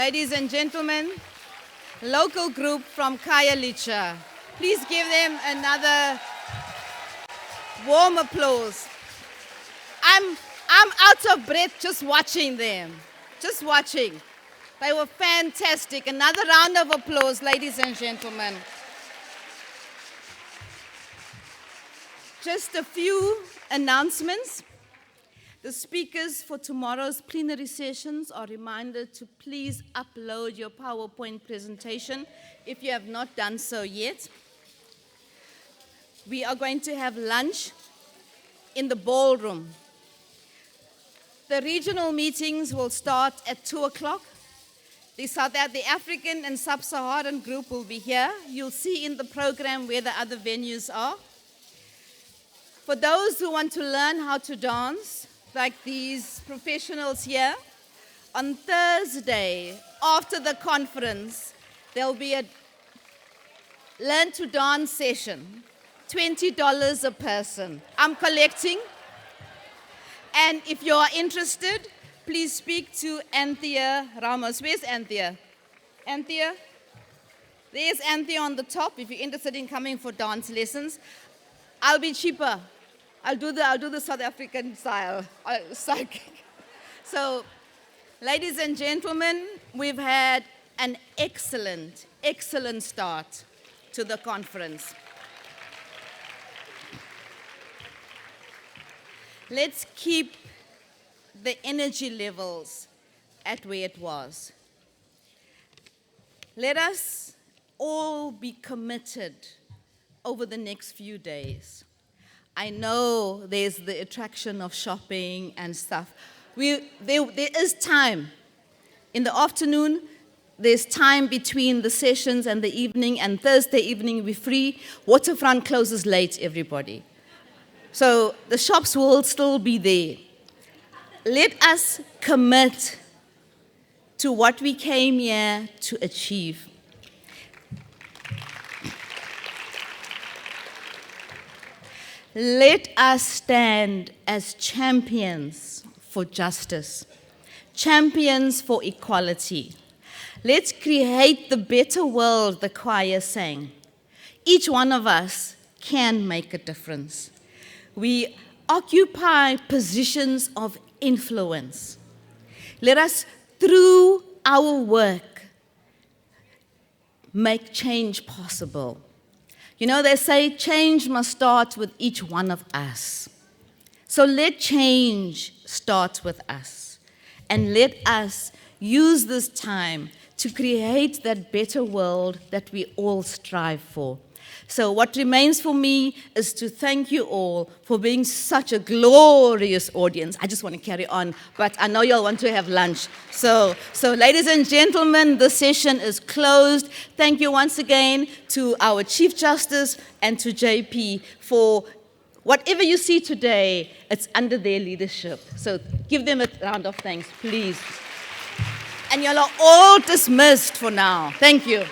S1: Ladies and gentlemen, local group from Khayelitsha. Please give them another warm applause. I'm out of breath just watching them. Just watching. They were fantastic. Another round of applause, ladies and gentlemen. Just a few announcements. The speakers for tomorrow's plenary sessions are reminded to please upload your PowerPoint presentation if you have not done so yet. We are going to have lunch in the ballroom. The regional meetings will start at 2 o'clock. The African and Sub-Saharan group will be here. You'll see in the program where the other venues are. For those who want to learn how to dance, like these professionals here, on Thursday, after the conference, there'll be a Learn to Dance session, $20 a person. I'm collecting. And if you are interested, please speak to Anthea Ramos. Where's Anthea? Anthea? There's Anthea on the top if you're interested in coming for dance lessons. I'll be cheaper. I'll do the South African style. So, ladies and gentlemen, we've had an excellent, excellent start to the conference. Let's keep the energy levels at where it was. Let us all be committed over the next few days. I know there's the attraction of shopping and stuff. There is time. In the afternoon, there's time between the sessions and the evening, and Thursday evening we're free. Waterfront closes late, everybody. So the shops will still be there. Let us commit to what we came here to achieve. Let us stand as champions for justice, champions for equality. Let's create the better world the choir sang. Each one of us can make a difference. We occupy positions of influence. Let us, through our work, make change possible. You know, they say change must start with each one of us. So let change start with us. And let us use this time to create that better world that we all strive for. So what remains for me is to thank you all for being such a glorious audience. I just want to carry on, but I know you all want to have lunch. So ladies and gentlemen, the session is closed. Thank you once again to our Chief Justice and to JP for whatever you see today, it's under their leadership. So give them a round of thanks, please. And you're all dismissed for now. Thank you.